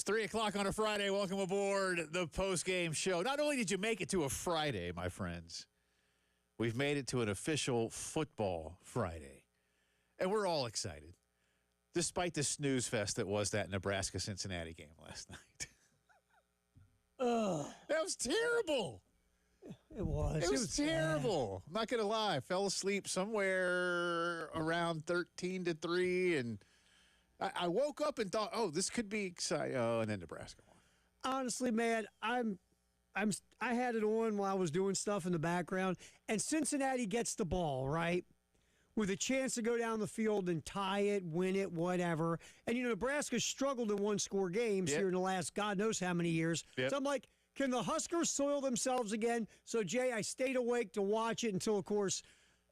It's 3 o'clock on a Friday. Welcome aboard the post-game show. Not only did you make it to a Friday, my friends, we've made it to an official football Friday. And we're all excited, despite the snooze fest that was that Nebraska-Cincinnati game last night. That was terrible. It was. It was terrible. I'm not going to lie. I fell asleep somewhere around 13-3, and I woke up and thought, this could be exciting. Oh, and then Nebraska won. Honestly, man, I had it on while I was doing stuff in the background, and Cincinnati gets the ball, right, with a chance to go down the field and tie it, win it, whatever. And, Nebraska struggled in one-score games here in the last God knows how many years. Yep. So I'm like, can the Huskers soil themselves again? So, Jay, I stayed awake to watch it until, of course,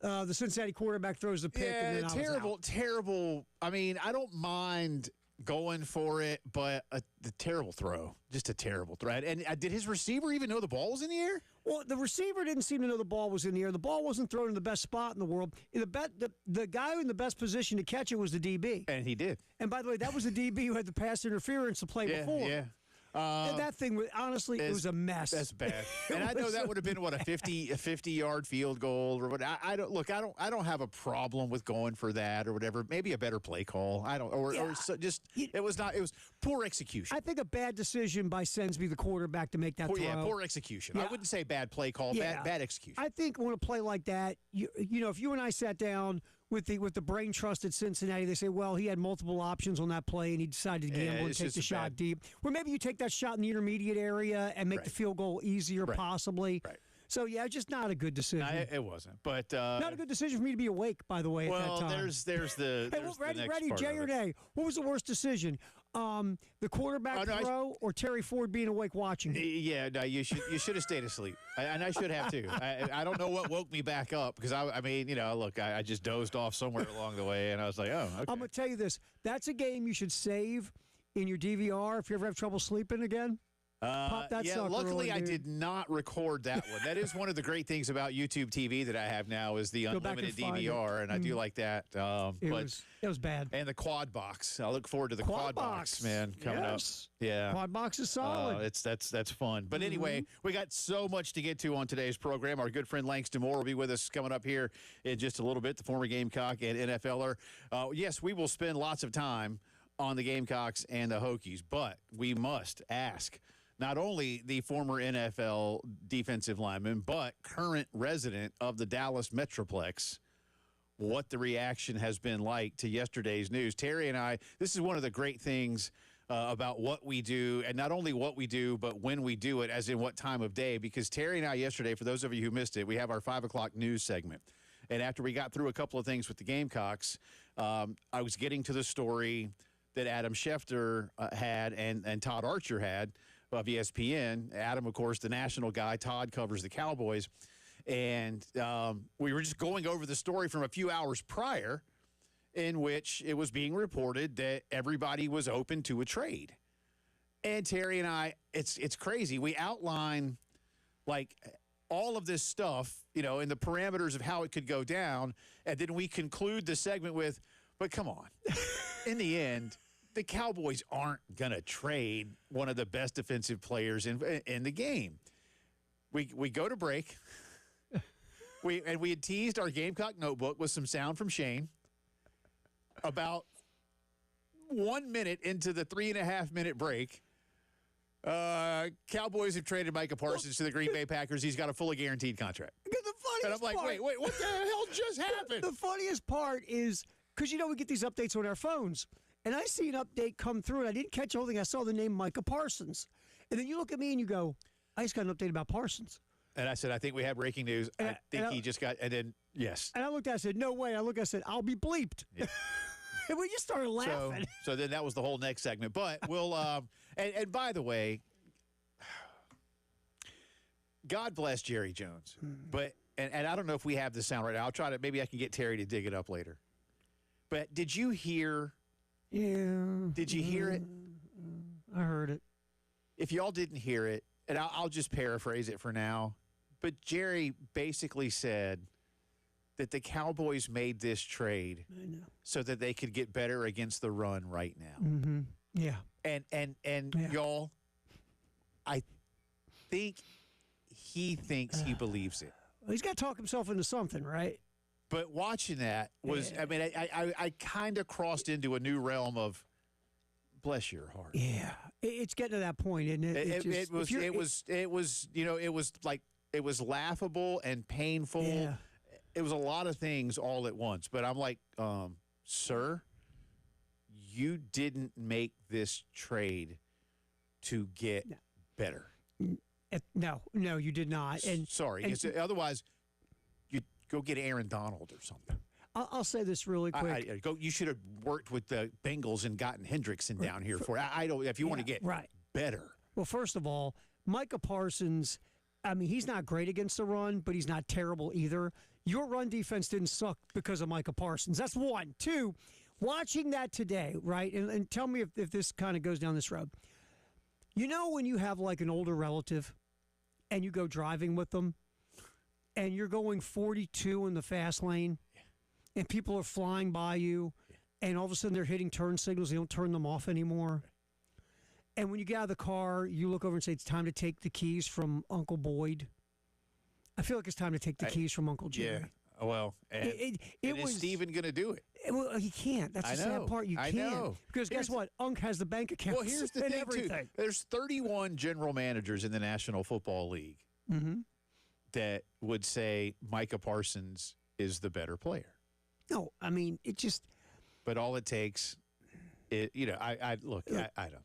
the Cincinnati quarterback throws the pick. Yeah, and then terrible. I mean, I don't mind going for it, but the terrible throw. Just a terrible throw. And did his receiver even know the ball was in the air? Well, the receiver didn't seem to know the ball was in the air. The ball wasn't thrown in the best spot in the world. The guy in the best position to catch it was the DB. And he did. And by the way, that was the DB who had the pass interference to play before. Yeah. And that thing was, honestly, it was a mess. That's bad. And I know that would have been a 50-yard field goal or what. I don't have a problem with going for that or whatever. Maybe a better play call. It was poor execution. I think a bad decision by Sensby, the quarterback, to make that throw. Yeah, poor execution. Yeah. I wouldn't say bad play call, bad execution. I think on a play like that, if you and I sat down with the brain trust at Cincinnati, they say, well, he had multiple options on that play, and he decided to gamble and take the shot deep. Or maybe you take that shot in the intermediate area and make the field goal easier, possibly. Right. So, just not a good decision. No, it wasn't. But not a good decision for me to be awake, by the way, at that time. Well, there's the ready, Jay or nay? What was the worst decision? The quarterback throw or Terry Ford being awake watching? Yeah, no, you should have stayed asleep. And I should have, too. I don't know what woke me back up because, I just dozed off somewhere along the way, and I was like, okay. I'm going to tell you this. That's a game you should save in your DVR if you ever have trouble sleeping again. Pop that sucker luckily on, I did not record that one. That is one of the great things about YouTube TV that I have now is the unlimited DVR, and I do like that. It was bad. And the quad box. I look forward to the quad box, man, coming up. Yeah, quad box is solid. That's fun. But anyway, we got so much to get to on today's program. Our good friend Langston Moore will be with us coming up here in just a little bit. The former Gamecock and NFLer. Yes, we will spend lots of time on the Gamecocks and the Hokies, but we must ask not only the former NFL defensive lineman, but current resident of the Dallas Metroplex, what the reaction has been like to yesterday's news. Terry and I, this is one of the great things about what we do, and not only what we do, but when we do it, as in what time of day, because Terry and I yesterday, for those of you who missed it, we have our 5 o'clock news segment. And after we got through a couple of things with the Gamecocks, I was getting to the story that Adam Schefter had and Todd Archer had of ESPN. Adam, of course, the national guy. Todd covers the Cowboys. And we were just going over the story from a few hours prior in which it was being reported that everybody was open to a trade. And Terry and I, it's crazy. We outline, all of this stuff, in the parameters of how it could go down, and then we conclude the segment with, but come on. In the end, the Cowboys aren't going to trade one of the best defensive players in the game. We go to break. We had teased our Gamecock notebook with some sound from Shane. About 1 minute into the 3.5-minute break, Cowboys have traded Micah Parsons to the Green Bay Packers. He's got a fully guaranteed contract. And I'm like, wait, what the hell just happened? The funniest part is, because, we get these updates on our phones, and I see an update come through, and I didn't catch the whole thing. I saw the name Micah Parsons. And then you look at me and you go, I just got an update about Parsons. And I said, I think we have breaking news. I think he just got, and then, yes. And I looked at it, I said, no way. I said, I'll be bleeped. Yeah. And we just started laughing. So then that was the whole next segment. But we'll, and by the way, God bless Jerry Jones. But, and I don't know if we have the sound right now. I'll try to, maybe I can get Terry to dig it up later. But did you hear? Yeah. Did you hear it? I heard it. If y'all didn't hear it, and I'll just paraphrase it for now, but Jerry basically said that the Cowboys made this trade so that they could get better against the run right now. Mm-hmm. Yeah. And Yeah. y'all, I think he thinks he believes it. Well, he's got to talk himself into something, right? But watching that was, I mean, I kind of crossed into a new realm of, bless your heart. Yeah, it's getting to that point, isn't it? It was, you know, it was like, it was laughable and painful. Yeah. It was a lot of things all at once. But I'm like, sir, you didn't make this trade to get better. No, you did not. And Sorry. Otherwise, you go get Aaron Donald or something. I'll say this really quick. You should have worked with the Bengals and gotten Hendrickson down here for it. I don't. If you want to get better. Well, first of all, Micah Parsons, I mean, he's not great against the run, but he's not terrible either. Your run defense didn't suck because of Micah Parsons. That's one. Two, watching that today, right? And tell me if this kind of goes down this road. You know when you have like an older relative and you go driving with them and you're going 42 in the fast lane and people are flying by you and all of a sudden they're hitting turn signals, they don't turn them off anymore. And when you get out of the car, you look over and say, it's time to take the keys from Uncle Boyd. I feel like it's time to take the keys from Uncle Jerry. Yeah. Well, is Steven going to do it? Well, he can't. That's the sad part. You can't. Know. Because guess what? Unc has the bank account. Well, here's the thing, too. There's 31 general managers in the National Football League that would say Micah Parsons is the better player. No, I mean, it just... But all it takes... I don't.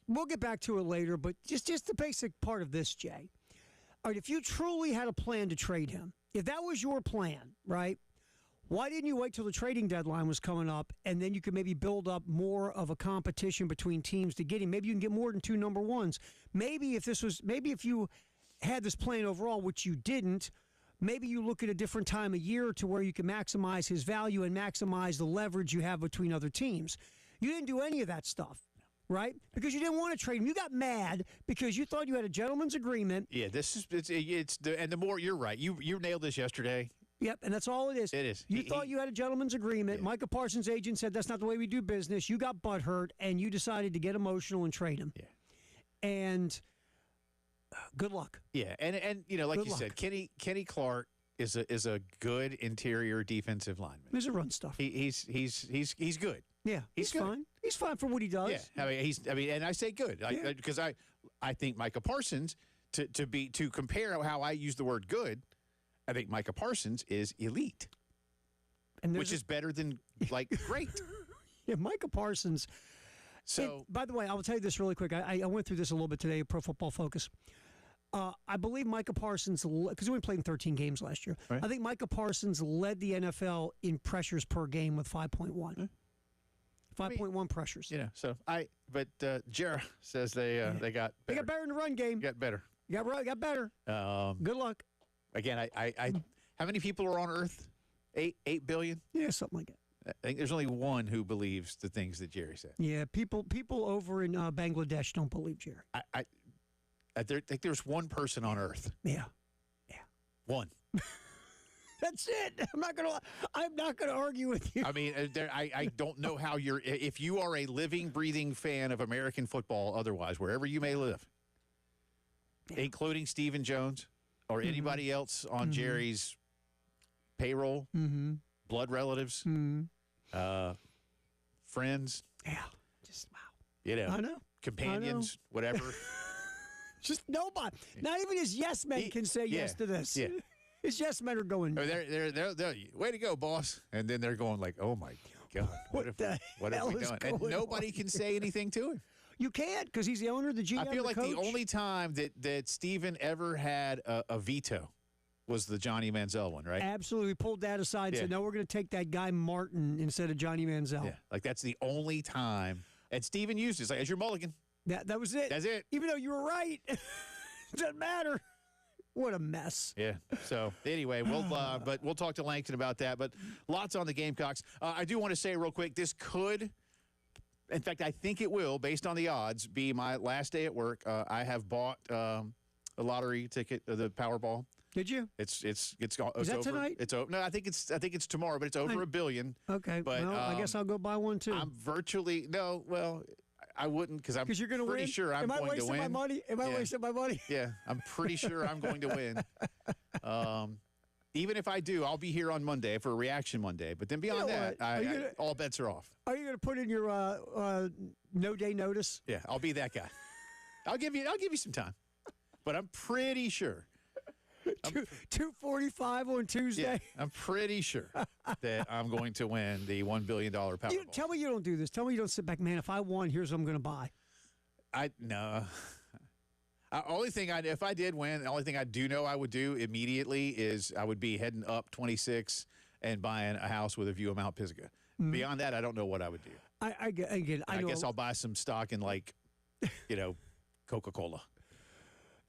We'll get back to it later, but just the basic part of this, Jay. All right, if you truly had a plan to trade him, if that was your plan, right, why didn't you wait till the trading deadline was coming up and then you could maybe build up more of a competition between teams to get him? Maybe you can get more than two number ones. Maybe if you had this plan overall, which you didn't, maybe you look at a different time of year to where you can maximize his value and maximize the leverage you have between other teams. You didn't do any of that stuff, right? Because you didn't want to trade him. You got mad because you thought you had a gentleman's agreement. Yeah, the more you're right. You nailed this yesterday. Yep, and that's all it is. It is. You thought you had a gentleman's agreement. Yeah. Micah Parsons' agent said that's not the way we do business. You got butthurt, and you decided to get emotional and trade him. Yeah. And good luck. Yeah, and like good you luck. Said, Kenny Clark is a good interior defensive lineman. He's a run stuff. He's good. Yeah, he's fine. He's fine for what he does. Yeah, and I say good because I think Micah Parsons to compare how I use the word good, I think Micah Parsons is elite, which is better than like great. Yeah, Micah Parsons. So, by the way, I will tell you this really quick. I went through this a little bit today at Pro Football Focus. I believe Micah Parsons, because we only played in 13 games last year, right. I think Micah Parsons led the NFL in pressures per game with 5.1. 5.1 pressures. But Jarrah says they got better. They got better in the run game. Got better. Got better. Good luck. Again, how many people are on Earth? 8 billion? Yeah, something like that. I think there's only one who believes the things that Jerry said. Yeah, people over in Bangladesh don't believe Jerry. I think there's one person on Earth. Yeah. One. That's it. I'm not gonna argue with you. I mean, I don't know how if you are a living, breathing fan of American football, otherwise, wherever you may live, including Stephen Jones or anybody else on Jerry's payroll, blood relatives, friends. Yeah. Just wow. I know. Companions, whatever. Just nobody. Not even his yes men can say yes to this. Yeah. His yes men are going. They're way to go, boss. And then they're going like, oh my God, what have we done? And nobody can say anything to him. You can't because he's the owner, the GM. I feel like the the only time that Steven ever had a veto was the Johnny Manziel one, right? Absolutely. Pulled that aside and said, no, we're going to take that guy Martin instead of Johnny Manziel. Yeah, like that's the only time. And Steven used it. It's like, as your mulligan. That was it. That's it. Even though you were right. It doesn't matter. What a mess. Yeah. So, anyway, we'll talk to Langston about that. But lots on the Gamecocks. I do want to say real quick, this could, in fact, I think it will, based on the odds, be my last day at work. I have bought a lottery ticket, the Powerball. Did you? It's Is that over. tonight? It's over. No, I think it's tomorrow, but it's over $1 billion. Okay. But I guess I'll go buy one too. I'm virtually I wouldn't because I'm you're going to win. pretty sure I'm Am I going to wasting win. my money? Am I wasting my money? Yeah, I'm pretty sure I'm going to win. Even if I do, I'll be here on Monday for a reaction Monday. But then beyond that, all bets are off. Are you going to put in your no day notice? Yeah, I'll be that guy. I'll give you some time, but I'm pretty sure. 2:45 on Tuesday. Yeah, I'm pretty sure that I'm going to win the $1 billion Powerball. Tell me you don't do this. Tell me you don't sit back, man. If I won, here's what I'm going to buy. No. If I did win, the only thing I do know I would do immediately is I would be heading up 26 and buying a house with a view of Mount Pisgah. Beyond that, I don't know what I would do. I guess I'll buy some stock in Coca-Cola.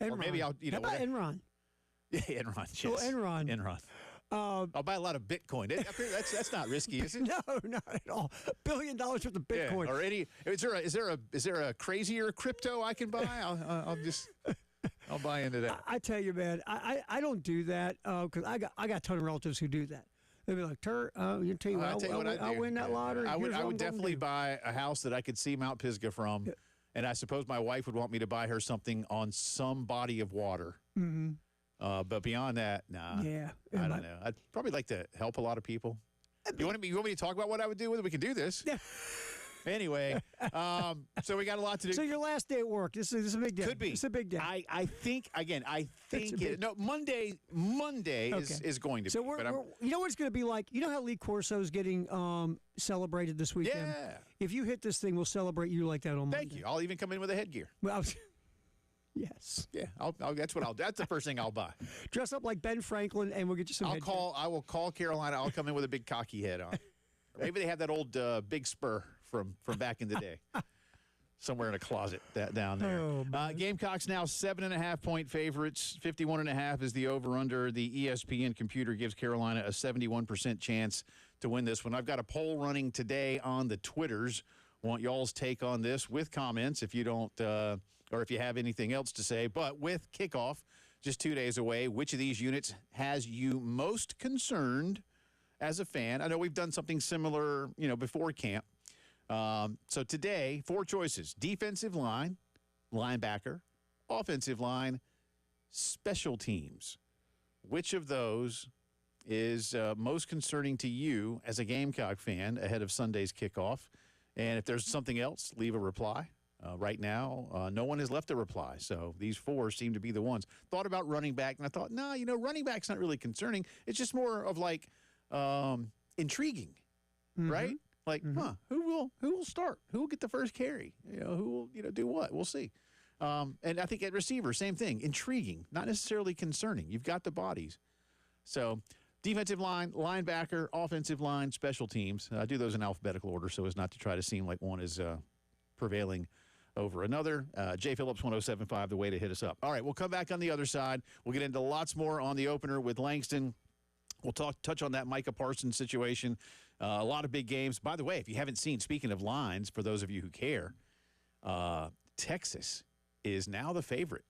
Enron. Or maybe I'll, How about Enron? Yeah, Enron. Yes. Oh, Enron. Enron. I'll buy a lot of Bitcoin. That's not risky, is it? No, not at all. $1 billion worth of Bitcoin. Yeah. Or is there a crazier crypto I can buy? I'll buy into that. I tell you, man, I don't do that because I got a ton of relatives who do that. They'll be like, I'll win that lottery. I would definitely buy a house that I could see Mount Pisgah from. Yeah. And I suppose my wife would want me to buy her something on some body of water. Mm-hmm. But beyond that, nah. Yeah. I don't know. I'd probably like to help a lot of people. You want me to talk about what I would do with it? We can do this. Yeah. Anyway, so we got a lot to do. So your last day at work. This is a big day. Could be. It's a big day. I think Monday is going to be. So you know what it's going to be like? You know how Lee Corso's getting celebrated this weekend? Yeah. If you hit this thing, we'll celebrate you like that on Monday. Thank you. I'll even come in with a headgear. Well, yes. Yeah, that's what I'll do. That's the first thing I'll buy. Dress up like Ben Franklin, and we'll get you some headgear. I will call Carolina. I'll come in with a big cocky head on. Or maybe they have that old big spur from back in the day. Somewhere in a closet down there. Oh, Gamecocks now 7.5-point favorites. 51.5 is the over-under. The ESPN computer gives Carolina a 71% chance to win this one. I've got a poll running today on the Twitters. Want y'all's take on this with comments if you don't, or if you have anything else to say. But with kickoff just 2 days away, which of these units has you most concerned as a fan? I know we've done something similar, before camp. So today, 4 choices: defensive line, linebacker, offensive line, special teams. Which of those is most concerning to you as a Gamecock fan ahead of Sunday's kickoff? And if there's something else, leave a reply. Right now, no one has left a reply, so these 4 seem to be the ones. Thought about running back, and I thought, running back's not really concerning. It's just more of intriguing, right? Who will start? Who will get the first carry? Who will do what? We'll see. And I think at receiver, same thing. Intriguing, not necessarily concerning. You've got the bodies. So defensive line, linebacker, offensive line, special teams. I do those in alphabetical order so as not to try to seem like one is prevailing over another. J. Phillips 107.5, the way to hit us up. All right, we'll come back on the other side. We'll get into lots more on the opener with Langston. We'll touch on that Micah Parsons situation. A lot of big games. By the way, if you haven't seen, speaking of lines, for those of you who care, Texas is now the favorite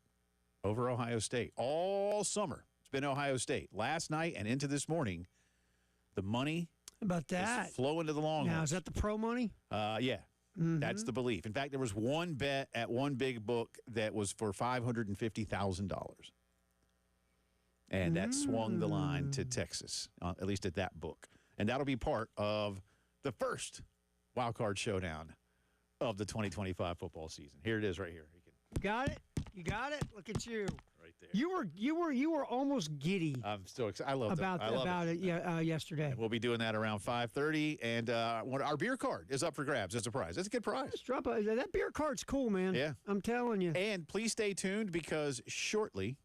over Ohio State. All summer, it's been Ohio State. Last night and into this morning, the money about that is flowing to the Longhorns. Now, is that the pro money? Yeah. Mm-hmm. That's the belief. In fact, there was one bet at one big book that was for $550,000. And that swung the line to Texas, at least at that book. And that'll be part of the first wild card showdown of the 2025 football season. Here it is right here. Got it? You got it? Look at you. Right there. You were almost giddy. I'm still excited. I love about it yesterday. And we'll be doing that around 5:30. And our beer card is up for grabs as a prize. That's a good prize. Let's drop that beer card's cool, man. Yeah. I'm telling you. And please stay tuned because shortly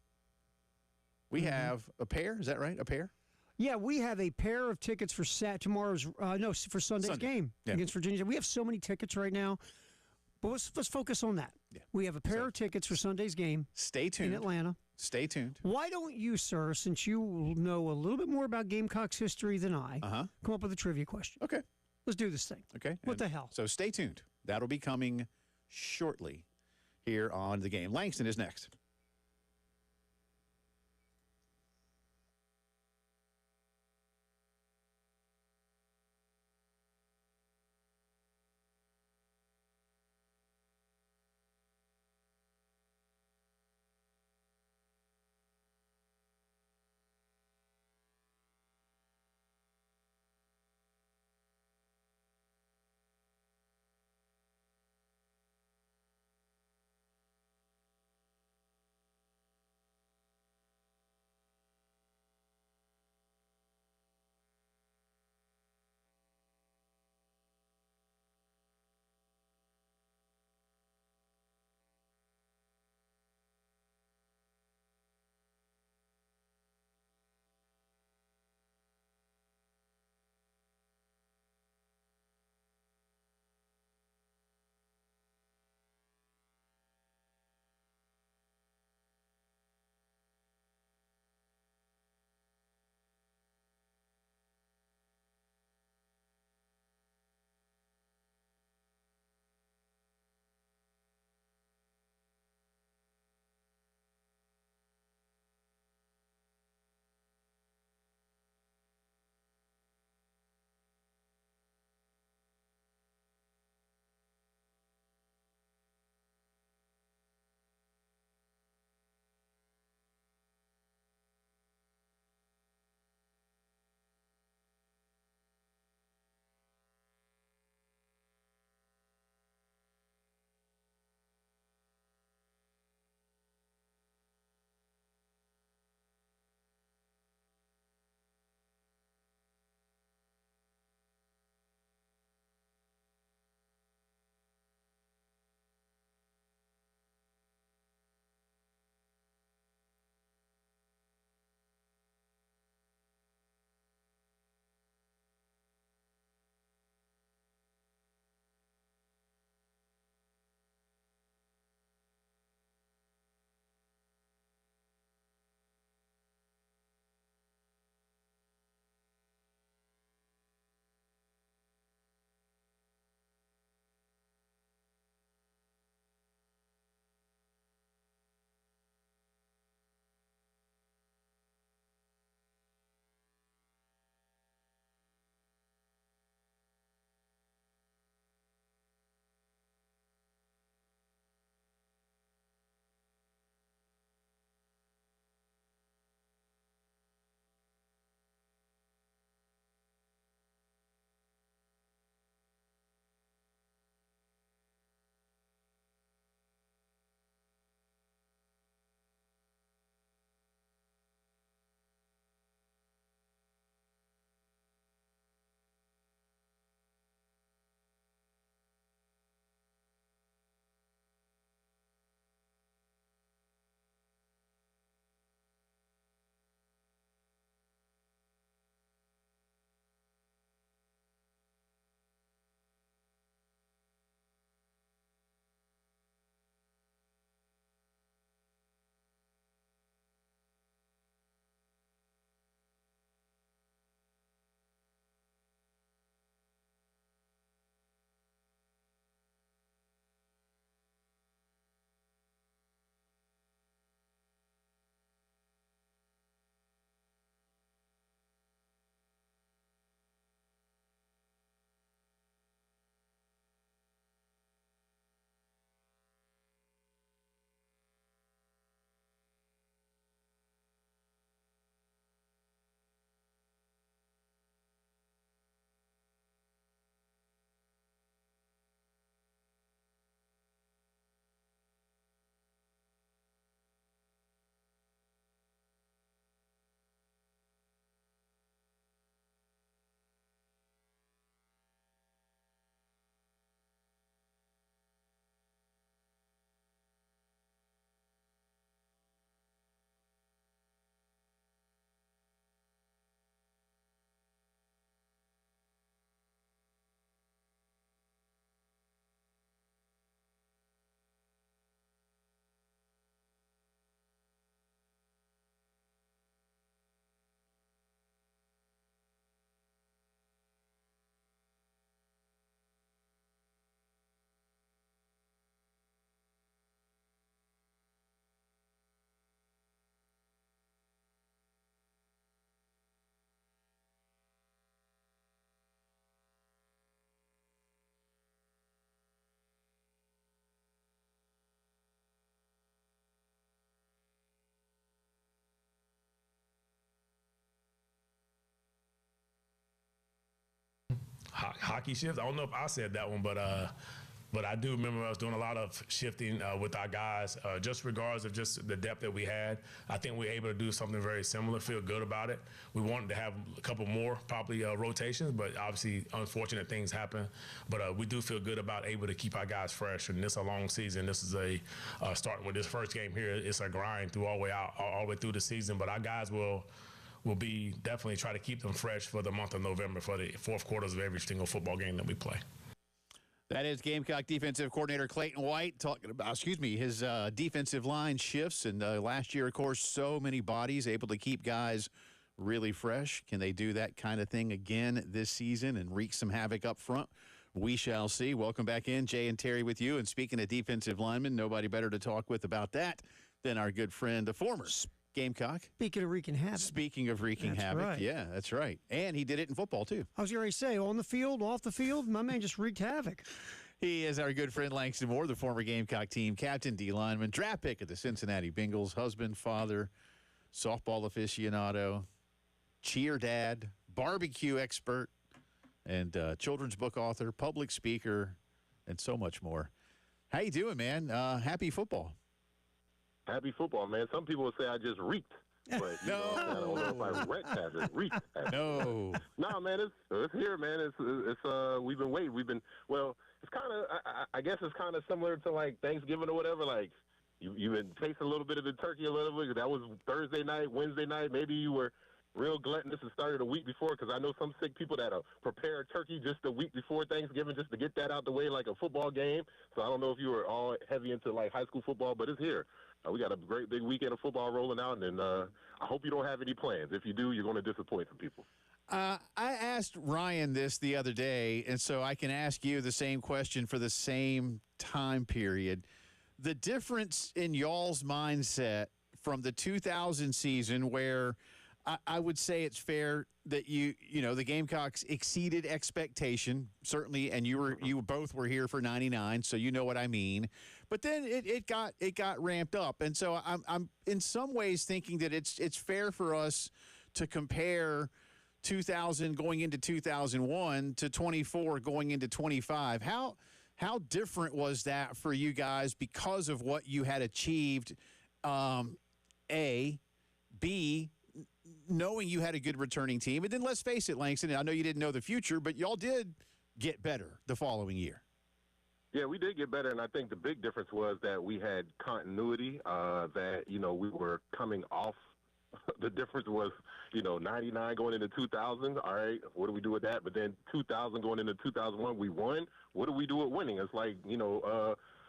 we have a pair. Is that right? A pair? Yeah, we have a pair of tickets for for Sunday's game against Virginia. We have so many tickets right now, but let's focus on that. Yeah. We have a pair of tickets for Sunday's game. Stay tuned. In Atlanta. Stay tuned. Why don't you, sir, since you know a little bit more about Gamecocks history than I, come up with a trivia question? Okay. Let's do this thing. Okay. What the hell? So stay tuned. That'll be coming shortly here on the game. Langston is next. hockey shifts. I don't know if I said that one, but I do remember us doing a lot of shifting with our guys, just regardless of just the depth that we had. I think we were able to do something very similar, feel good about it. We wanted to have a couple more, probably rotations, but obviously unfortunate things happen. But we do feel good about able to keep our guys fresh. And this is a long season. This is starting with this first game here. It's a grind through all the way out, all the way through the season. But our guys will be definitely try to keep them fresh for the month of November, for the fourth quarters of every single football game that we play. That is Gamecock defensive coordinator Clayton White talking about, his defensive line shifts. And last year, of course, so many bodies able to keep guys really fresh. Can they do that kind of thing again this season and wreak some havoc up front? We shall see. Welcome back in. Jay and Terry with you. And speaking of defensive linemen, nobody better to talk with about that than our good friend, the former Gamecock. Speaking of wreaking havoc. Speaking of wreaking havoc. Right. Yeah, that's right. And he did it in football, too. I was going to say, on the field, off the field, my man just wreaked havoc. He is our good friend Langston Moore, the former Gamecock team captain, D lineman, draft pick of the Cincinnati Bengals, husband, father, softball aficionado, cheer dad, barbecue expert, and children's book author, public speaker, and so much more. How you doing, man? Happy football. Happy football, man. Some people would say I just reeked, but No. I don't know if I wrecked havoc. Reeked havoc. No. No, man, it's here, man. It's we've been waiting. It's kind of I guess it's kind of similar to like Thanksgiving or whatever. Like you've been tasting a little bit of the turkey a little bit. That was Thursday night, Wednesday night. Maybe you were real gluttonous and started a week before, because I know some sick people that prepare a turkey just a week before Thanksgiving just to get that out the way, like a football game. So I don't know if you were all heavy into like high school football, but it's here. We got a great big weekend of football rolling out, and I hope you don't have any plans. If you do, you're going to disappoint some people. I asked Ryan this the other day, and so I can ask you the same question for the same time period. The difference in y'all's mindset from the 2000 season, where I would say it's fair that the Gamecocks exceeded expectation, certainly, and you both were here for 99, so you know what I mean. But then it got ramped up, and so I'm in some ways thinking that it's fair for us to compare 2000 going into 2001 to 24 going into 25. How different was that for you guys because of what you had achieved? A, B, knowing you had a good returning team. And then let's face it, Langston, I know you didn't know the future, but y'all did get better the following year. Yeah, we did get better, and I think the big difference was that we had continuity, that, we were coming off. The difference was, 99 going into 2000. All right, what do we do with that? But then 2000 going into 2001, we won. What do we do with winning? It's like,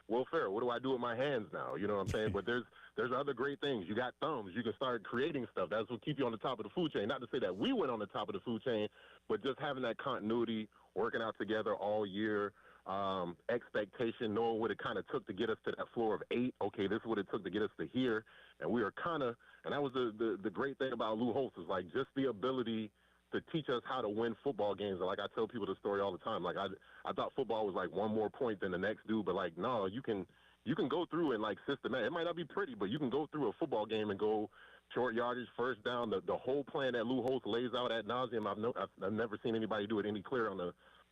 Will Ferrell, what do I do with my hands now? You know what I'm saying? But there's other great things. You got thumbs. You can start creating stuff. That's what keep you on the top of the food chain. Not to say that we went on the top of the food chain, but just having that continuity, working out together all year, expectation, knowing what it kind of took to get us to that floor of 8. Okay, this is what it took to get us to here. And we were kind of, and that was the great thing about Lou Holtz, is like just the ability to teach us how to win football games. And like I tell people the story all the time. Like I thought football was like one more point than the next dude, but like, no, you can go through and like systematic. It might not be pretty, but you can go through a football game and go short yardage, first down, the whole plan that Lou Holtz lays out ad nauseum. I've never seen anybody do it any clearer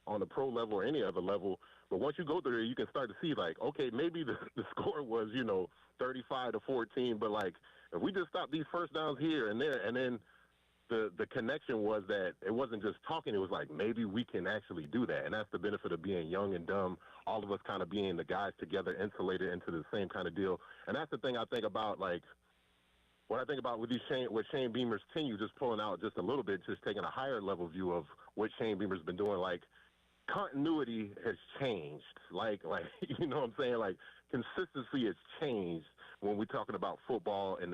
on the pro level or any other level. But once you go through there, you can start to see like, okay, maybe the score was, 35-14, but like if we just stop these first downs here and there, and then the connection was that it wasn't just talking. It was like, maybe we can actually do that. And that's the benefit of being young and dumb, all of us kind of being the guys together, insulated into the same kind of deal. And that's the thing I think about, like, what I think about with Shane Beamer's tenure, just pulling out just a little bit, just taking a higher level view of what Shane Beamer's been doing. Like, continuity has changed. Like you know what I'm saying? Like, consistency has changed when we're talking about football in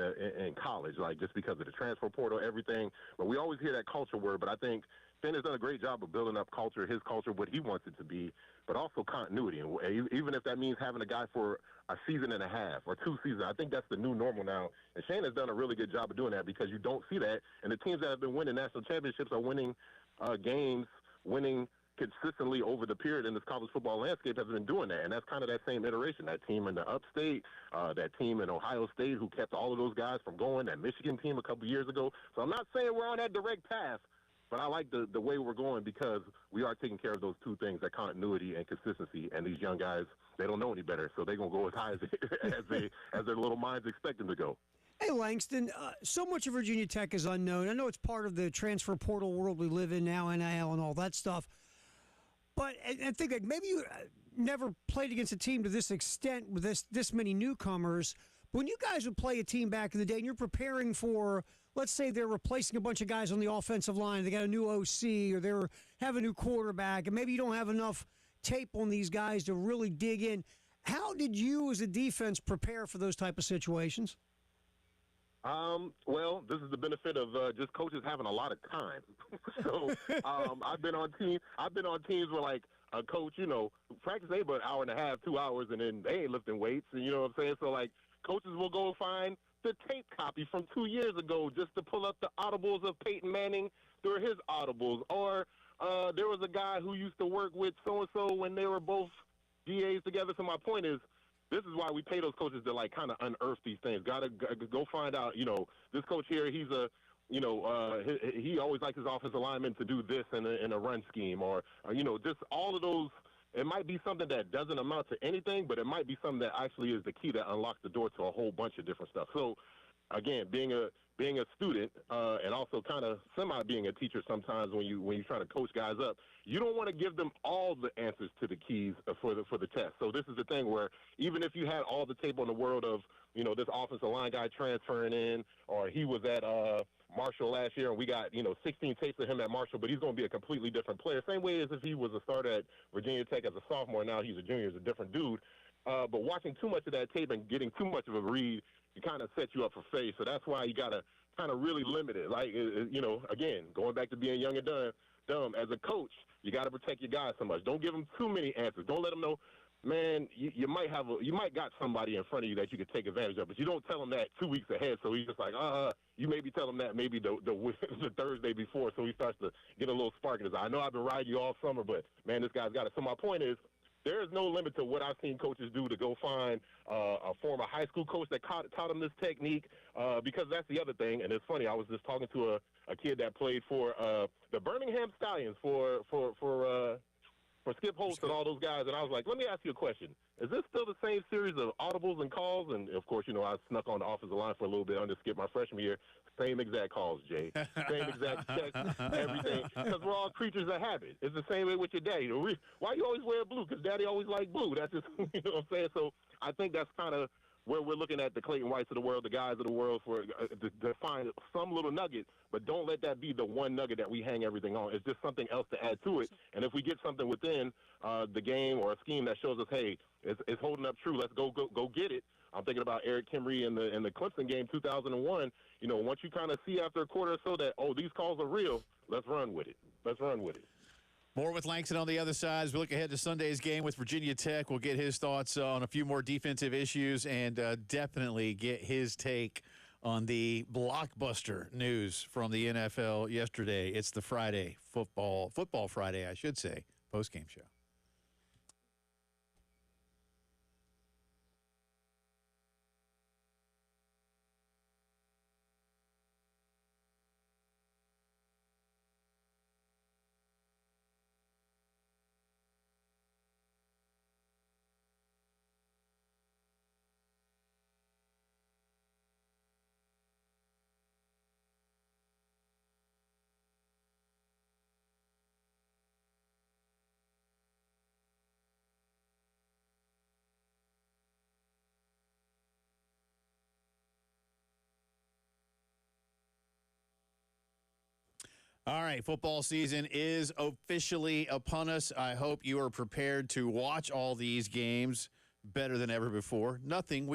college, like just because of the transfer portal, everything. But we always hear that culture word. But I think Finn has done a great job of building up his culture, what he wants it to be, but also continuity. And even if that means having a guy for a season and a half or 2 seasons, I think that's the new normal now. And Shane has done a really good job of doing that, because you don't see that. And the teams that have been winning national championships are winning games, winning consistently over the period in this college football landscape, has been doing that. And that's kind of that same iteration. That team in the upstate, that team in Ohio State who kept all of those guys from going, that Michigan team a couple years ago. So I'm not saying we're on that direct path, But I like the way we're going because we are taking care of those two things, that continuity and consistency. And these young guys, they don't know any better, so they're gonna go as high as as their little minds expect them to go. Hey, Langston, so much of Virginia Tech is unknown. I know it's part of the transfer portal world we live in now, NIL and all that stuff. But I think like maybe you never played against a team to this extent with this many newcomers. But when you guys would play a team back in the day and you're preparing for, let's say they're replacing a bunch of guys on the offensive line, they got a new OC or they have a new quarterback, and maybe you don't have enough tape on these guys to really dig in. How did you as a defense prepare for those type of situations? Well, this is the benefit of just coaches having a lot of time. So I've been on teams where like a coach, practice they but an hour and a half, 2 hours, and then they ain't lifting weights. And you know what I'm saying? So like coaches will go find the tape copy from 2 years ago just to pull up the audibles of Peyton Manning through his audibles. Or there was a guy who used to work with so and so when they were both GAs together. So my point is, this is why we pay those coaches to like kind of unearth these things. Gotta go find out. This coach here, he's he always likes his offensive linemen to do this in a run scheme, or just all of those. It might be something that doesn't amount to anything, but it might be something that actually is the key that unlocks the door to a whole bunch of different stuff. So, again, being a student and also kind of semi being a teacher sometimes when you're trying to coach guys up, you don't want to give them all the answers to the keys for the test. So this is the thing where even if you had all the tape on the world of this offensive line guy transferring in, or he was at Marshall last year and we got 16 tapes of him at Marshall, but he's going to be a completely different player. Same way as if he was a starter at Virginia Tech as a sophomore, now he's a junior, he's a different dude. But watching too much of that tape and getting too much of a read, it kind of sets you up for failure. So that's why you got to kind of really limit it. Like, again, going back to being young and dumb, as a coach, you got to protect your guys so much. Don't give them too many answers. Don't let them know, man, you might got somebody in front of you that you could take advantage of, but you don't tell them that 2 weeks ahead. So he's just like, you maybe tell him that maybe the Thursday before, so he starts to get a little spark in his eye. I know I've been riding you all summer, but, man, this guy's got it. So my point is, there is no limit to what I've seen coaches do to go find a former high school coach that taught him this technique, because that's the other thing. And it's funny, I was just talking to a kid that played for the Birmingham Stallions for Skip Holtz and all those guys, and I was like, let me ask you a question. Is this still the same series of audibles and calls? And, of course, I snuck on the offensive line for a little bit under Skip my freshman year. Same exact calls, Jay. Same exact text, everything. Because we're all creatures of habit. It's the same way with your daddy. Why you always wear blue? Because daddy always liked blue. That's just, you know what I'm saying? So I think that's kind of where we're looking at the Clayton Whites of the world, the guys of the world, for to find some little nugget, but don't let that be the one nugget that we hang everything on. It's just something else to add to it. And if we get something within the game or a scheme that shows us, hey, it's holding up true, let's go get it. I'm thinking about Eric Kimry in the Clemson game 2001. Once you kind of see after a quarter or so that, these calls are real, let's run with it. Let's run with it. More with Langston on the other side as we look ahead to Sunday's game with Virginia Tech. We'll get his thoughts on a few more defensive issues and definitely get his take on the blockbuster news from the NFL yesterday. It's the Friday football Friday, I should say, postgame show. All right, football season is officially upon us. I hope you are prepared to watch all these games better than ever before. Nothing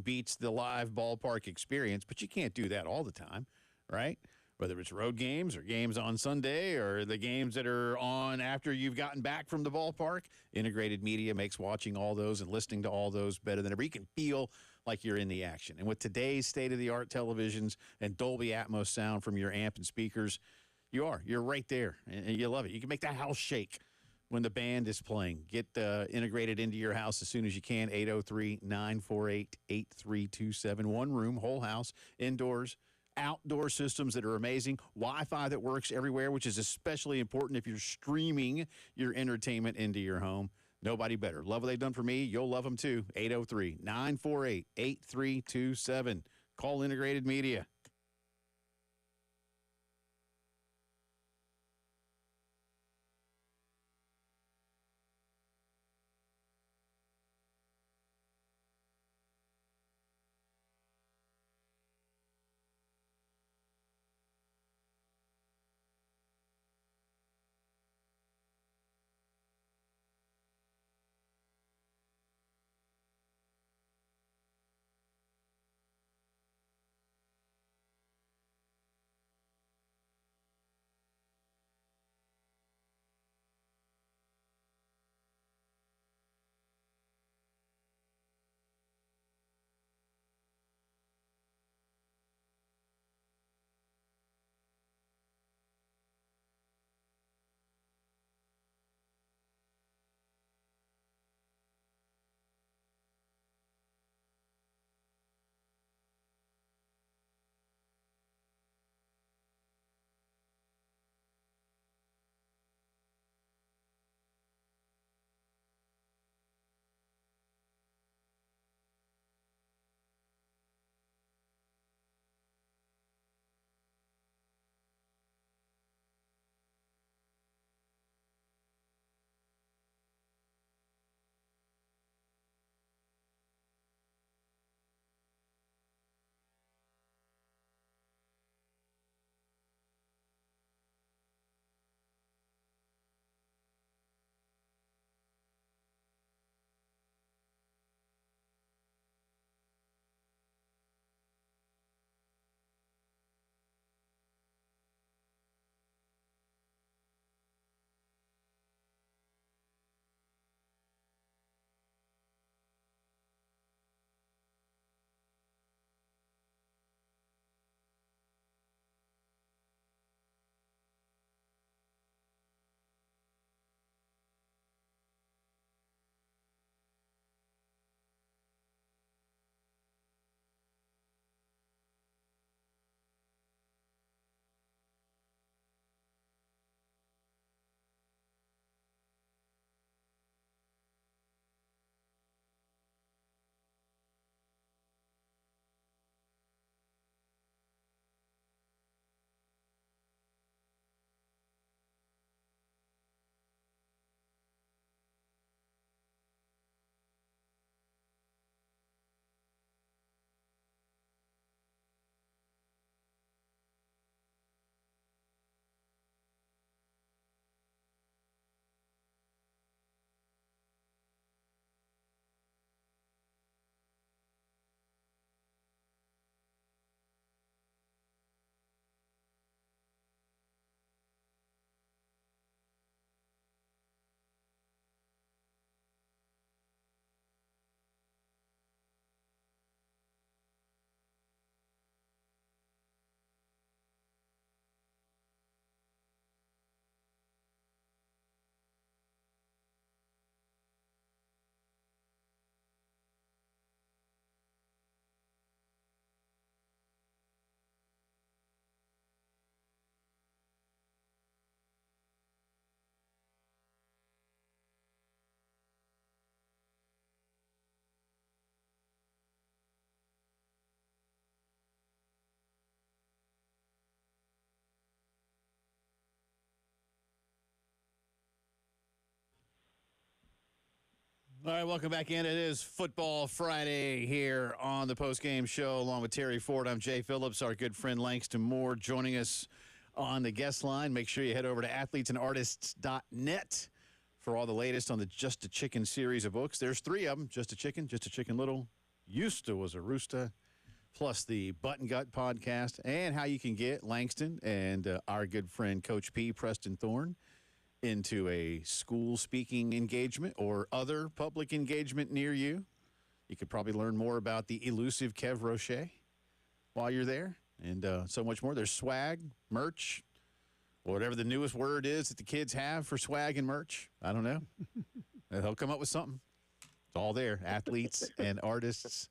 beats the live ballpark experience, but you can't do that all the time, right? Whether it's road games or games on Sunday or the games that are on after you've gotten back from the ballpark, integrated media makes watching all those and listening to all those better than ever. You can feel like you're in the action. And with today's state-of-the-art televisions and Dolby Atmos sound from your amp and speakers, you're right there, and you love it. You can make that house shake when the band is playing. Get integrated into your house as soon as you can. 803-948-8327. One room, whole house, indoors, outdoor systems that are amazing, Wi-Fi that works everywhere, which is especially important if you're streaming your entertainment into your home. Nobody better. Love what they've done for me. You'll love them too. 803-948-8327. Call Integrated Media. All right, welcome back in. It is Football Friday here on the postgame show, along with Terry Ford. I'm Jay Phillips, our good friend Langston Moore joining us on the guest line. Make sure you head over to athletesandartists.net for all the latest on the Just a Chicken series of books. There's 3 of them, Just a Chicken Little, Used to Was a Rooster, plus the Button Gut podcast, and how you can get Langston and our good friend Coach P, Preston Thorne, into a school speaking engagement or other public engagement near you. You could probably learn more about the elusive Kev Roche while you're there, and so much more. There's swag, merch, whatever the newest word is that the kids have for swag and merch. I don't know. They'll come up with something. It's all there. Athletesandartists.net.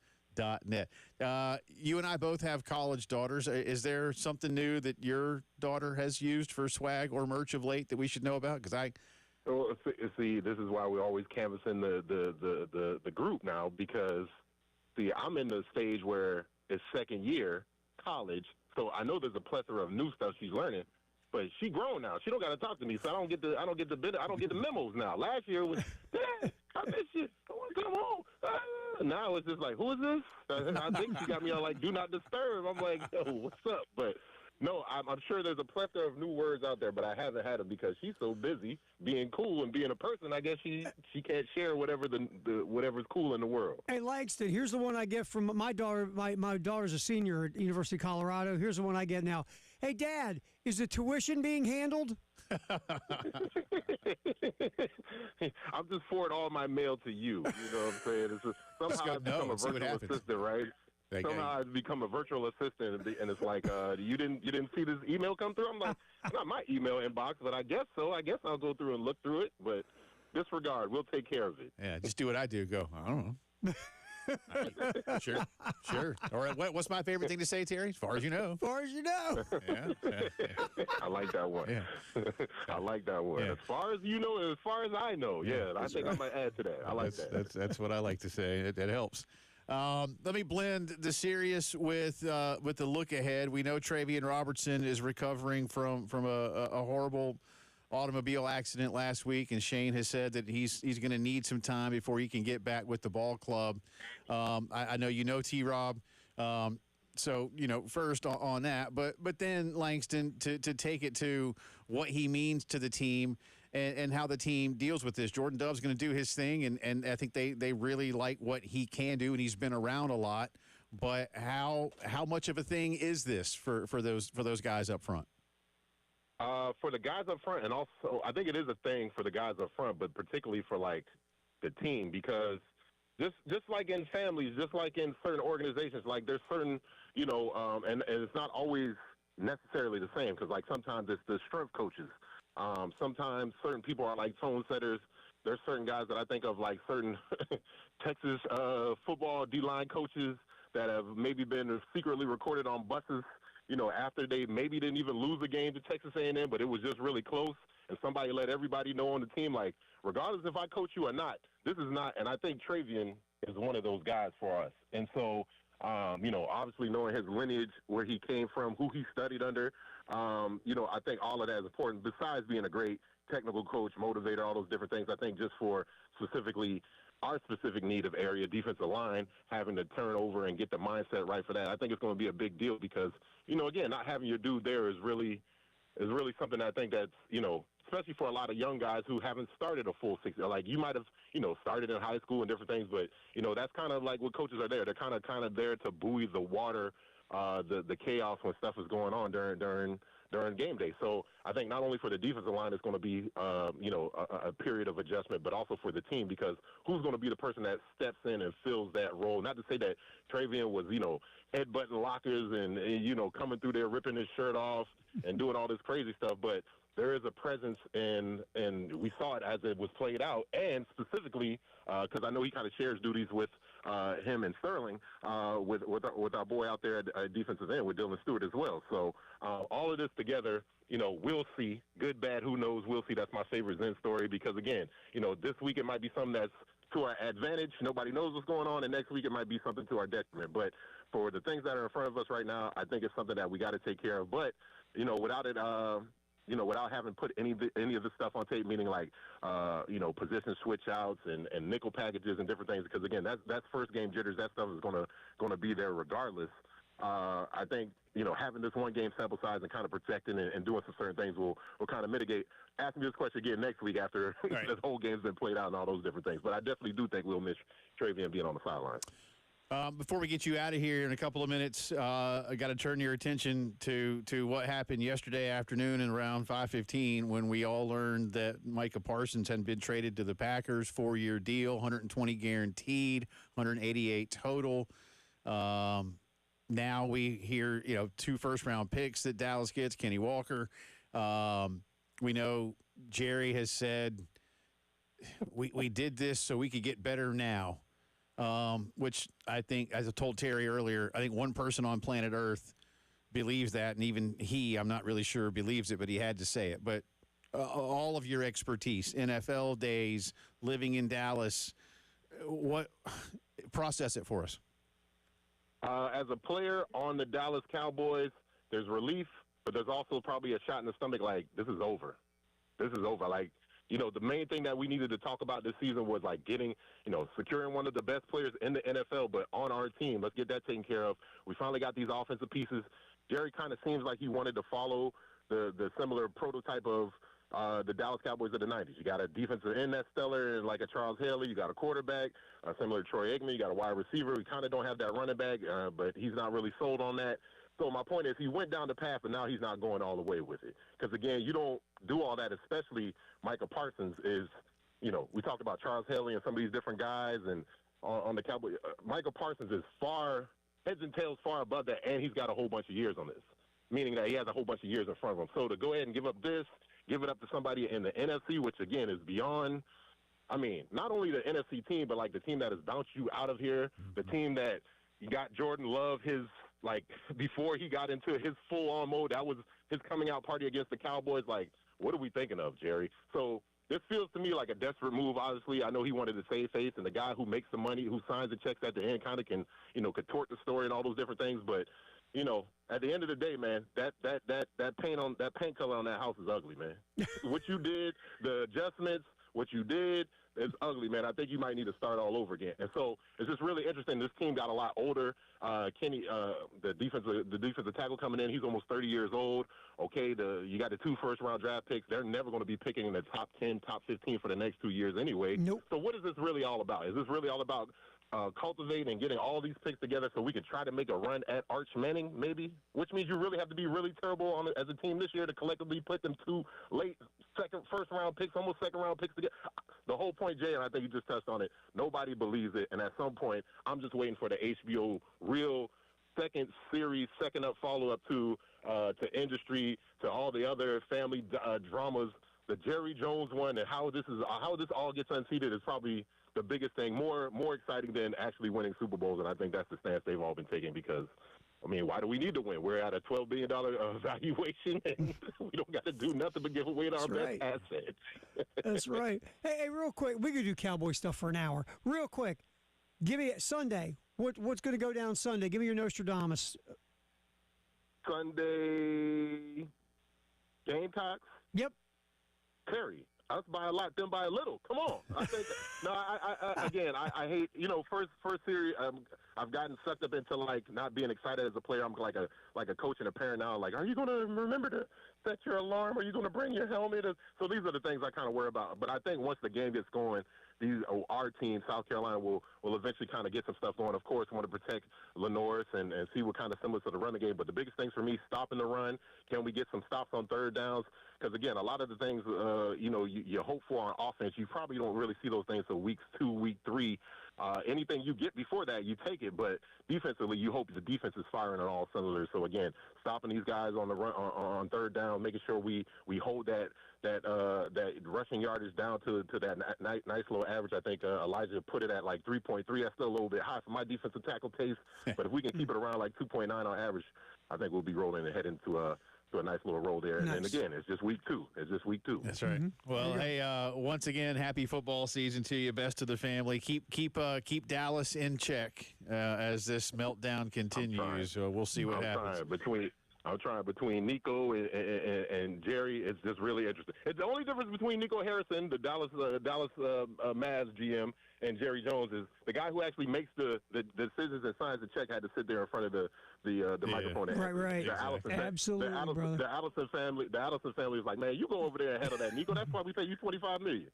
Net. You and I both have college daughters. Is there something new that your daughter has used for swag or merch of late that we should know about? Because Well, see, this is why we're always canvassing the group now, because, see, I'm in the stage where it's second year college, so I know there's a plethora of new stuff she's learning. But she grown now. She don't got to talk to me, so I don't get the memos now. Last year was, Dad, I miss you. I want to come home. Now it's just like, who is this? I think she got me on like do not disturb. I'm like, yo, what's up? But no, I'm sure there's a plethora of new words out there, but I haven't had them because she's so busy being cool and being a person. I guess she can't share whatever's cool in the world. Hey, Langston, here's the one I get from my daughter. My daughter's a senior at University of Colorado. Here's the one I get now. Hey, Dad, is the tuition being handled? I'm just forwarding all my mail to you. You know what I'm saying? It's just, somehow I've become a virtual assistant, right? Somehow I've become a virtual assistant, and it's like, you didn't see this email come through? I'm like, it's not my email inbox, but I guess so. I guess I'll go through and look through it, but disregard. We'll take care of it. Yeah, just do what I do. Go, I don't know. Sure. All right, what's my favorite thing to say, Terry? As far as you know. As far as you know. Yeah. I like that one. Yeah. I like that one. Yeah. As far as you know, and as far as I know. Yeah, I think I might add to that. I like that. That's what I like to say. It helps. Let me blend the serious with the look ahead. We know Travian Robertson is recovering from a horrible automobile accident last week, and Shane has said that he's going to need some time before he can get back with the ball club. I know you know T-Rob, so first on that, but then Langston to take it to what he means to the team and how the team deals with this. Jordan Dove's going to do his thing, and I think they really like what he can do, and he's been around a lot. But how much of a thing is this for those guys up front? For the guys up front, and also I think it is a thing for the guys up front, but particularly for like the team, because just like in families, just like in certain organizations, like there's certain, and it's not always necessarily the same, because like sometimes it's the strength coaches. Sometimes certain people are like tone setters. There's certain guys that I think of like certain Texas football D-line coaches that have maybe been secretly recorded on buses, after they maybe didn't even lose a game to Texas A&M, but it was just really close, and somebody let everybody know on the team, like, regardless if I coach you or not, this is not, and I think Travian is one of those guys for us. And so, obviously knowing his lineage, where he came from, who he studied under, I think all of that is important, besides being a great technical coach, motivator, all those different things. I think just for specifically our specific need of area defensive line, having to turn over and get the mindset right for that, I think it's going to be a big deal because, again, not having your dude there is really something I think that's, especially for a lot of young guys who haven't started a full 6. Like you might have, started in high school and different things, but, that's kind of like what coaches are there. They're kind of there to buoy the water, the chaos when stuff is going on during game day. So I think not only for the defensive line, it's going to be, a period of adjustment, but also for the team, because who's going to be the person that steps in and fills that role? Not to say that Travian was, headbutting lockers and coming through there, ripping his shirt off and doing all this crazy stuff, but there is a presence, and we saw it as it was played out, and specifically because I know he kind of shares duties with him and Sterling, with our boy out there at defensive end with Dylan Stewart as well. So all of this together, we'll see. Good, bad, who knows? We'll see. That's my favorite Zen story because, again, this week it might be something that's to our advantage. Nobody knows what's going on, and next week it might be something to our detriment. But for the things that are in front of us right now, I think it's something that we got to take care of. But, without it without having put any of this stuff on tape, meaning like, position switch outs and nickel packages and different things, because again, that's first game jitters. That stuff is gonna be there regardless. I think, having this one game sample size and kind of protecting and doing some certain things will kind of mitigate. Ask me this question again next week after right. this whole game's been played out and all those different things. But I definitely do think we'll miss Travian being on the sidelines. Before we get you out of here in a couple of minutes, I got to turn your attention to what happened yesterday afternoon and around 5:15 when we all learned that Micah Parsons had been traded to the Packers, 4-year deal, 120 guaranteed, 188 total. Now we hear, 2 first-round picks that Dallas gets, Kenny Walker. We know Jerry has said we did this so we could get better now. which I think, as I told Terry earlier, I think one person on planet Earth believes that, and even he, I'm not really sure, believes it, but he had to say it. But all of your expertise, NFL days, living in Dallas, what process it for us? As a player on the Dallas Cowboys, there's relief, but there's also probably a shot in the stomach like, this is over. This is over. Like, the main thing that we needed to talk about this season was, like, getting, securing one of the best players in the NFL, but on our team. Let's get that taken care of. We finally got these offensive pieces. Jerry kind of seems like he wanted to follow the similar prototype of the Dallas Cowboys of the 90s. You got a defensive end that's stellar, like a Charles Haley. You got a quarterback, similar to Troy Aikman. You got a wide receiver. We kind of don't have that running back, but he's not really sold on that. So my point is he went down the path, but now he's not going all the way with it. Because, again, you don't do all that, especially Micah Parsons is, we talked about Charles Haley and some of these different guys and on the Cowboys. Micah Parsons is heads and tails far above that, and he's got a whole bunch of years on this, meaning that he has a whole bunch of years in front of him. So to go ahead and give up this, give it up to somebody in the NFC, which, again, is beyond, not only the NFC team, but, like, the team that has bounced you out of here, the team that you got Jordan Love, before he got into his full-on mode, that was his coming-out party against the Cowboys. Like, what are we thinking of, Jerry? So this feels to me like a desperate move, obviously. I know he wanted to save face, and the guy who makes the money, who signs the checks at the end kind of can, contort the story and all those different things. But, at the end of the day, man, that paint color on that house is ugly, man. What you did, the adjustments, what you did, it's ugly, man. I think you might need to start all over again. And so it's just really interesting. This team got a lot older. Kenny, the defensive tackle coming in, he's almost 30 years old. Okay, you got the 2 first-round draft picks. They're never going to be picking in the top 10, top 15 for the next 2 years anyway. Nope. So what is this really all about? Is this really all about cultivating and getting all these picks together so we can try to make a run at Arch Manning, maybe? Which means you really have to be really terrible as a team this year to collectively put them 2 late first-round picks, almost second-round picks together. The whole point, Jay, and I think you just touched on it, nobody believes it, and at some point, I'm just waiting for the HBO real second series, second-up follow-up to Industry, to all the other family dramas. The Jerry Jones one and how this all gets unseated is probably the biggest thing, more exciting than actually winning Super Bowls, and I think that's the stance they've all been taking because, why do we need to win? We're at a $12 billion valuation, and we don't got to do nothing but give away our best assets. That's right. Hey, real quick, we could do Cowboy stuff for an hour. Real quick, give me Sunday. What's going to go down Sunday? Give me your Nostradamus. Sunday, Gamecocks. Yep. Terry. Us by a lot, them by a little. Come on. I think I hate, first series, I've gotten sucked up into, like, not being excited as a player. I'm like a coach and a parent now. Like, are you going to remember to set your alarm? Are you going to bring your helmet? So these are the things I kind of worry about. But I think once the game gets going, our team, South Carolina, will eventually kind of get some stuff going. Of course, want to protect Lenoris and see what kind of semblance of the running game. But the biggest things for me, stopping the run. Can we get some stops on third downs? Because, again, a lot of the things, you hope for on offense, you probably don't really see those things until week 2, week 3. Anything you get before that, you take it. But defensively, you hope the defense is firing on all cylinders. So, again, stopping these guys on the run on third down, making sure we hold that rushing yardage down to that nice little average. I think Elijah put it at like 3.3. That's still a little bit high for my defensive tackle taste. But if we can keep it around like 2.9 on average, I think we'll be rolling and heading to a nice little roll there. Nice. And again, it's just week 2. That's right. Mm-hmm. Well, hey, once again, happy football season to you. Best to the family. Keep Dallas in check as this meltdown continues. We'll see what happens. I'm trying between Nico and Jerry. It's just really interesting. It's the only difference between Nico Harrison, the Dallas Mavs GM, and Jerry Jones is the guy who actually makes the decisions and signs the check had to sit there in front of the microphone. Right. Absolutely, brother. The Allison family is like, man, you go over there and handle that, Nico. That's why we pay you $25 million.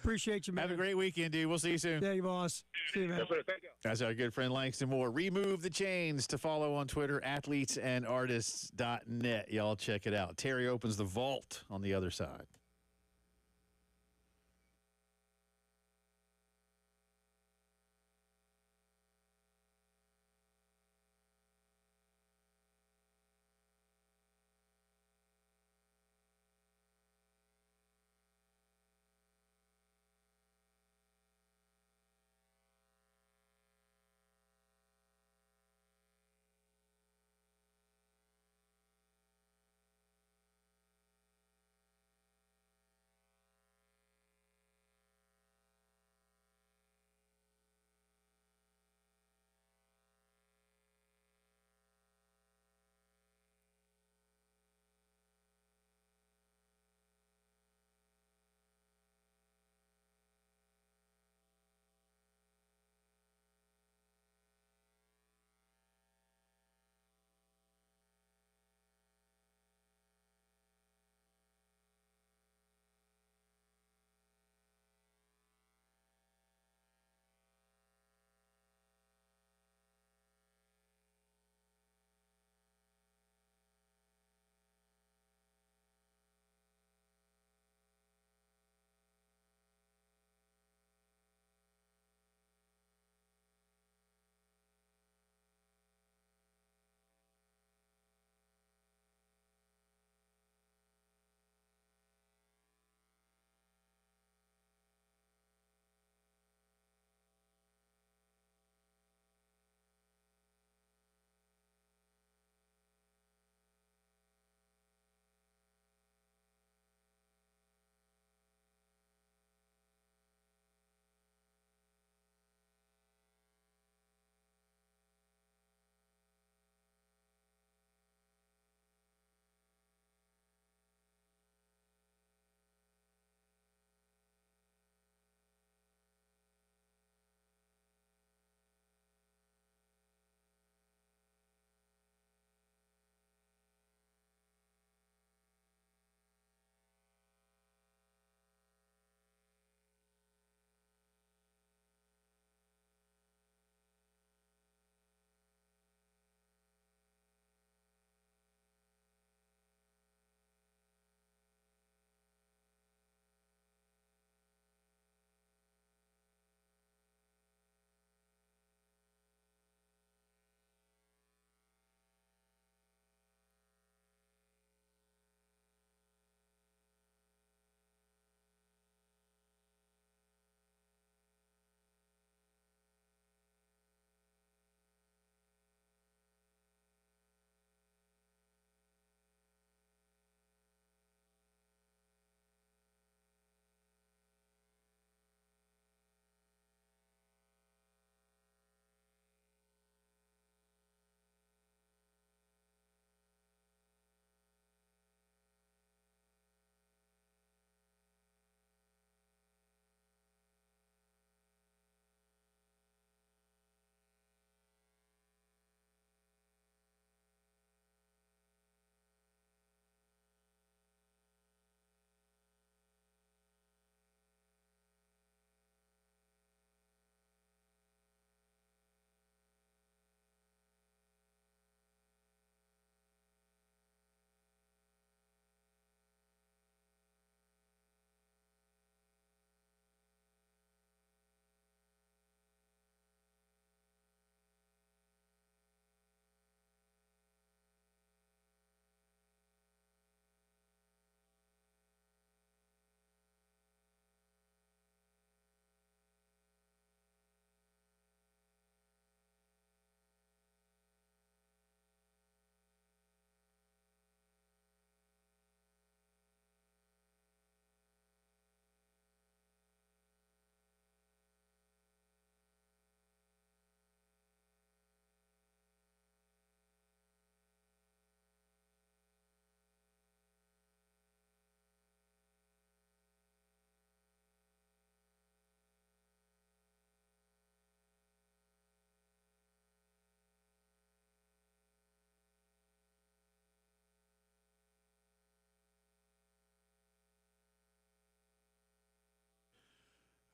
Appreciate you, man. Have a great weekend, dude. We'll see you soon. Yeah, you boss. See you, man. Yes, sir. Thank you. That's our good friend Langston Moore. Remove the chains to follow on Twitter, athletesанdartists.net. Y'all check it out. Terry opens the vault on the other side.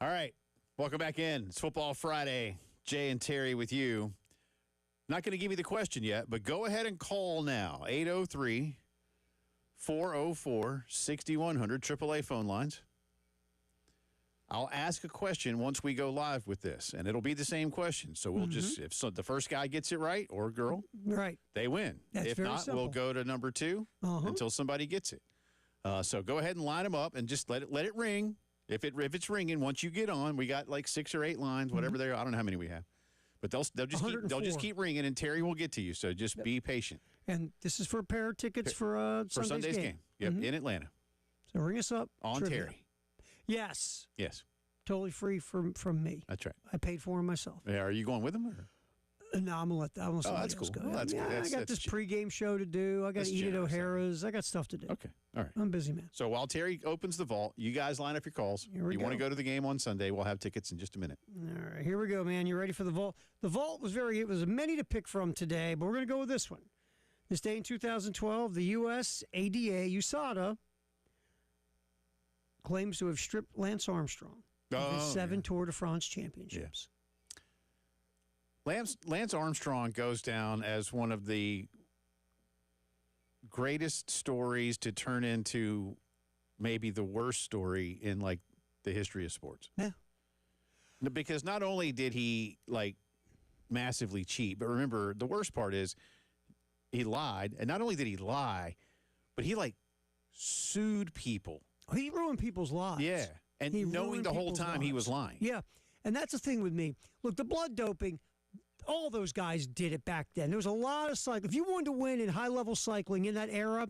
All right. Welcome back in. It's Football Friday. Jay and Terry with you. Not going to give you the question yet, but go ahead and call now. 803-404-6100, AAA phone lines. I'll ask a question once we go live with this, and it'll be the same question. So we'll just, if the first guy gets it right, or girl, right, they win. That's if very not, simple. we'll go to number 2 until somebody gets it. So go ahead and line them up and just let it ring. If it's ringing, once you get on, we got like 6 or 8 lines, whatever they are. I don't know how many we have, but they'll just keep ringing, and Terry will get to you. So just be patient. And this is for a pair of tickets for Sunday's game. Yep, in Atlanta. So ring us up On trivia. Terry. Yes. Yes. Totally free from me. That's right. I paid for him myself. Yeah, are you going with him? Or? No, I'm gonna let somebody that's else cool. go. Well, that's good. I got this pregame show to do. I got to eat at generous, O'Hara's. I got stuff to do. Okay. All right. I'm a busy man. So while Terry opens the vault, you guys line up your calls. Here we you want to go. go to the game on Sunday, we'll have tickets in just a minute. All right, here we go, man. You ready for the vault? The vault it was many to pick from today, but we're going to go with this one. This day in 2012, the U.S. ADA, USADA, claims to have stripped Lance Armstrong of his 7 Tour de France championships. Lance Armstrong goes down as one of the greatest stories to turn into maybe the worst story in like the history of sports. Yeah. Because not only did he like massively cheat, but remember the worst part is he lied, and not only did he lie, but he like sued people. He ruined people's lives. Yeah, and He knowing ruined the whole people's time he was lives. lying. Yeah, and that's the thing with me. Look, the blood doping, all those guys did it back then. There was a lot of cycling. If you wanted to win in high-level cycling in that era,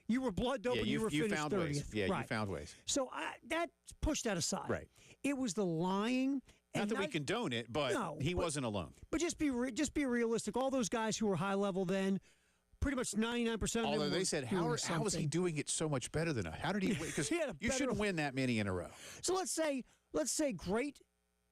you were blood doping, Yeah, you were finished found 30th. ways. Yeah, right. you found ways. So that pushed that aside. Right. It was the lying. Not And that we condone it, but he wasn't alone. But just be realistic. All those guys who were high level then, pretty much 99% of them. Although they were said, doing how is he something. doing it so much better than us? How did he win? Because He had a you better- shouldn't win that many in a row. So let's say great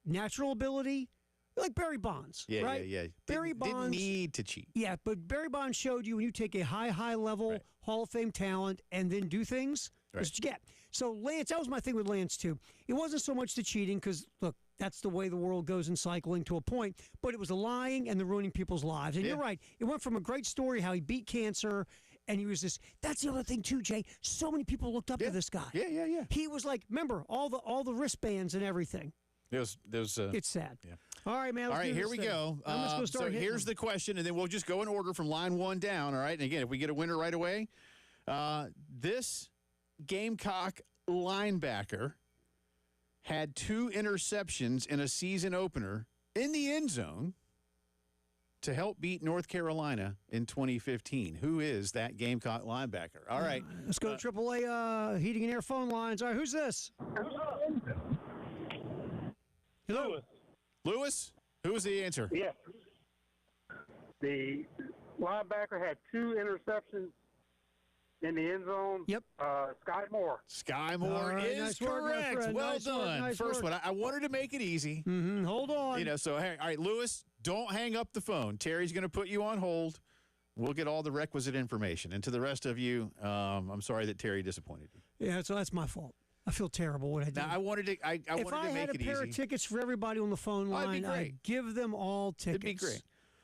natural ability, like Barry Bonds. Yeah, right? yeah. Barry Didn't Bonds need to cheat. Yeah, but Barry Bonds showed you when you take a high level Right. Hall of Fame talent and then do things, that's what you get. So Lance, that was my thing with Lance too. It wasn't so much the cheating because look, that's the way the world goes in cycling to a point, but it was the lying and the ruining people's lives. And you're right. It went from a great story how he beat cancer and he was this. That's the other thing too, Jay. So many people looked up to this guy. Yeah. He was like, remember all the wristbands and everything. There's It's sad. Yeah. All right, man. All let's right, do here this we thing. go. I'm just gonna start so hitting here's them. the question, and then we'll just go in order from line 1 down. All right, and again, if we get a winner right away, this Gamecock linebacker had 2 interceptions in a season opener in the end zone to help beat North Carolina in 2015. Who is that Gamecock linebacker? All right. Let's go to AAA heating and air phone lines. All right, who's this? Hello. Lewis, who was the answer? Yes. The linebacker had 2 interceptions in the end zone. Yep. Sky Moore. Sky Moore All right, is nice work, my correct. friend. Well Nice work, done. nice First work. one. I wanted to make it easy. Hold on. So, hey, all right, Lewis, don't hang up the phone. Terry's going to put you on hold. We'll get all the requisite information. And to the rest of you, I'm sorry that Terry disappointed you. Yeah, so that's my fault. I feel terrible what I did. Now, I wanted to, I if wanted I to make had a it pair easy. of tickets for everybody on the phone Oh, it'd be line, great. I'd give them all tickets. It'd be great.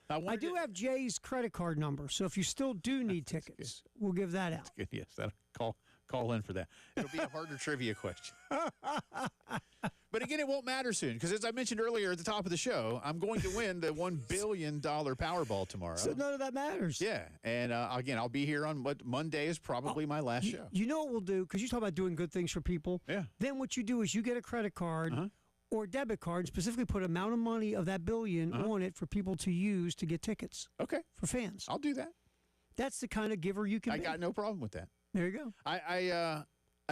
I do have Jay's credit card number, so if you still do need tickets, we'll give that out. Good, yes, call in for that. It'll be a harder trivia question. But again, it won't matter soon because, as I mentioned earlier at the top of the show, I'm going to win the $1 billion Powerball tomorrow. So none of that matters. Yeah, and again, I'll be here on what Monday is probably my last show. You know what we'll do? Because you talk about doing good things for people. Yeah. Then what you do is you get a credit card or a debit card and specifically put amount of money of that billion on it for people to use to get tickets Okay, for fans. I'll do that. That's the kind of giver you can I be. got no problem with that. There you go. I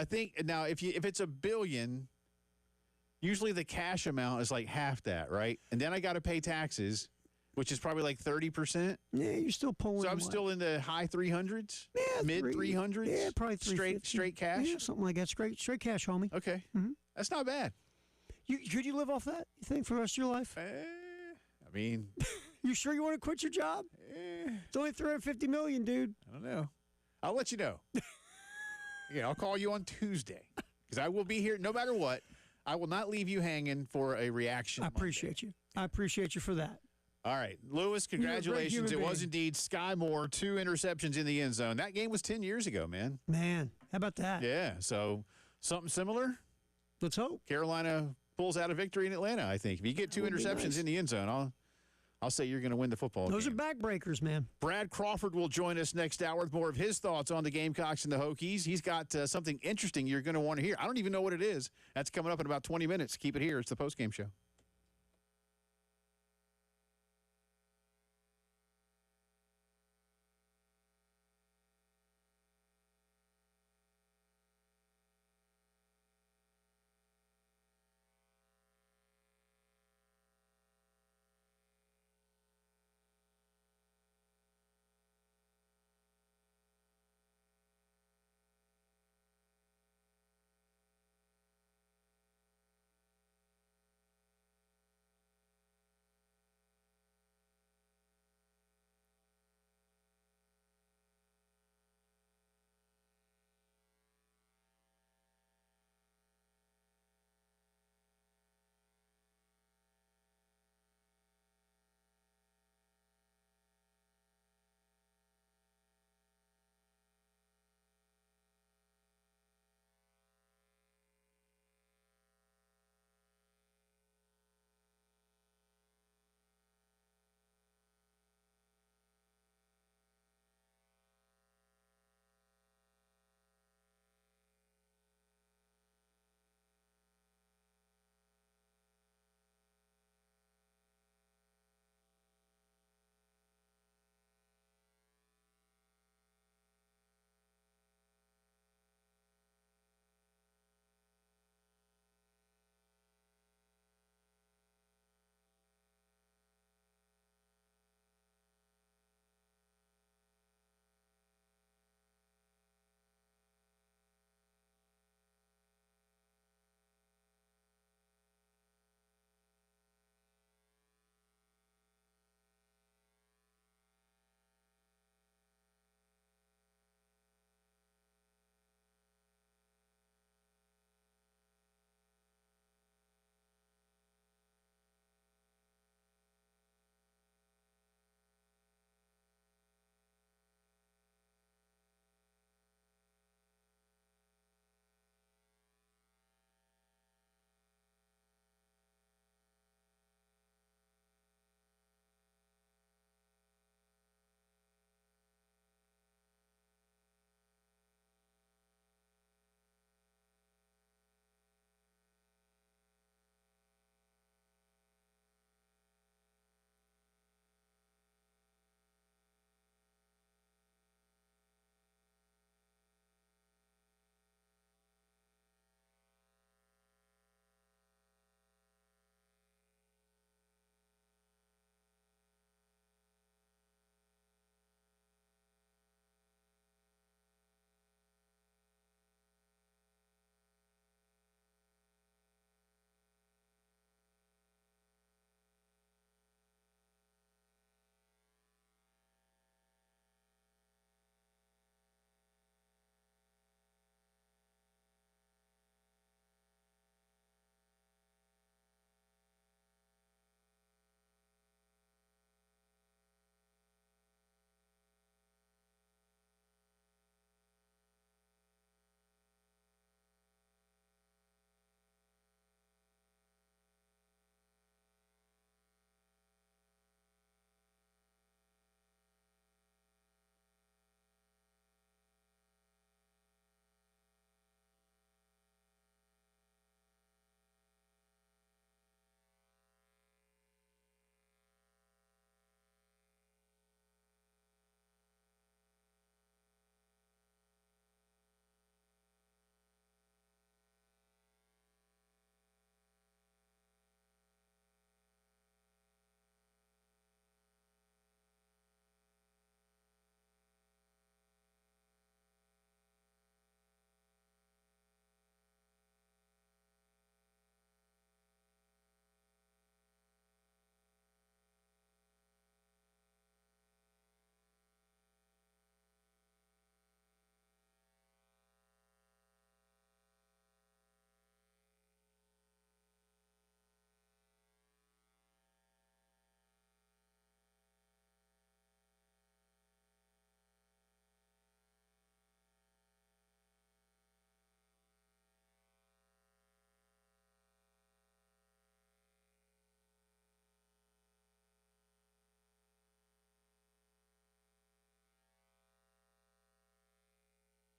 think now if it's $1 billion, usually the cash amount is like half that, right? And then I got to pay taxes, which is probably like 30%. Yeah, you're still pulling. So I'm what? still in the high 300s, Yeah, mid 300s. Yeah, probably straight cash. Yeah, something like that. Straight cash, homie. Okay, that's not bad. Could you live off that? You think for the rest of your life? I mean, You sure you want to quit your job? It's only $350 million, dude. I don't know. I'll let you know. Yeah, I'll call you on Tuesday because I will be here no matter what. I will not leave you hanging for a reaction. I appreciate you. I appreciate you for that. All right, Lewis, You're a great congratulations. human It was being. indeed Sky Moore, 2 interceptions in the end zone. That game was 10 years ago, man. Man, how about that? Yeah, so something similar. Let's hope. Carolina pulls out a victory in Atlanta, I think. If you get 2 interceptions in the end zone, I'll say you're going to win the football Those game. are backbreakers, man. Brad Crawford will join us next hour with more of his thoughts on the Gamecocks and the Hokies. He's got something interesting you're going to want to hear. I don't even know what it is. That's coming up in about 20 minutes. Keep it here. It's the postgame show.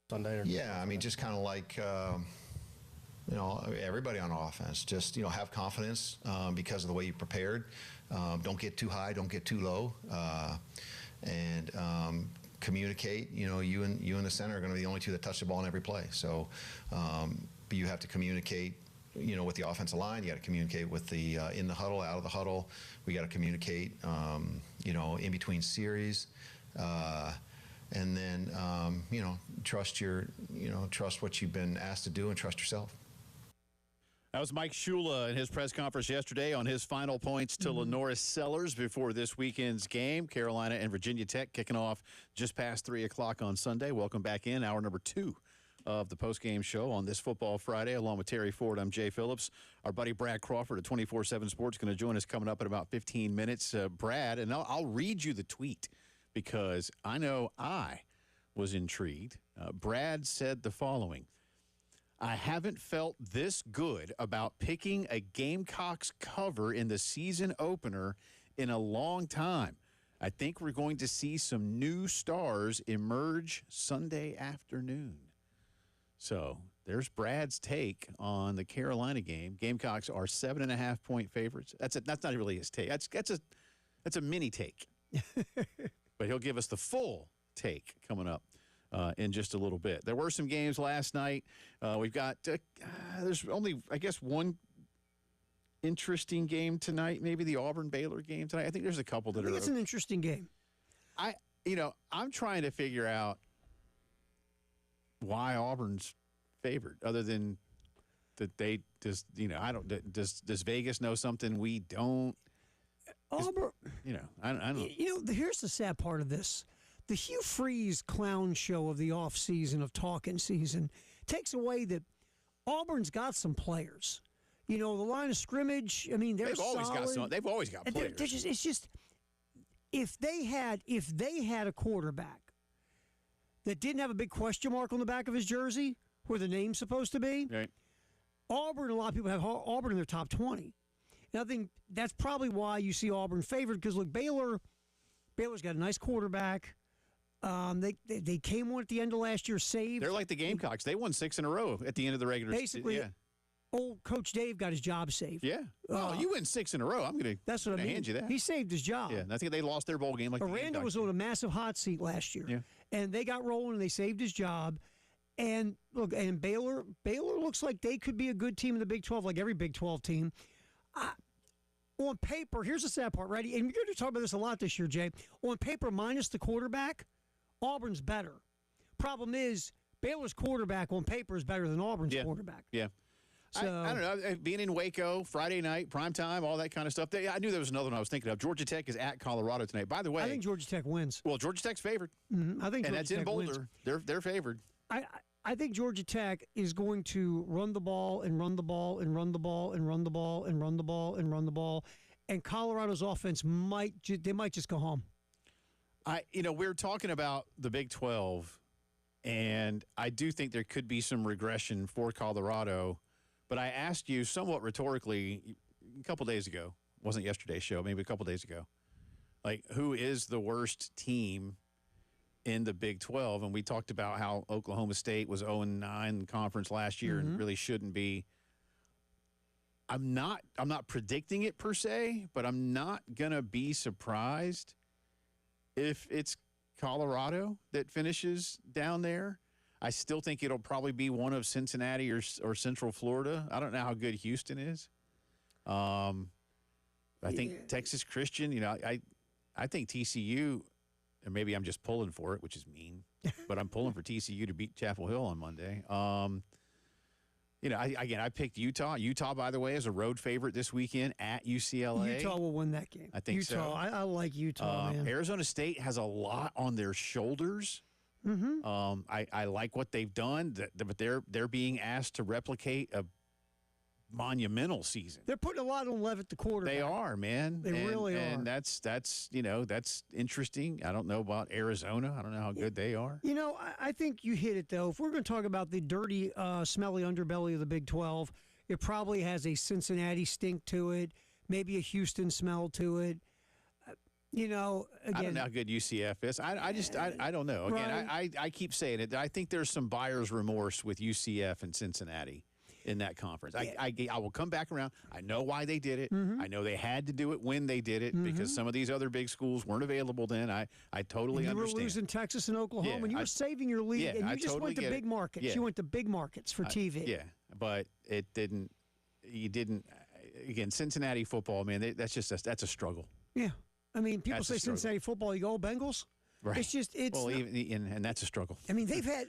Sunday? Or? Yeah, I mean, just kind of like, everybody on offense, just, have confidence because of the way you prepared. Don't get too high, don't get too low, and communicate. You and the center are going to be the only two that touch the ball in every play. So you have to communicate, with the offensive line. You got to communicate with the in the huddle, out of the huddle. We got to communicate, in between series. And then, trust what you've been asked to do and trust yourself. That was Mike Shula in his press conference yesterday on his final points to Lenora Sellers before this weekend's game. Carolina and Virginia Tech kicking off just past 3 o'clock on Sunday. Welcome back in hour number 2 of the postgame show on this Football Friday. Along with Terry Ford, I'm Jay Phillips. Our buddy Brad Crawford at 24/7 Sports going to join us coming up in about 15 minutes. Brad, and I'll read you the tweet because I know I was intrigued. Brad said the following: I haven't felt this good about picking a Gamecocks cover in the season opener in a long time. I think we're going to see some new stars emerge Sunday afternoon. So there's Brad's take on the Carolina game. Gamecocks are 7.5-point favorites. That's not really his take. That's a mini take. But he'll give us the full take coming up in just a little bit. There were some games last night. We've got there's only, I guess, one interesting game tonight, maybe the Auburn-Baylor game tonight. I think there's a couple that I think are. it's an interesting game. I'm trying to figure out why Auburn's favored, other than that they just, does Vegas know something we don't? Auburn, I don't know. Here's the sad part of this. The Hugh Freeze clown show of the offseason, of talking season, takes away that Auburn's got some players. The line of scrimmage, they've always got some. They've always got players. It's just if they had a quarterback that didn't have a big question mark on the back of his jersey where the name's supposed to be, right. Auburn, a lot of people have Auburn in their top 20. And I think that's probably why you see Auburn favored, because, look, Baylor's got a nice quarterback. They came one at the end of last year, saved. They're like the Gamecocks. They won 6 in a row at the end of the regular season. Basically, yeah. Old Coach Dave got his job saved. Yeah. You win 6 in a row. I'm going to hand you that. He saved his job. Yeah, and I think they lost their bowl game like Aranda was on a massive hot seat last year. Yeah. And they got rolling and they saved his job. And look, and Baylor looks like they could be a good team in the Big 12, like every Big 12 team. On paper, here's the sad part, right? And you're going to talk about this a lot this year, Jay. On paper, minus the quarterback, Auburn's better. Problem is, Baylor's quarterback on paper is better than Auburn's quarterback. Yeah. So, I don't know. Being in Waco, Friday night, primetime, all that kind of stuff. I knew there was another one I was thinking of. Georgia Tech is at Colorado tonight. By the way, I think Georgia Tech wins. Well, Georgia Tech's favored. I think, and Georgia that's Tech in Boulder. Wins. They're favored. I think Georgia Tech is going to run the ball and run the ball and run the ball and run the ball and run the ball and run the ball, and Colorado's offense might just go home. We're talking about the Big 12, and I do think there could be some regression for Colorado. But I asked you somewhat rhetorically a couple days ago, wasn't yesterday's show, maybe a couple days ago, like, who is the worst team in the Big 12? And we talked about how Oklahoma State was 0-9 in conference last year and really shouldn't be. I'm not predicting it per se, but I'm not going to be surprised if it's Colorado that finishes down there. I still think it'll probably be one of Cincinnati or Central Florida. I don't know how good Houston is. I think Texas Christian, I think TCU, and maybe I'm just pulling for it, which is mean, but I'm pulling for TCU to beat Chapel Hill on Monday. I picked Utah. Utah, by the way, is a road favorite this weekend at UCLA. Utah will win that game. I think Utah, so. I like Utah, man. Arizona State has a lot on their shoulders. I like what they've done, but they're being asked to replicate a monumental season. They're putting a lot on Levitt, the quarterback. They are, man. They really are. And that's interesting. I don't know about Arizona. I don't know how good they are. I think you hit it, though. If we're going to talk about the dirty, smelly underbelly of the Big 12, it probably has a Cincinnati stink to it, maybe a Houston smell to it. You know, again, I don't know how good UCF is. I don't know. Again, Right. I keep saying it. I think there's some buyer's remorse with UCF and Cincinnati in that conference. I will come back around. I know why they did it. I know they had to do it when they did it because some of these other big schools weren't available then. I totally and you understand. were losing Texas and Oklahoma, Yeah, and you were saving your league, and you I just totally went to get big it. markets. Yeah. You went to big markets for TV. Yeah, but it didn't. You didn't. Again, Cincinnati football, man. That's a struggle. Yeah. I mean, people That's a say struggle. Cincinnati football, you go, oh, Bengals? Right. It's just, it's. well, not- and that's a struggle. I mean, they've had,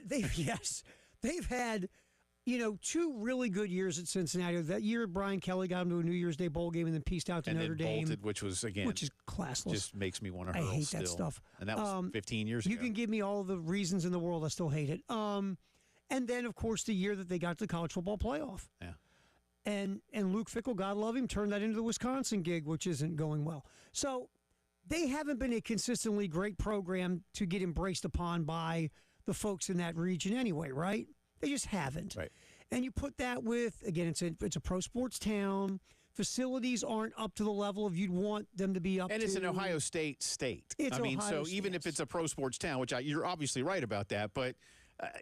you know, 2 really good years at Cincinnati. That year, Brian Kelly got them to a New Year's Day bowl game and then pieced out to And Notre then Dame, bolted, which was again, which is classless. just makes me want to I hurl hate still. that stuff. And that was 15 years You ago. can give me all the reasons in the world, I still hate it. And then, of course, the year that they got to the college football playoff. Yeah. And Luke Fickell, God love him, turned that into the Wisconsin gig, which isn't going well. So they haven't been a consistently great program to get embraced upon by the folks in that region anyway, right? They just haven't. Right. And you put that with, again, it's a pro sports town. Facilities aren't up to the level of you'd want them to be up to. And it's an Ohio State state. It's I mean, Ohio so even State, if it's a pro sports town, which you're obviously right about that, but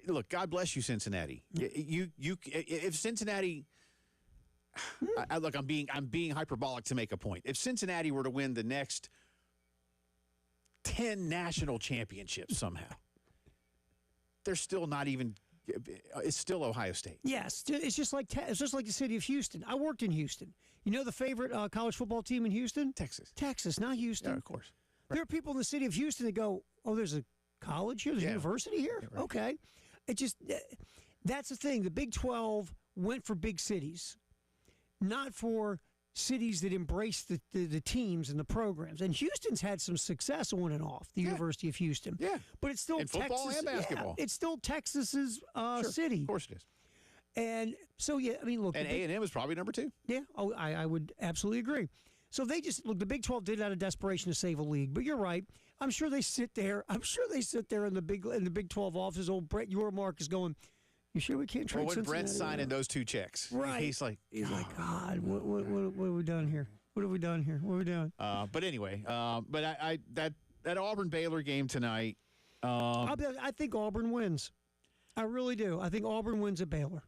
look, God bless you, Cincinnati. If Cincinnati, look, I'm being hyperbolic to make a point. If Cincinnati were to win the next 10 national championships somehow, they're still not even. It's still Ohio State. Yes, it's just like the city of Houston. I worked in Houston. You know the favorite college football team in Houston? Texas, not Houston. Yeah, of course. There are people in the city of Houston that go, "Oh, there's a college here, there's a university here." Yeah, right. Okay, it just that's the thing. The Big 12 went for big cities, not for cities that embrace the teams and the programs. And Houston's had some success on and off, the University of Houston. Yeah. But it's still In football Texas, and basketball. it's still Texas's Sure, city. Of course it is. And so, yeah, I mean, look. And A&M is probably number 2. Yeah, I would absolutely agree. So they just look. The Big 12 did it out of desperation to save a league. But you're right. I'm sure they sit there in the Big 12 offices. Old Brett Yormark is going, "You sure we can't trade Well, when Cincinnati?" Brett's signing those 2 checks, Right. he's like, God, what have we done here? What have we done here? What have we done? But anyway, that Auburn Baylor game tonight. I think Auburn wins. I really do. I think Auburn wins at Baylor.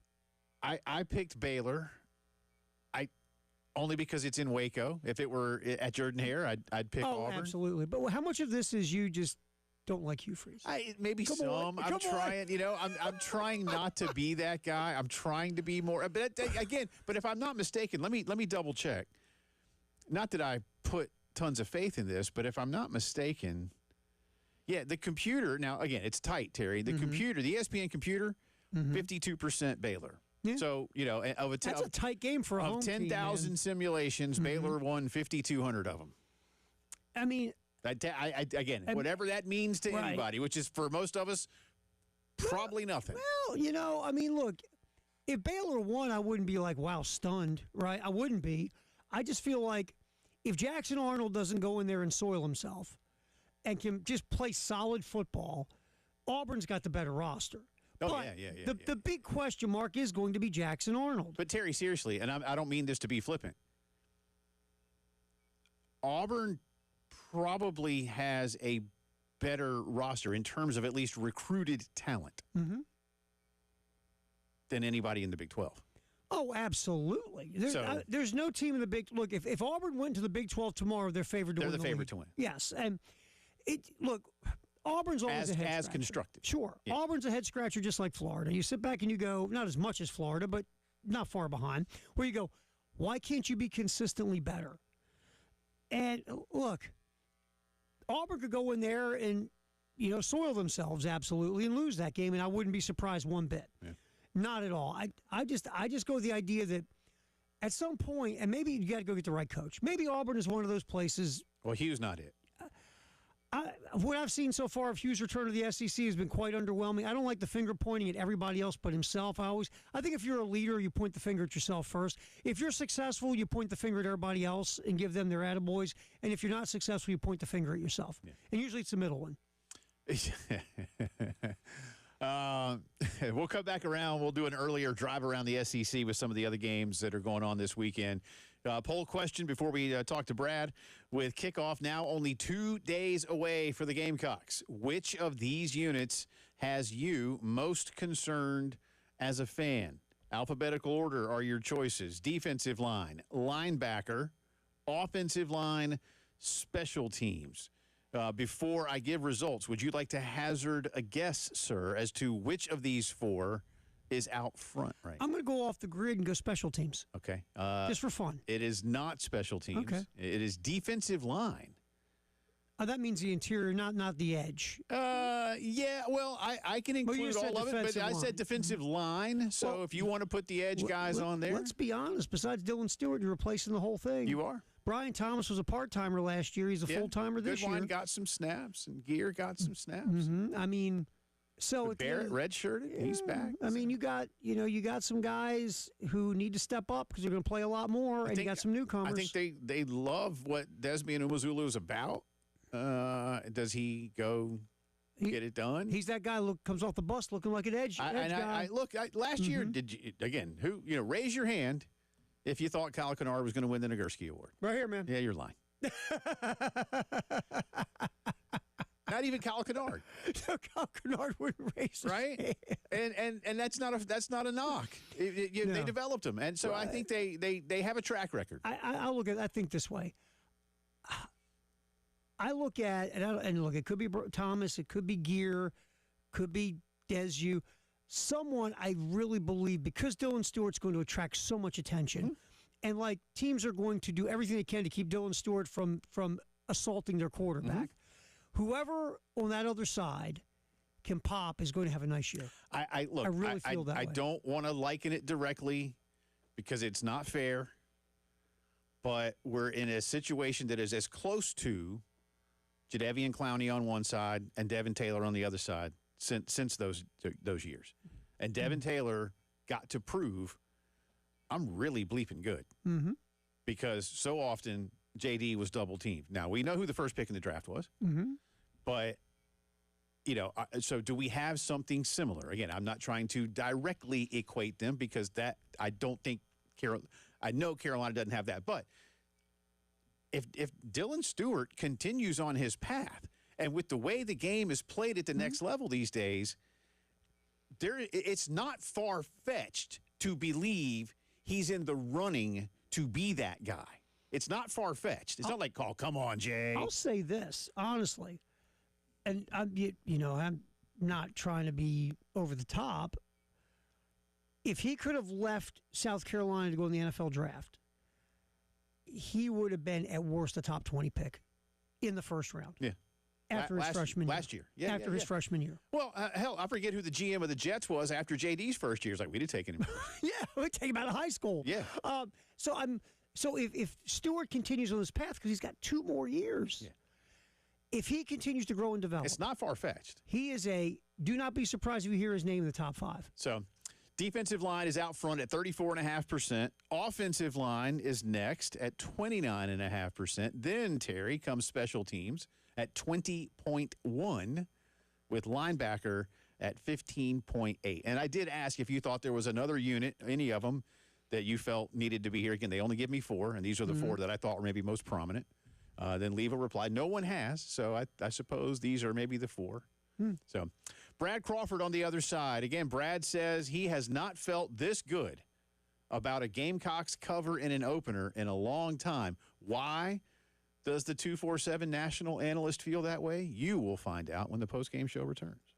I picked Baylor. Only because it's in Waco. If it were at Jordan Hare, I'd pick Auburn. Absolutely. But how much of this is you just don't like Hugh Freeze? Maybe Come some. on, I'm come trying. I'm trying not to be that guy. I'm trying to be more. But again, but if I'm not mistaken, let me double check. Not that I put tons of faith in this, but if I'm not mistaken, yeah, the computer. Now again, it's tight, Terry. The computer, the ESPN computer, 52% Baylor. Yeah. So That's a tight game for a home team, 10,000 man. simulations, Baylor won 5,200 of them. I mean, whatever that means to Right. anybody, which is for most of us, probably nothing. well, I mean, look, if Baylor won, I wouldn't be like, wow, stunned, right? I wouldn't be. I just feel like if Jackson Arnold doesn't go in there and soil himself and can just play solid football, Auburn's got the better roster. Oh, But yeah. The big question mark is going to be Jackson Arnold. But Terry, seriously, and I don't mean this to be flippant, Auburn probably has a better roster in terms of at least recruited talent than anybody in the Big 12. Oh, absolutely. So- There's no team in the Big. Look, if Auburn went to the Big 12 tomorrow, they're favored to They're win. the favorite to win. Yes, and Auburn's always a head As scratcher. constructed. Sure, Yeah. Auburn's a head scratcher, just like Florida. You sit back and you go, not as much as Florida, but not far behind. Where you go, why can't you be consistently better? And look, Auburn could go in there and soil themselves absolutely and lose that game, and I wouldn't be surprised one bit. Yeah. Not at all. I just go with the idea that at some point, and maybe you got to go get the right coach. Maybe Auburn is one of those places. Well, Hugh's not it. What I've seen so far of Hugh's return to the SEC has been quite underwhelming. I don't like the finger pointing at everybody else but himself. I think if you're a leader, you point the finger at yourself first. If you're successful, you point the finger at everybody else and give them their attaboys. And if you're not successful, you point the finger at yourself. Yeah. And usually it's the middle one. We'll come back around. We'll do an earlier drive around the SEC with some of the other games that are going on this weekend. Poll question before we talk to Brad. With kickoff now only 2 days away for the Gamecocks, which of these units has you most concerned as a fan? Alphabetical order are your choices. Defensive line, linebacker, offensive line, special teams. Before I give results, would you like to hazard a guess, sir, as to which of these four is out front right I'm going to go off the grid and go special teams. Okay. Just for fun. It is not special teams. Okay. It is defensive line. That means the interior, not the edge. Yeah, well, I can include all of it, but I said defensive line. So Well, if you want to put the edge guys on there. Let's be honest. Besides Dylan Stewart, you're replacing the whole thing. You are. Brian Thomas was a part-timer last year. He's a full-timer this year. Goodwine got some snaps, and Gear got some snaps. I mean, so But Barrett redshirted. He's back. I mean, you got some guys who need to step up because they're going to play a lot more, and you got some newcomers. I think they love what Desmond Umazulu is about. Does he go get it done? He's that guy comes off the bus looking like an edge guy. Last year, did you again? Raise your hand if you thought Kyle Kennard was going to win the Nagurski Award. Right here, man. Yeah, you're lying. Not even Kyle Kennard. Kyle Kennard wouldn't raise his right? hand. And that's not a knock. They developed him, and so I think they have a track record. I think this way. I look at and look. It could be Thomas. It could be Gear. Could be Desu. Someone I really believe, because Dylan Stewart's going to attract so much attention, and like teams are going to do everything they can to keep Dylan Stewart from assaulting their quarterback. Whoever on that other side can pop is going to have a nice year. I really feel that way. I don't want to liken it directly because it's not fair, but we're in a situation that is as close to Jadeveon Clowney on one side and Devin Taylor on the other side since those years. And Devin Taylor got to prove I'm really bleeping good because so often JD was double teamed. Now, we know who the first pick in the draft was, but, so do we have something similar? Again, I'm not trying to directly equate them because that I don't think I know Carolina doesn't have that, but if Dylan Stewart continues on his path, and with the way the game is played at the next level these days, it's not far-fetched to believe he's in the running to be that guy. It's not far-fetched. It's not like, oh, come on, Jay. I'll say this, honestly, and I'm not trying to be over the top. If he could have left South Carolina to go in the NFL draft, he would have been, at worst, a top 20 pick in the first round. Yeah. After his freshman year. Last year. Yeah. After his freshman year. Well, hell, I forget who the GM of the Jets was after JD's first year. It's like, we didn't take him. Yeah, we take him out of high school. Yeah. So if Stewart continues on this path, because he's got 2 more years, if he continues to grow and develop. It's not far-fetched. He is do not be surprised if you hear his name in the top 5. So, defensive line is out front at 34.5%. Offensive line is next at 29.5%. Then, Terry, comes special teams at 20.1, with linebacker at 15.8. And I did ask if you thought there was another unit, any of them, that you felt needed to be here. Again, they only give me 4, and these are the 4 that I thought were maybe most prominent. Then Leva replied, no one has, so I suppose these are maybe the 4. So, Brad Crawford on the other side. Again, Brad says he has not felt this good about a Gamecocks cover in an opener in a long time. Why does the 247 national analyst feel that way? You will find out when the postgame show returns.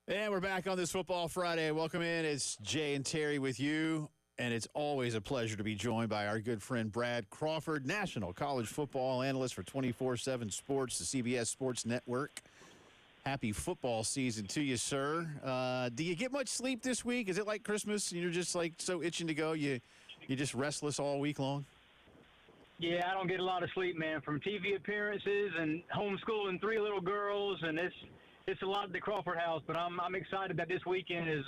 And we're back on this Football Friday. Welcome in. It's Jay and Terry with you. And it's always a pleasure to be joined by our good friend Brad Crawford, national college football analyst for 24/7 Sports, the CBS Sports Network. Happy football season to you, sir. Do you get much sleep this week? Is it like Christmas? You're just like so itching to go. You're just restless all week long? Yeah, I don't get a lot of sleep, man, from TV appearances and homeschooling 3 little girls, and it's a lot at the Crawford house. But I'm excited that this weekend is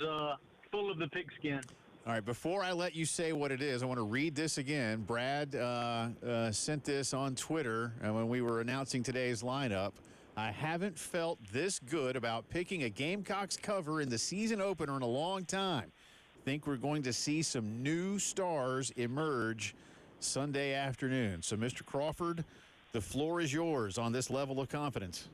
full of the pigskin. All right, before I let you say what it is, I want to read this again. Brad sent this on Twitter when we were announcing today's lineup. I haven't felt this good about picking a Gamecocks cover in the season opener in a long time. Think we're going to see some new stars emerge Sunday afternoon. So, Mr. Crawford, the floor is yours on this level of confidence.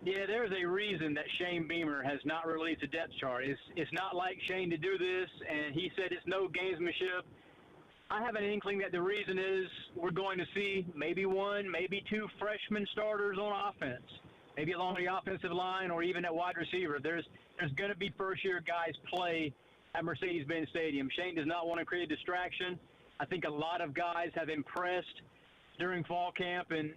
Yeah, there's a reason that Shane Beamer has not released a depth chart. It's not like Shane to do this, and he said it's no gamesmanship. I have an inkling that the reason is we're going to see maybe 1, maybe 2 freshman starters on offense, maybe along the offensive line or even at wide receiver. There's going to be first-year guys play at Mercedes-Benz Stadium. Shane does not want to create a distraction. I think a lot of guys have impressed during fall camp, and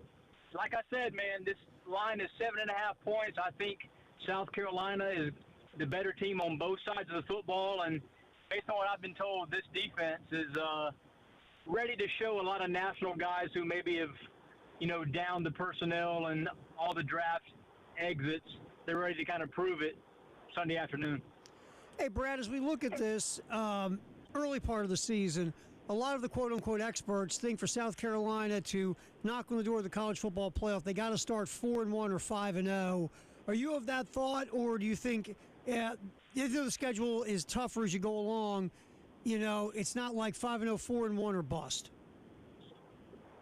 like I said, man, this line is 7.5 points. I think South Carolina is the better team on both sides of the football, and based on what I've been told, this defense is ready to show a lot of national guys who maybe have, downed the personnel and all the draft exits. They're ready to kind of prove it Sunday afternoon. Hey, Brad, as we look at this early part of the season, a lot of the quote-unquote experts think for South Carolina to knock on the door of the college football playoff, they got to start 4-1 or 5-0. Are you of that thought, or do you think if the schedule is tougher as you go along, it's not like 5-0, 4-1 or bust?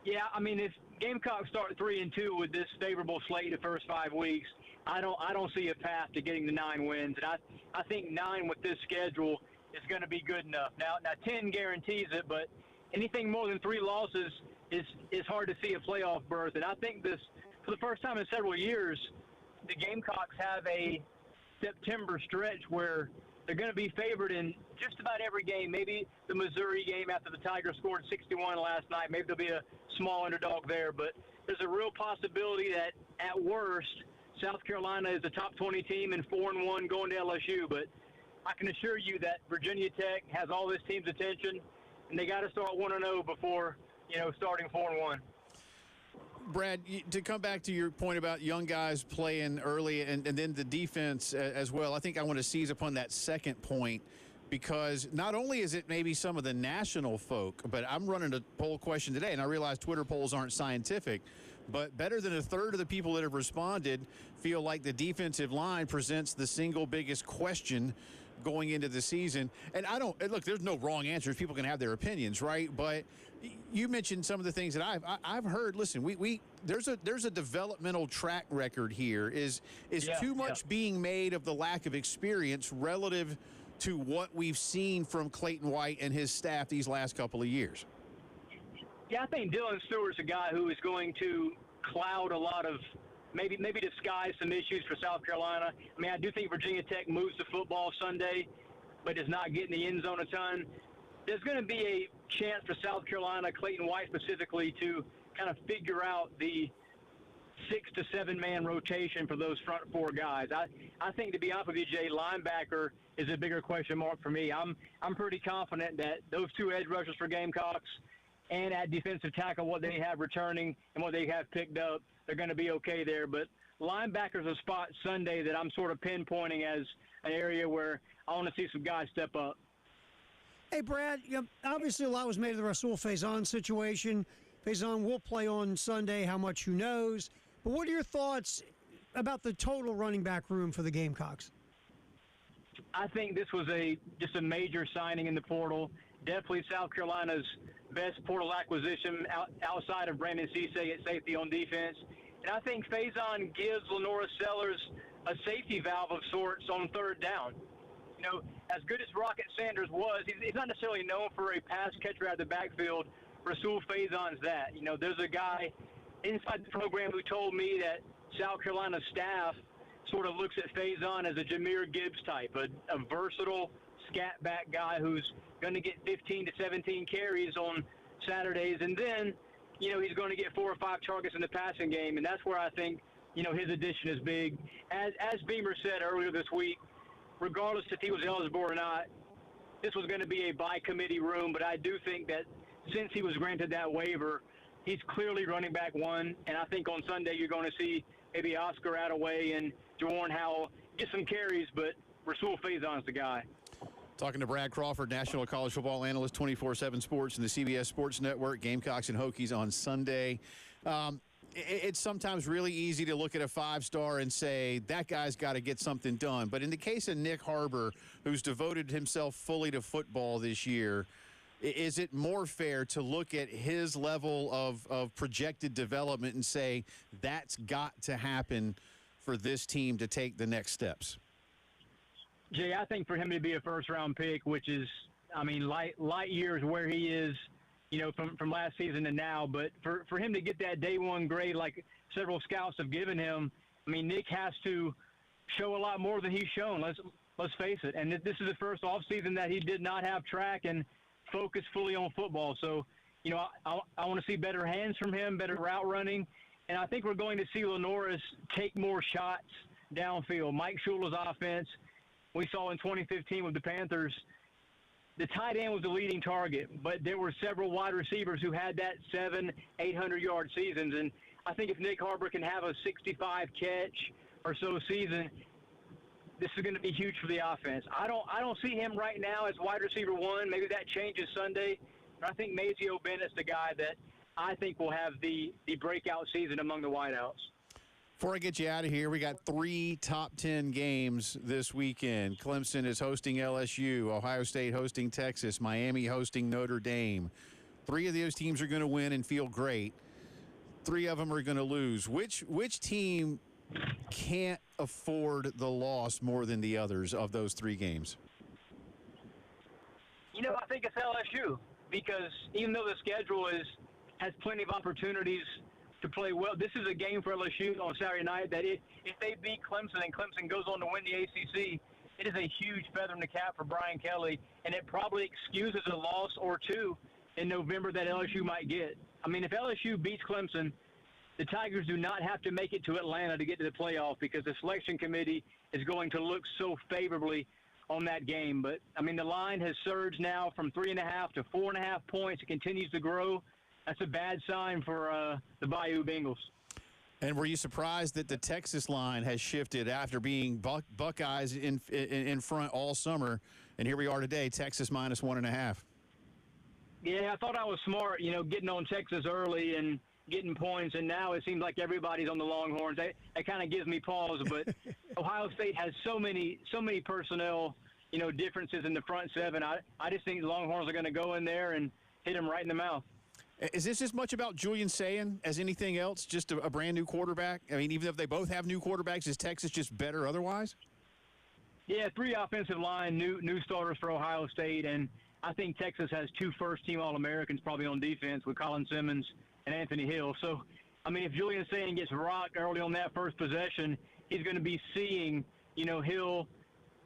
Yeah, I mean, if Gamecocks start 3-2 with this favorable slate the first 5 weeks, I don't see a path to getting the 9 wins, and I think 9 with this schedule is going to be good enough. Now 10 guarantees it, but anything more than 3 losses is hard to see a playoff berth. And I think this, for the first time in several years, the Gamecocks have a September stretch where they're going to be favored in just about every game. Maybe the Missouri game after the Tigers scored 61 last night. Maybe there'll be a small underdog there, but there's a real possibility that at worst, South Carolina is a top 20 team and 4-1 going to LSU. But I can assure you that Virginia Tech has all this team's attention, and they got to start 1-0 before, starting 4-1. Brad, to come back to your point about young guys playing early and then the defense as well, I think I want to seize upon that second point, because not only is it maybe some of the national folk, but I'm running a poll question today, and I realize Twitter polls aren't scientific, but better than a third of the people that have responded feel like the defensive line presents the single biggest question going into the season. And look, there's no wrong answers. People can have their opinions, right? But you mentioned some of the things that I've heard. Listen, there's a developmental track record here. Is too much being made of the lack of experience relative to what we've seen from Clayton White and his staff these last couple of years? Yeah, I think Dylan Stewart's a guy who is going to cloud a lot of maybe disguise some issues for South Carolina. I mean, I do think Virginia Tech moves the football Sunday, but is not getting the end zone a ton. There's going to be a chance for South Carolina, Clayton White specifically, to kind of figure out the 6 to 7 man rotation for those front 4 guys. I think, to be honest with you, Jay, linebacker is a bigger question mark for me. I'm pretty confident that those 2 edge rushers for Gamecocks and at defensive tackle, what they have returning and what they have picked up, they're going to be okay there. But linebacker's a spot Sunday that I'm sort of pinpointing as an area where I want to see some guys step up. Hey, Brad, obviously a lot was made of the Rasul Faison situation. Faison will play on Sunday, how much who knows. But what are your thoughts about the total running back room for the Gamecocks? I think this was just a major signing in the portal. Definitely South Carolina's best portal acquisition outside of Brandon Cisse at safety on defense. And I think Faison gives Lenora Sellers a safety valve of sorts on 3rd down. As good as Rocket Sanders was, he's not necessarily known for a pass catcher out of the backfield. Rasul Faison's that. There's a guy inside the program who told me that South Carolina staff sort of looks at Faison as a Jahmyr Gibbs type, a versatile scat back guy who's going to get 15 to 17 carries on Saturdays, and then, he's going to get 4 or 5 targets in the passing game, and that's where I think, his addition is big. As Beamer said earlier this week, regardless if he was eligible or not, this was going to be a by-committee room, but I do think that since he was granted that waiver, he's clearly running back one, and I think on Sunday you're going to see maybe Oscar Attaway and Jawarn Howell get some carries, but Rasul Faison's the guy. Talking to Brad Crawford, National College Football Analyst, 24/7 Sports, and the CBS Sports Network, Gamecocks and Hokies on Sunday. It's sometimes really easy to look at a 5-star and say, that guy's got to get something done. But in the case of Nick Harbor, who's devoted himself fully to football this year, is it more fair to look at his level of projected development and say, that's got to happen for this team to take the next steps? Jay, I think for him to be a first-round pick, which is, light years where he is, from last season to now. But for him to get that day one grade like several scouts have given him, Nick has to show a lot more than he's shown. Let's face it. And this is the first offseason that he did not have track and focus fully on football. So, I want to see better hands from him, better route running. And I think we're going to see Lenoris take more shots downfield. Mike Shula's offense, we saw in 2015 with the Panthers, the tight end was the leading target, but there were several wide receivers who had that 700-800-yard seasons. And I think if Nick Harbor can have a 65 catch or so season, this is going to be huge for the offense. I don't see him right now as wide receiver one. Maybe that changes Sunday. But I think Mazio Bennett's the guy that I think will have the breakout season among the wideouts. Before I get you out of here, we got 3 top 10 games this weekend. Clemson is hosting LSU, Ohio State hosting Texas, Miami hosting Notre Dame. 3 of those teams are going to win and feel great. 3 of them are going to lose. Which team can't afford the loss more than the others of those 3 games? I think it's LSU, because even though the schedule has plenty of opportunities to play well, this is a game for LSU on Saturday night that if they beat Clemson and Clemson goes on to win the ACC, it is a huge feather in the cap for Brian Kelly, and it probably excuses a loss or 2 in November that LSU might get. If LSU beats Clemson, the Tigers do not have to make it to Atlanta to get to the playoff, because the selection committee is going to look so favorably on that game. But, the line has surged now from 3.5 to 4.5 points. It continues to grow. That's a bad sign for the Bayou Bengals. And were you surprised that the Texas line has shifted after being Buckeyes in front all summer, and here we are today, Texas minus 1.5? Yeah, I thought I was smart, getting on Texas early and getting points, and now it seems like everybody's on the Longhorns. That kind of gives me pause, but Ohio State has so many personnel, differences in the front 7. I just think the Longhorns are going to go in there and hit them right in the mouth. Is this as much about Julian Sayin as anything else, just a brand-new quarterback? Even if they both have new quarterbacks, is Texas just better otherwise? Yeah, 3 offensive line, new starters for Ohio State, and I think Texas has 2 first-team All-Americans probably on defense with Colin Simmons and Anthony Hill. So, if Julian Sayin gets rocked early on that first possession, he's going to be seeing, Hill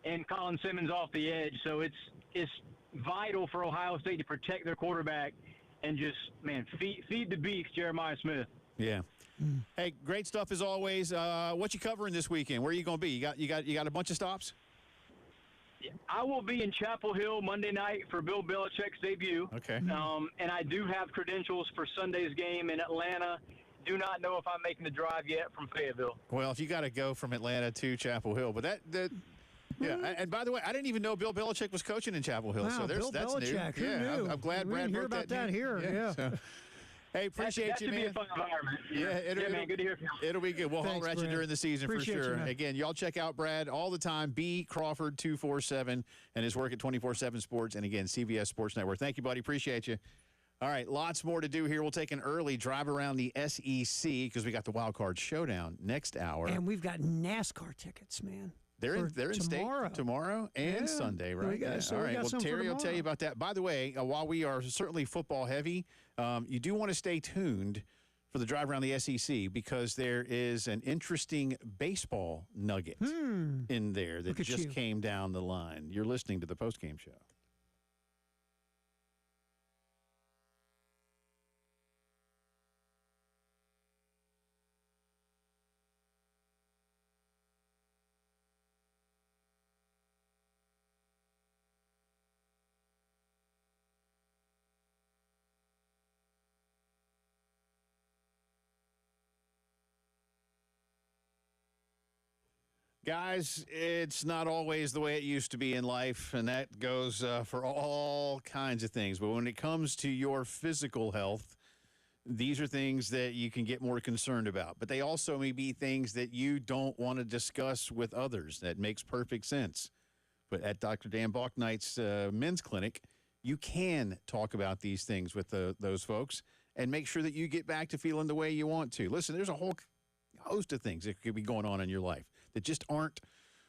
and Colin Simmons off the edge. So it's vital for Ohio State to protect their quarterback and just, feed the beast, Jeremiah Smith. Yeah. Hey, great stuff as always. What you covering this weekend? Where are you going to be? You got a bunch of stops? I will be in Chapel Hill Monday night for Bill Belichick's debut. Okay. And I do have credentials for Sunday's game in Atlanta. Do not know if I'm making the drive yet from Fayetteville. Well, if you got to go from Atlanta to Chapel Hill, but that yeah. And by the way, I didn't even know Bill Belichick was coaching in Chapel Hill. Wow, so Bill that's Belichick, new. who knew? I'm glad we Brad didn't hear broke about that news. here. Yeah. So, hey, appreciate that you, should man. be a fun environment. Yeah, man, good to hear from you. It'll be good. We'll Thanks, holler at you Brad. during the season Appreciate for sure. you, man. Again, y'all check out Brad all the time, B. Crawford 247, and his work at 24/7 Sports, and again, CBS Sports Network. Thank you, buddy. Appreciate you. All right, lots more to do here. We'll take an early drive around the SEC because we got the Wild Card Showdown next hour. And we've got NASCAR tickets, man. They're in tomorrow. state tomorrow and Yeah. Sunday, We right? got- so All we right. got Well, some for Terry will tell you tomorrow. about that. By the way, while we are certainly football heavy, you do want to stay tuned for the drive around the SEC because there is an interesting baseball nugget in there that just came down the line. You're listening to the postgame show. Guys, it's not always the way it used to be in life, and that goes for all kinds of things. But when it comes to your physical health, these are things that you can get more concerned about. But they also may be things that you don't want to discuss with others. That makes perfect sense. But at Dr. Dan Balknight's men's clinic, you can talk about these things with those folks and make sure that you get back to feeling the way you want to. Listen, there's a whole host of things that could be going on in your life that just aren't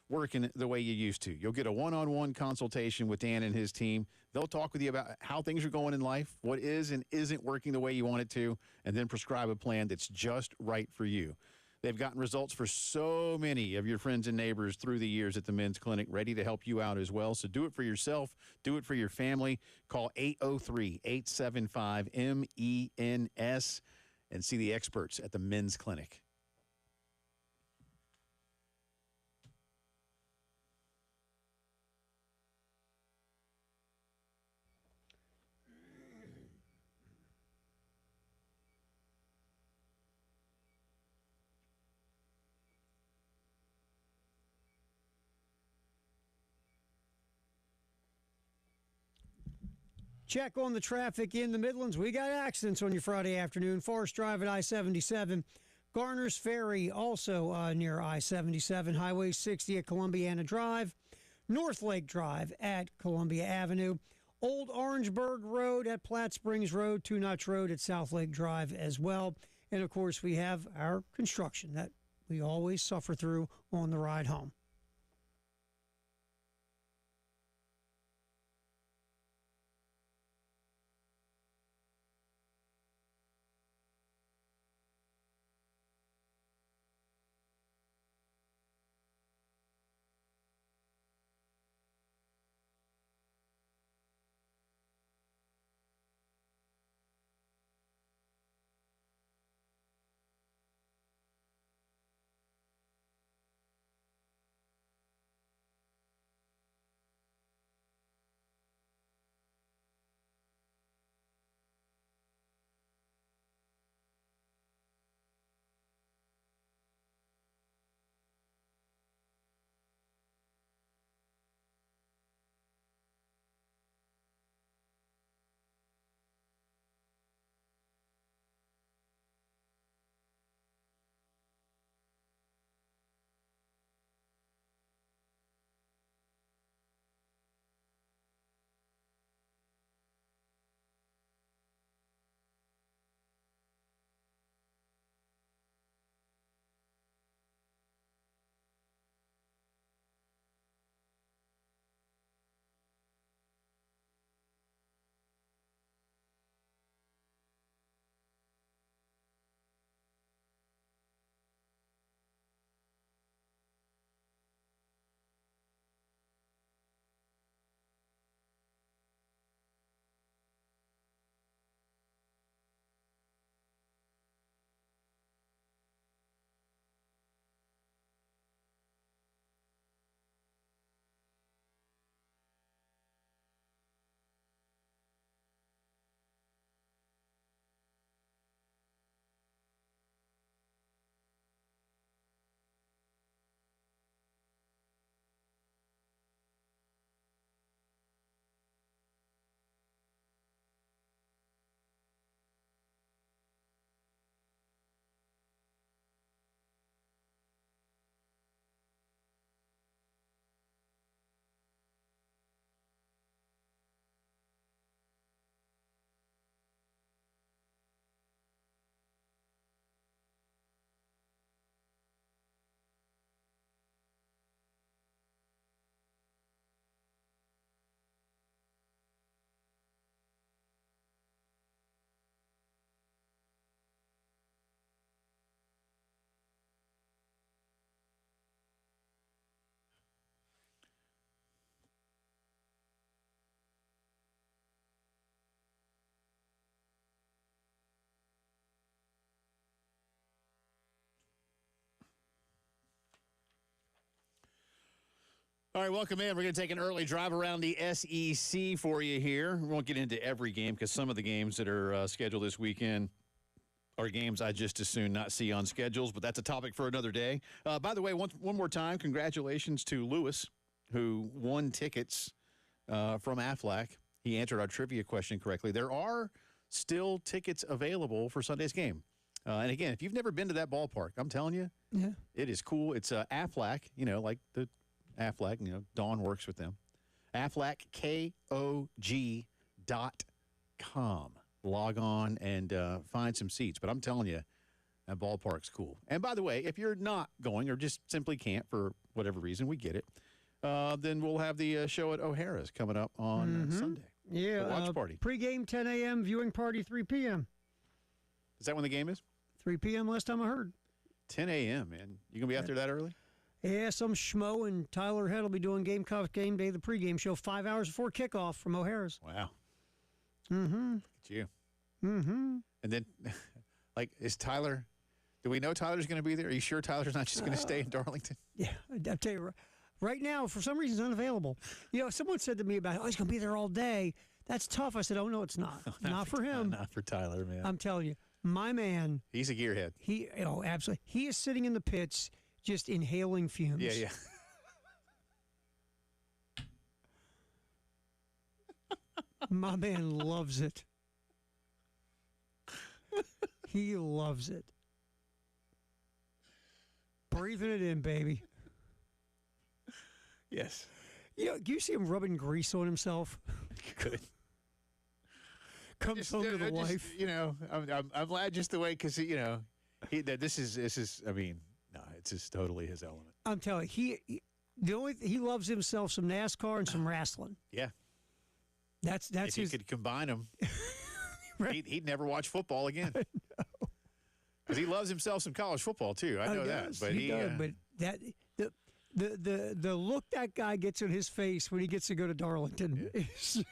working the way you used to. You'll get a one-on-one consultation with Dan and his team. They'll talk with you about how things are going in life, what is and isn't working the way you want it to, and then prescribe a plan that's just right for you. They've gotten results for so many of your friends and neighbors through the years at the men's clinic, ready to help you out as well. So do it for yourself. Do it for your family. Call 803-875-MENS and see the experts at the men's clinic. Check on the traffic in the Midlands. We got accidents on your Friday afternoon. Forest Drive at I-77. Garner's Ferry also near I-77. Highway 60 at Columbiana Drive. North Lake Drive at Columbia Avenue. Old Orangeburg Road at Platte Springs Road. Two Notch Road at South Lake Drive as well. And, of course, we have our construction that we always suffer through on the ride home. All right, welcome in. We're going to take an early drive around the SEC for you here. We won't get into every game because some of the games that are scheduled this weekend are games I just as soon not see on schedules, but that's a topic for another day. By the way, one more time, congratulations to Lewis, who won tickets from Aflac. He answered our trivia question correctly. There are still tickets available for Sunday's game. And again, if you've never been to that ballpark, I'm telling you, it is cool. It's Aflac, like the Aflac, Dawn works with them. AflacKog.com. Log on and find some seats. But I'm telling you, that ballpark's cool. And by the way, if you're not going or just simply can't for whatever reason, we get it, then we'll have the show at O'Hara's coming up on Sunday. Yeah. The watch party. Pre-game 10 a.m., viewing party 3 p.m. Is that when the game is? 3 p.m. last time I heard. 10 a.m., man. You going to be out there that early? Yeah, some schmo and Tyler Head will be doing Gamecocks game day, the pregame show, 5 hours before kickoff from O'Hara's. Wow. Mm-hmm. Look at you. Mm-hmm. And then, is Tyler, do we know Tyler's going to be there? Are you sure Tyler's not just going to stay in Darlington? Yeah, I'll tell you, right now, for some reason, he's unavailable. Someone said to me about, he's going to be there all day. That's tough. I said, oh, no, it's not. Not for him. Not for Tyler, man. I'm telling you, my man. He's a gearhead. Absolutely. He is sitting in the pits just inhaling fumes. Yeah. My man loves it. He loves it. Breathing it in, baby. Yes. Do you see him rubbing grease on himself? Good. Comes home to the wife. I'm glad just the way, because, this is, it's just totally his element. I'm telling you, he loves himself some NASCAR and some wrestling. Yeah. That's if his. He could combine them. Right. He'd never watch football again. Because he loves himself some college football too. I know that. But he does. But the look that guy gets on his face when he gets to go to Darlington is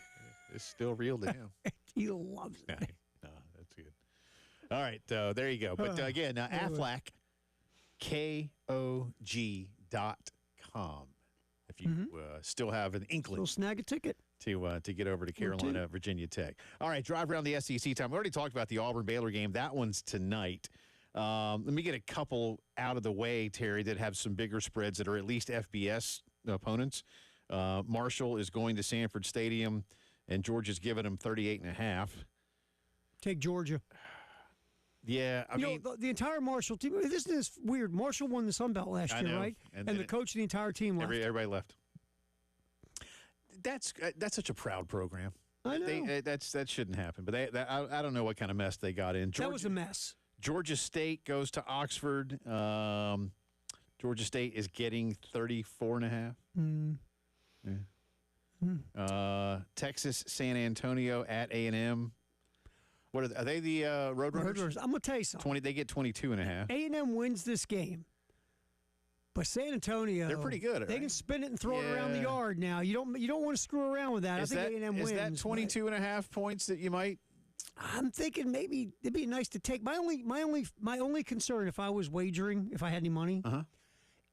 it's still real to him. He loves it. No, that's good. All right, there you go. But again, AflacKog.com. If you still have an inkling, we'll snag a ticket to get over to Carolina, Virginia Tech. All right, drive around the SEC time. We already talked about the Auburn-Baylor game. That one's tonight. Let me get a couple out of the way, Terry, that have some bigger spreads that are at least FBS opponents. Marshall is going to Sanford Stadium, and Georgia's giving them 38.5. Take Georgia. Yeah, I mean, the entire Marshall team. This is weird. Marshall won the Sun Belt last year, right? And the coach of the entire team left. Everybody left. That's such a proud program. I know. That shouldn't happen. But I don't know what kind of mess they got in. That was a mess. Georgia State goes to Oxford. Georgia State is getting 34.5. Texas, San Antonio at A&M. What are they? The Roadrunners? I'm gonna tell you something. They get 22.5. A&M wins this game, but San Antonio, they're pretty good. They can spin it and throw it around the yard. Now you don't want to screw around with that. I think A&M wins. Is that 22.5 points that you might? I'm thinking maybe it'd be nice to take. My only concern, if I was wagering, if I had any money,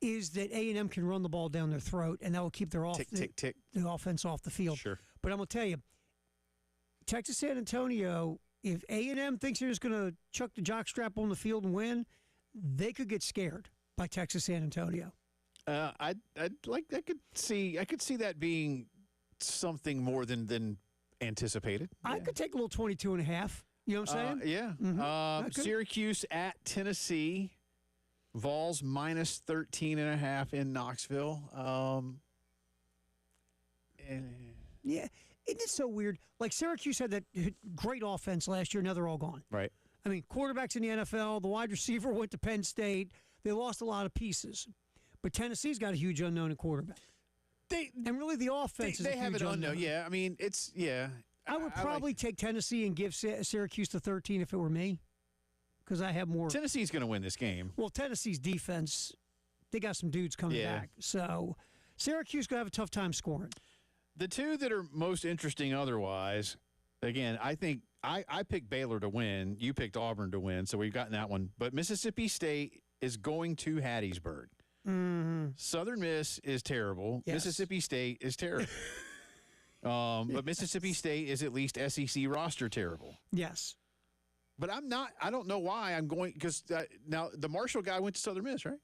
is that A&M can run the ball down their throat, and that will keep their the offense off the field. Sure. But I'm gonna tell you, Texas San Antonio. If A&M thinks they're just going to chuck the jockstrap on the field and win, they could get scared by Texas San Antonio. I could see that being something more than anticipated. I could take a little 22.5. You know what I'm saying? Yeah. Mm-hmm. Syracuse at Tennessee. Vols minus 13.5 in Knoxville. Yeah. Isn't it so weird? Like Syracuse had that great offense last year, now they're all gone. Right. I mean, quarterbacks in the NFL, the wide receiver went to Penn State. They lost a lot of pieces. But Tennessee's got a huge unknown at quarterback. And really the offense is a huge unknown. Yeah, I mean, I would probably take Tennessee and give Syracuse the 13 if it were me, because I have more. Tennessee's going to win this game. Well, Tennessee's defense, they got some dudes coming back. So Syracuse going to have a tough time scoring. The two that are most interesting otherwise, again, I think I picked Baylor to win. You picked Auburn to win, so we've gotten that one. But Mississippi State is going to Hattiesburg. Southern Miss is terrible. Yes. Mississippi State is terrible. But Mississippi State is at least SEC roster terrible. Yes. But I'm not. I don't know why I'm going because now the Marshall guy went to Southern Miss, right?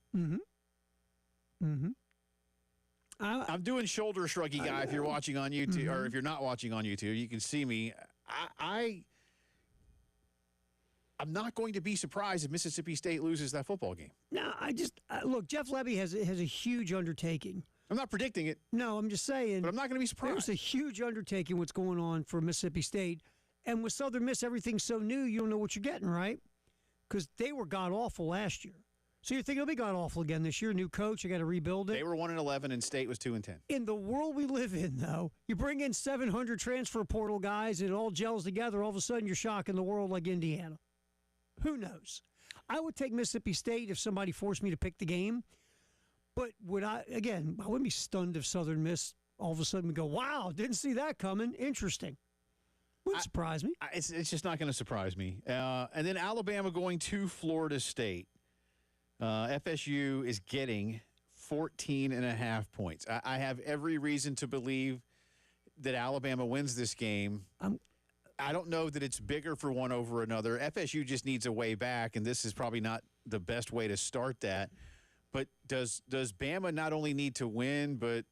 I'm doing shoulder shruggy guy. If you're watching on YouTube, or if you're not watching on YouTube, you can see me. I'm not going to be surprised if Mississippi State loses that football game. No, look. Jeff Lebby has a huge undertaking. I'm not predicting it, No, I'm just saying. but I'm not going to be surprised. There's a huge undertaking what's going on for Mississippi State. And with Southern Miss, everything's so new, you don't know what you're getting, right? Because they were god-awful last year. So you're thinking they'll be god-awful again this year. New coach, you got to rebuild it. They were 1-11, and State was 2-10. In the world we live in, though, you bring in 700 transfer portal guys and it all gels together, all of a sudden you're shocking the world like Indiana. Who knows? I would take Mississippi State if somebody forced me to pick the game. But I wouldn't be stunned if Southern Miss all of a sudden would go, wow, didn't see that coming. Interesting. Wouldn't surprise me. It's just not going to surprise me. And then Alabama going to Florida State. FSU is getting 14.5 points. I have every reason to believe that Alabama wins this game. I don't know that it's bigger for one over another. FSU just needs a way back, and this is probably not the best way to start that. But does Bama not only need to win, but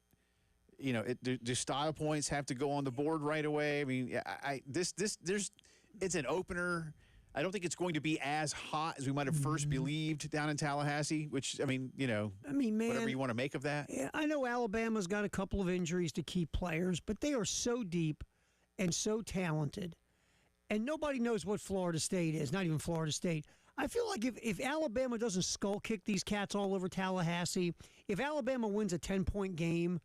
do style points have to go on the board right away? I mean, it's an opener. I don't think it's going to be as hot as we might have first believed down in Tallahassee, which, man, whatever you want to make of that. Yeah, I know Alabama's got a couple of injuries to key players, but they are so deep and so talented. And nobody knows what Florida State is, not even Florida State. I feel like if Alabama doesn't skull kick these cats all over Tallahassee, if Alabama wins a 10-point game,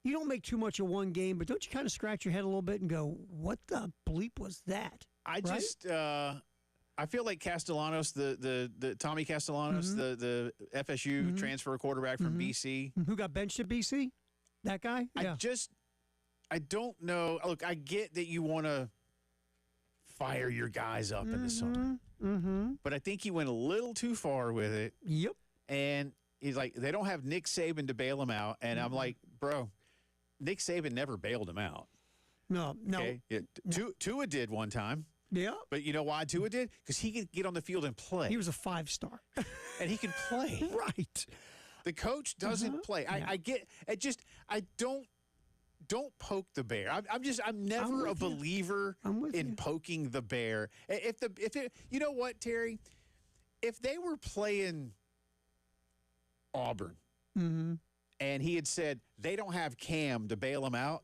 you don't make too much of one game, but don't you kind of scratch your head a little bit and go, what the bleep was that? I feel like Castellanos, the Tommy Castellanos, the FSU transfer quarterback from BC. Who got benched at BC? That guy? Yeah. I don't know. Look, I get that you want to fire your guys up in the summer. But I think he went a little too far with it. Yep. And he's like, they don't have Nick Saban to bail him out. And I'm like, bro, Nick Saban never bailed him out. No. Okay? Yeah. Tua did one time. Yeah. But you know why Tua did? Because he could get on the field and play. He was a 5-star. And he could play. Right. The coach doesn't play. I get it. I don't poke the bear. I'm never a believer in poking the bear. You know what, Terry? If they were playing Auburn and he had said they don't have Cam to bail him out,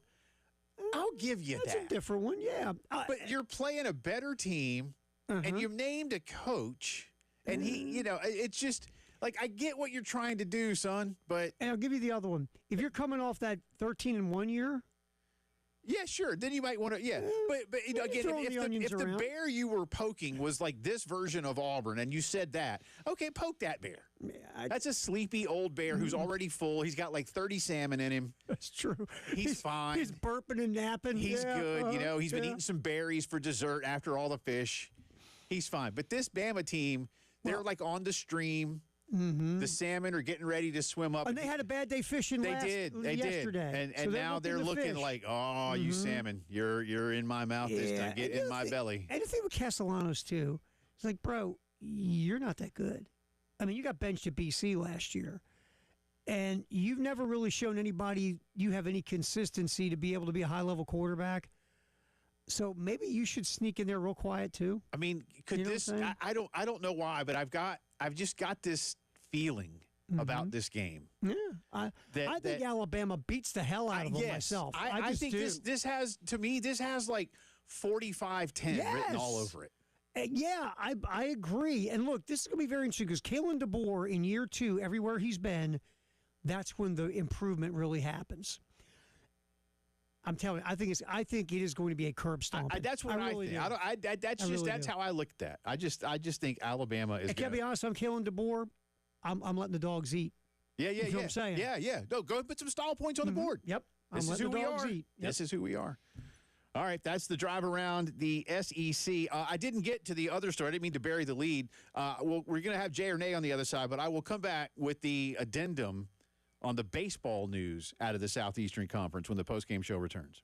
I'll give you That's that. a different one, yeah. But you're playing a better team, and you've named a coach, and it's just like I get what you're trying to do, son. But and I'll give you the other one. If you're coming off that 13-1 year. Yeah, sure. Then you might want to, But again, if the bear you were poking was like this version of Auburn, and you said that, okay, poke that bear. Yeah, that's a sleepy old bear who's already full. He's got like 30 salmon in him. That's true. He's fine. He's burping and napping. He's good. He's been eating some berries for dessert after all the fish. He's fine. But this Bama team, they're like on the stream. The salmon are getting ready to swim up. And they had a bad day fishing yesterday. And now they're looking like, oh, you salmon, you're in my mouth this time. Get in my belly. And the thing with Castellanos, too, it's like, bro, you're not that good. I mean, you got benched at BC last year. And you've never really shown anybody you have any consistency to be able to be a high-level quarterback. So maybe you should sneak in there real quiet, too. I mean, could this – I don't know why, but I've just got this feeling about this game. Yeah, I think Alabama beats the hell out of them myself. I think this has like 45-10 written all over it. Yeah, I agree. And look, this is going to be very interesting because Kalen DeBoer in year 2, everywhere he's been, that's when the improvement really happens. I'm telling you, I think it is going to be a curb stomping. That's what I think. That's how I look at that. I just think Alabama is. Can I be honest? I'm Kalen DeBoer. I'm letting the dogs eat. Yeah. You know what I'm saying? Yeah. No, go put some style points on the board. Yep. This is who we are. This is who we are. All right, that's the drive around the SEC. I didn't get to the other story. I didn't mean to bury the lead. We're going to have Jay or Nay on the other side, but I will come back with the addendum on the baseball news out of the Southeastern Conference when the postgame show returns.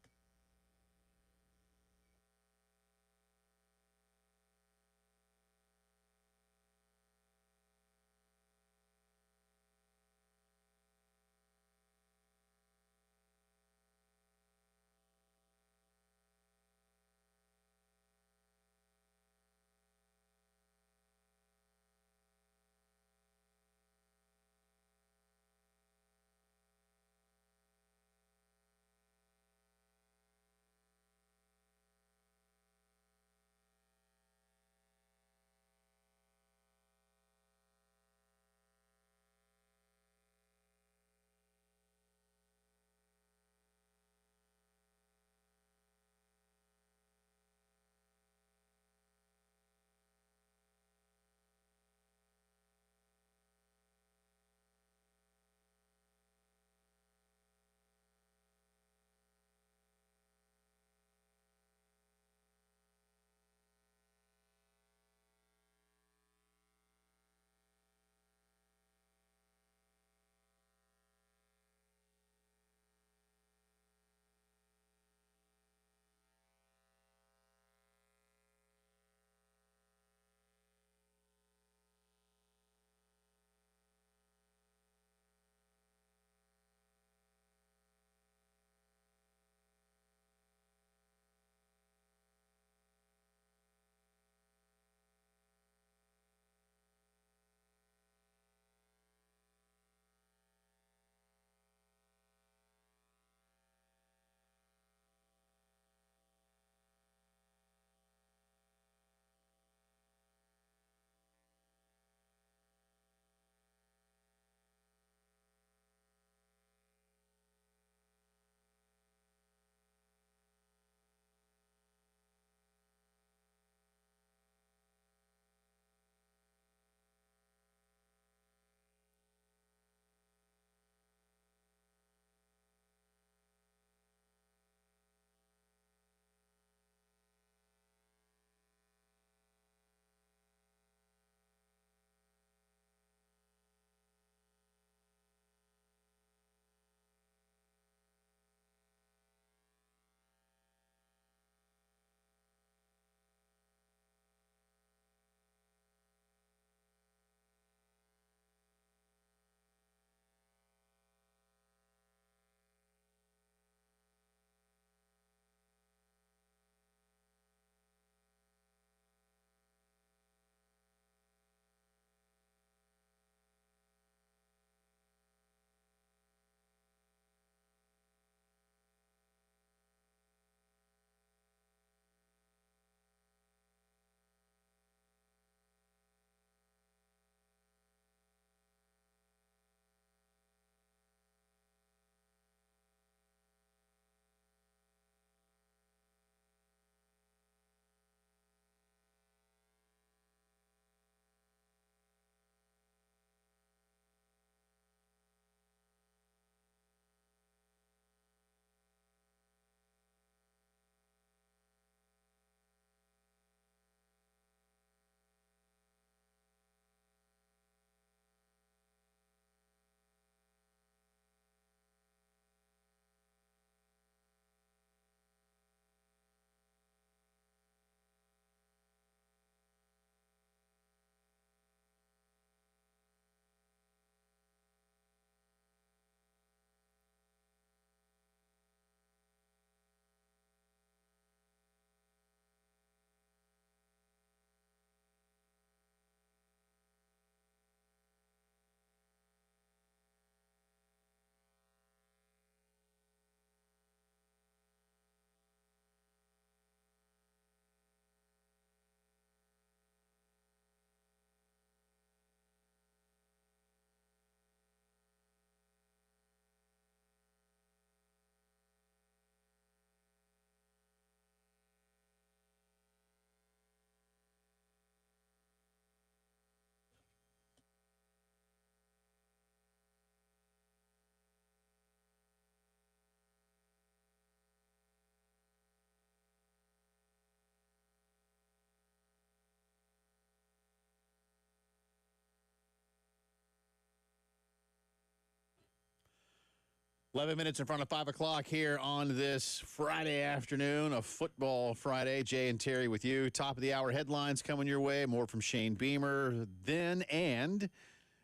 11 minutes in front of 5 o'clock here on this Friday afternoon, a football Friday. Jay and Terry with you. Top of the hour headlines coming your way. More from Shane Beamer then and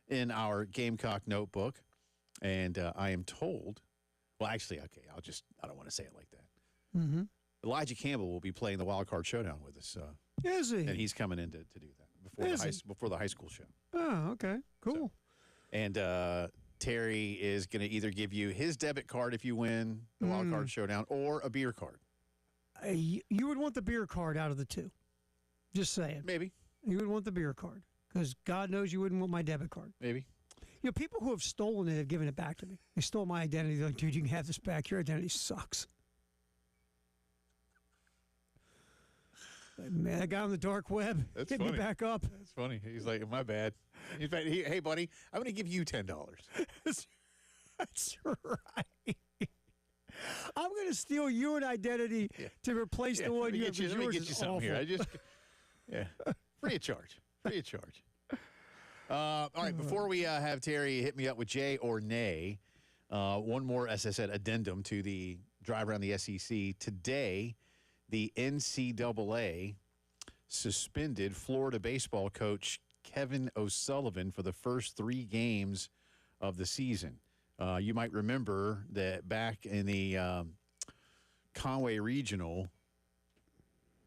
in our Gamecock notebook. And I am told, well, actually, okay, I don't want to say it like that. Mm-hmm. Elijah Campbell will be playing the Wild Card Showdown with us. Is he? And he's coming in to do that before the high school show. Oh, okay. Cool. So, and Terry is going to either give you his debit card if you win the Wild Card Showdown or a beer card. You would want the beer card out of the two. Just saying. Maybe. You would want the beer card because God knows you wouldn't want my debit card. Maybe. You know, people who have stolen it have given it back to me. They stole my identity. They're like, dude, you can have this back. Your identity sucks. Like, man, that guy on the dark web, That's hit funny. me back up. That's funny. He's like, my bad. In fact, hey, buddy, I'm going to give you $10. That's right. I'm going to steal you an identity to replace the one you have. Let me get you something here. Awful. Free of charge. Free of charge. All right, before we have Terry hit me up with Jay or nay, one more, as I said, addendum to the drive around the SEC. Today, the NCAA suspended Florida baseball coach Kevin O'Sullivan for the first 3 games of the season. You might remember that back in the Conway Regional,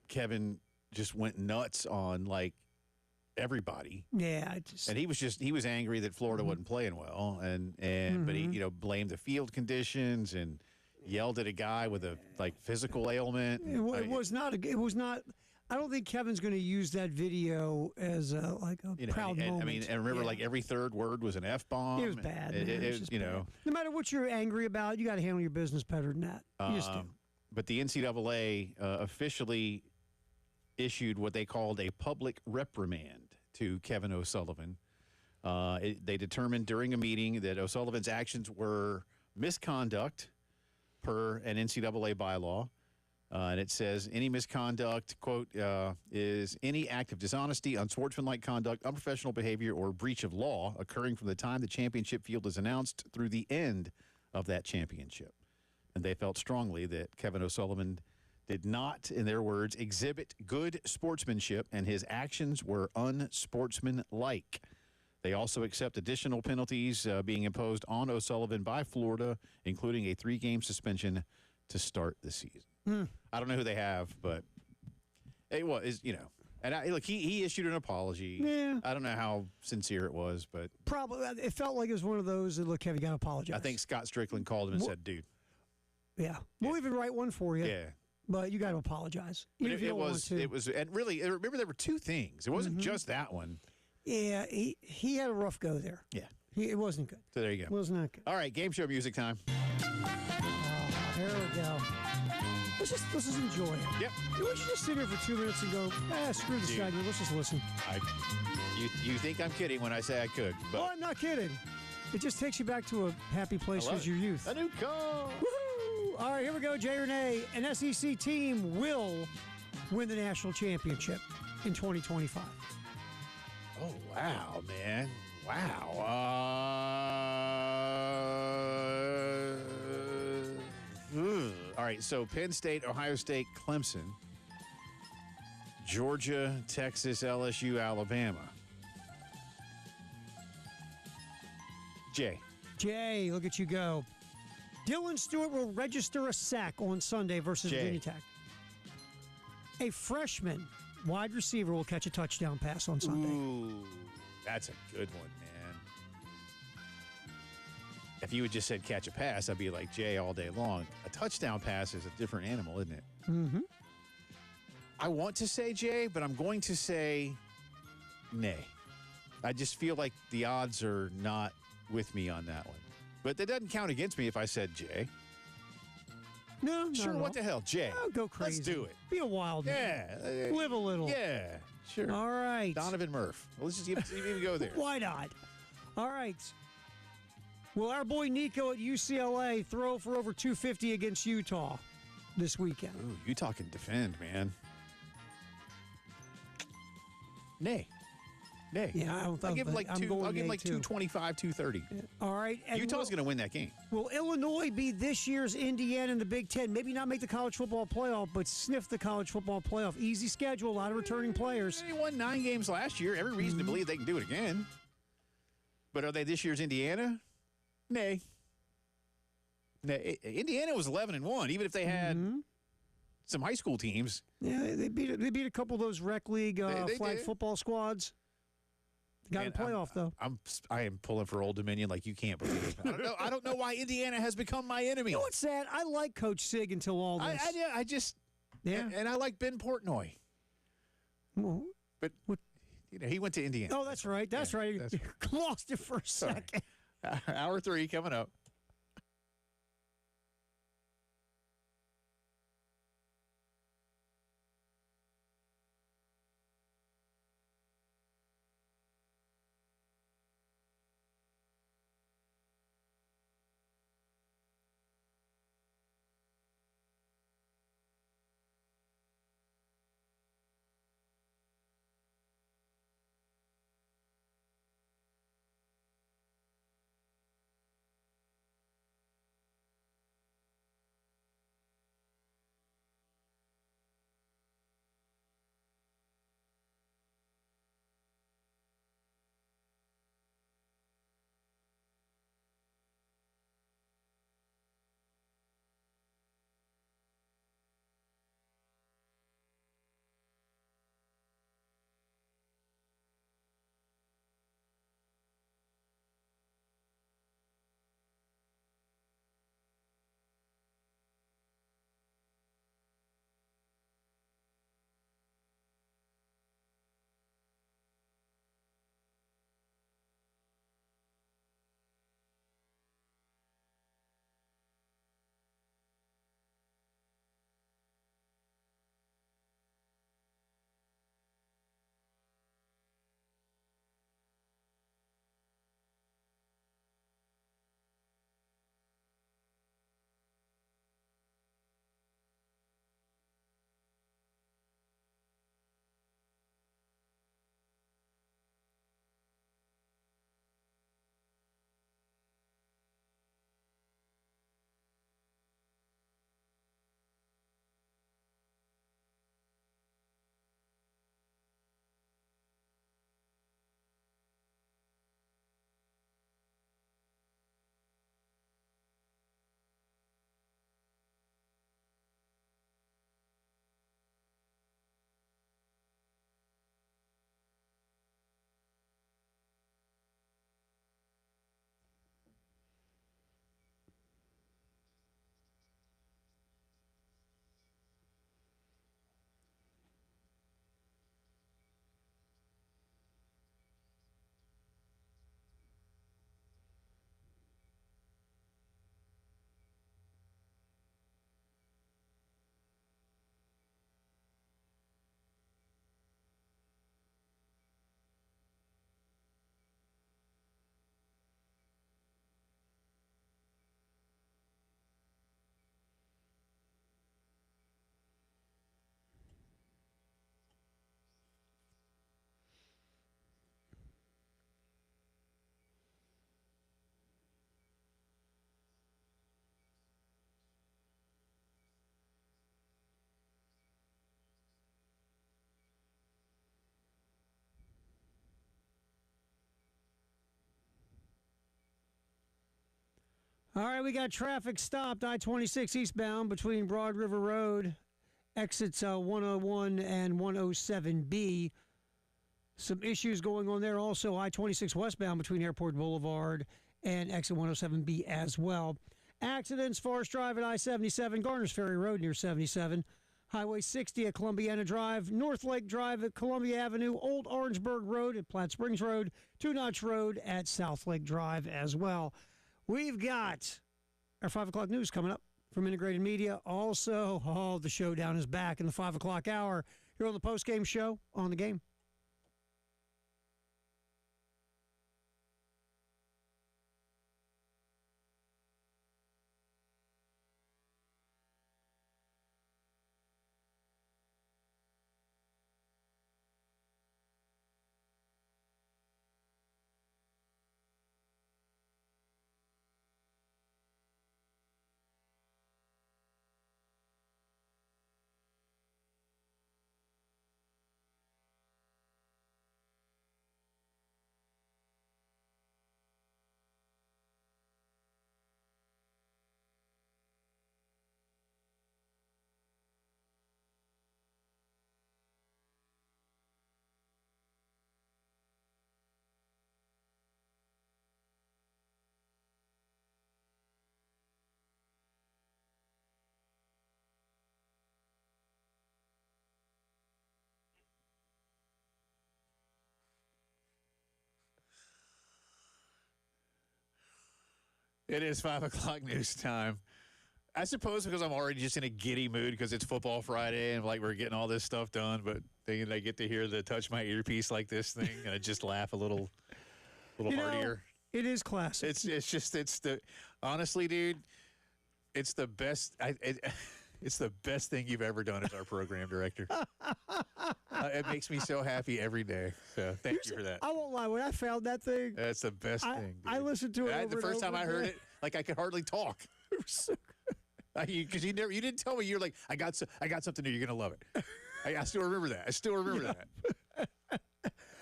Kevin just went nuts on, like, everybody. Yeah, and he was angry that Florida wasn't playing well, but he blamed the field conditions and yelled at a guy with a physical ailment. It was not. I don't think Kevin's going to use that video as a proud moment. I mean, and remember, every third word was an F-bomb. It was bad. Bad. No matter what you're angry about, you got to handle your business better than that. You just do. But the NCAA officially issued what they called a public reprimand to Kevin O'Sullivan. They determined during a meeting that O'Sullivan's actions were misconduct per an NCAA bylaw. And it says any misconduct, quote, is any act of dishonesty, unsportsmanlike conduct, unprofessional behavior, or breach of law occurring from the time the championship field is announced through the end of that championship. And they felt strongly that Kevin O'Sullivan did not, in their words, exhibit good sportsmanship, and his actions were unsportsmanlike. They also accept additional penalties being imposed on O'Sullivan by Florida, including a 3-game suspension to start the season. I don't know who they have, but it was, And look, he issued an apology. Yeah. I don't know how sincere it was, but probably it felt like it was one of those that, look, Kevin, you got to apologize. I think Scott Strickland called him and said, "Dude, we'll even write one for you." Yeah. But you got to apologize. But it was, and really, remember there were 2 things. It wasn't just that one. Yeah, he had a rough go there. Yeah. It wasn't good. So there you go. It was not good. All right, game show music time. There we go. Let's just enjoy it. Yep. We should just sit here for 2 minutes and go, screw the segment. Let's just listen. You think I'm kidding when I say I could. But Oh, I'm not kidding. It just takes you back to a happy place as your youth. A new car. Woohoo! All right, here we go, Jay or nay. An SEC team will win the national championship in 2025. Oh, wow, man. Wow. All right, so Penn State, Ohio State, Clemson, Georgia, Texas, LSU, Alabama. Jay, look at you go. Dylan Stewart will register a sack on Sunday versus Virginia Tech. A freshman wide receiver will catch a touchdown pass on Sunday. Ooh, that's a good one, man. If you had just said catch a pass, I'd be like Jay all day long. A touchdown pass is a different animal, isn't it? Mm-hmm. I want to say Jay, but I'm going to say nay. I just feel like the odds are not with me on that one. But that doesn't count against me if I said Jay. No, sure, what the hell, Jay? Oh, go crazy. Let's do it. Be a wild man. Yeah. Live a little. Yeah, sure. All right. Donovan Murph. Let's just even go there. Why not? All right. Will our boy Nico at UCLA throw for over 250 against Utah this weekend? Ooh, Utah can defend, man. Nay. Nay. Yeah, I don't I'll think give him like I'm two. going I'll give him nay, like too. 225, 230. All right. And Utah's going to win that game. will Illinois be this year's Indiana in the Big Ten? Maybe not make the college football playoff, but sniff the college football playoff. Easy schedule, a lot of returning players. They won 9 games last year. Every reason to believe they can do it again. But are they this year's Indiana? Nay. Indiana was 11-1, even if they had some high school teams. Yeah, they beat a couple of those rec league They flag did. football squads. Got in playoff though. I am pulling for Old Dominion like you can't believe. I don't know why Indiana has become my enemy. You know what's sad? I like Coach Sig until all this. I just Yeah. and I like Ben Portnoy, Well, but he went to Indiana. oh, that's right. That's right. that's Lost it for a second. Hour 3 coming up. All right, we got traffic stopped I-26 eastbound between Broad River Road, exits 101 and 107B. Some issues going on there. Also, I-26 westbound between Airport Boulevard and exit 107B as well. Accidents, Forest Drive at I-77, Garners Ferry Road near 77, Highway 60 at Columbiana Drive, North Lake Drive at Columbia Avenue, Old Orangeburg Road at Platte Springs Road, Two Notch Road at South Lake Drive as well. We've got our 5 o'clock news coming up from Integrated Media. Also, the showdown is back in the 5 o'clock hour here on the post-game show on the game. It is 5 o'clock news time. I suppose because I'm already just in a giddy mood because it's Football Friday and like we're getting all this stuff done, but then I get to hear the touch my earpiece like this thing and I just laugh a little heartier. It is classic. Honestly, dude, it's the best. It's the best thing you've ever done as our program director. It makes me so happy every day. So thank you for that. I won't lie. When I found that thing, that's the best thing. Dude. I listened to it. The first time I heard it, like I could hardly talk. It was so good. Because you didn't tell me. You're like, I got something new. You're gonna love it. I still remember that. I still remember that.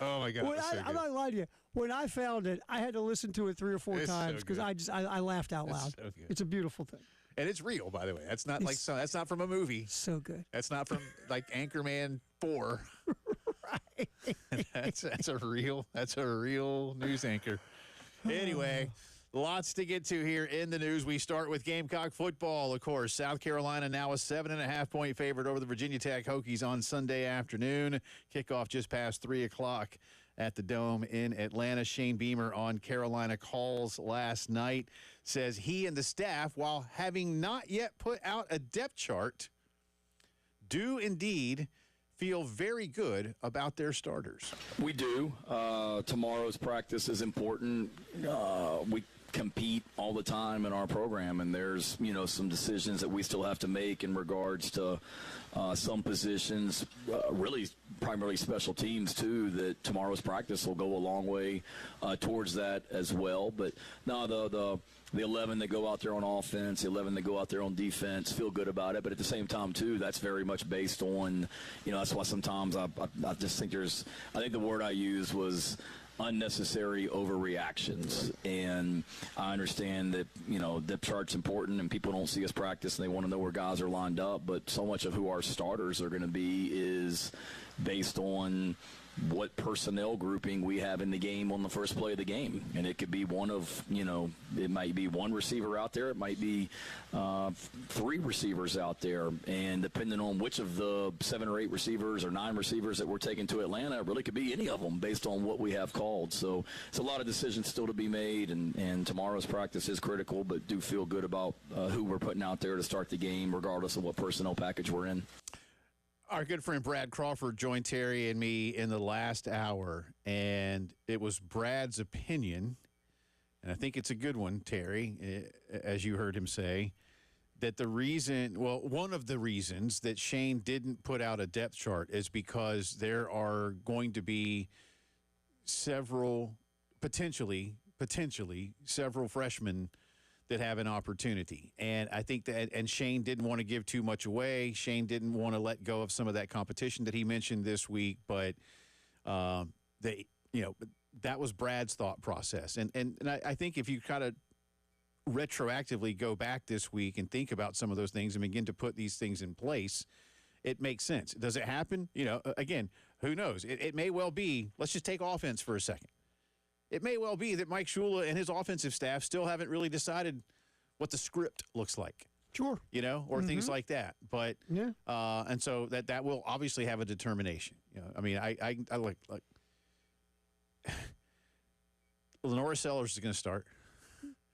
Oh my God! I'm not lying to you. When I found it, I had to listen to it 3 or 4 times because I laughed out loud. So it's a beautiful thing. And it's real, by the way. That's not that's not from a movie. So good. That's not from like Anchorman 4. Right. That's a real news anchor. Anyway, lots to get to here in the news. We start with Gamecock football, of course. South Carolina now a 7.5-point favorite over the Virginia Tech Hokies on Sunday afternoon. Kickoff just past 3 o'clock at the Dome in Atlanta. Shane Beamer on Carolina calls last night says he and the staff, while having not yet put out a depth chart, do indeed feel very good about their starters. We do. Tomorrow's practice is important. We compete all the time in our program, and there's some decisions that we still have to make in regards to some positions, really primarily special teams too, that tomorrow's practice will go a long way towards that as well. But no, the 11 that go out there on offense, the 11 that go out there on defense, feel good about it. But at the same time too, that's very much based on, that's why sometimes I just think I think the word I used was unnecessary overreactions. And I understand that, depth chart's important and people don't see us practice and they want to know where guys are lined up. But so much of who our starters are going to be is based on what personnel grouping we have in the game on the first play of the game. And it could be one of, it might be one receiver out there. It might be 3 receivers out there. And depending on which of the 7 or 8 receivers or 9 receivers that we're taking to Atlanta, it really could be any of them based on what we have called. So it's a lot of decisions still to be made. And tomorrow's practice is critical, but do feel good about who we're putting out there to start the game, regardless of what personnel package we're in. Our good friend Brad Crawford joined Terry and me in the last hour, and it was Brad's opinion, and I think it's a good one, Terry, as you heard him say, that one of the reasons that Shane didn't put out a depth chart is because there are going to be potentially several freshmen that have an opportunity. And I think and Shane didn't want to give too much away. Shane didn't want to let go of some of that competition that he mentioned this week, but that was Brad's thought process. And I think if you kind of retroactively go back this week and think about some of those things and begin to put these things in place, it makes sense. Does it happen? Again, who knows? It may well be, let's just take offense for a second. It may well be that Mike Shula and his offensive staff still haven't really decided what the script looks like. Sure. Or things like that. But yeah. And so that will obviously have a determination. I mean, I like Lenora Sellers is going to start.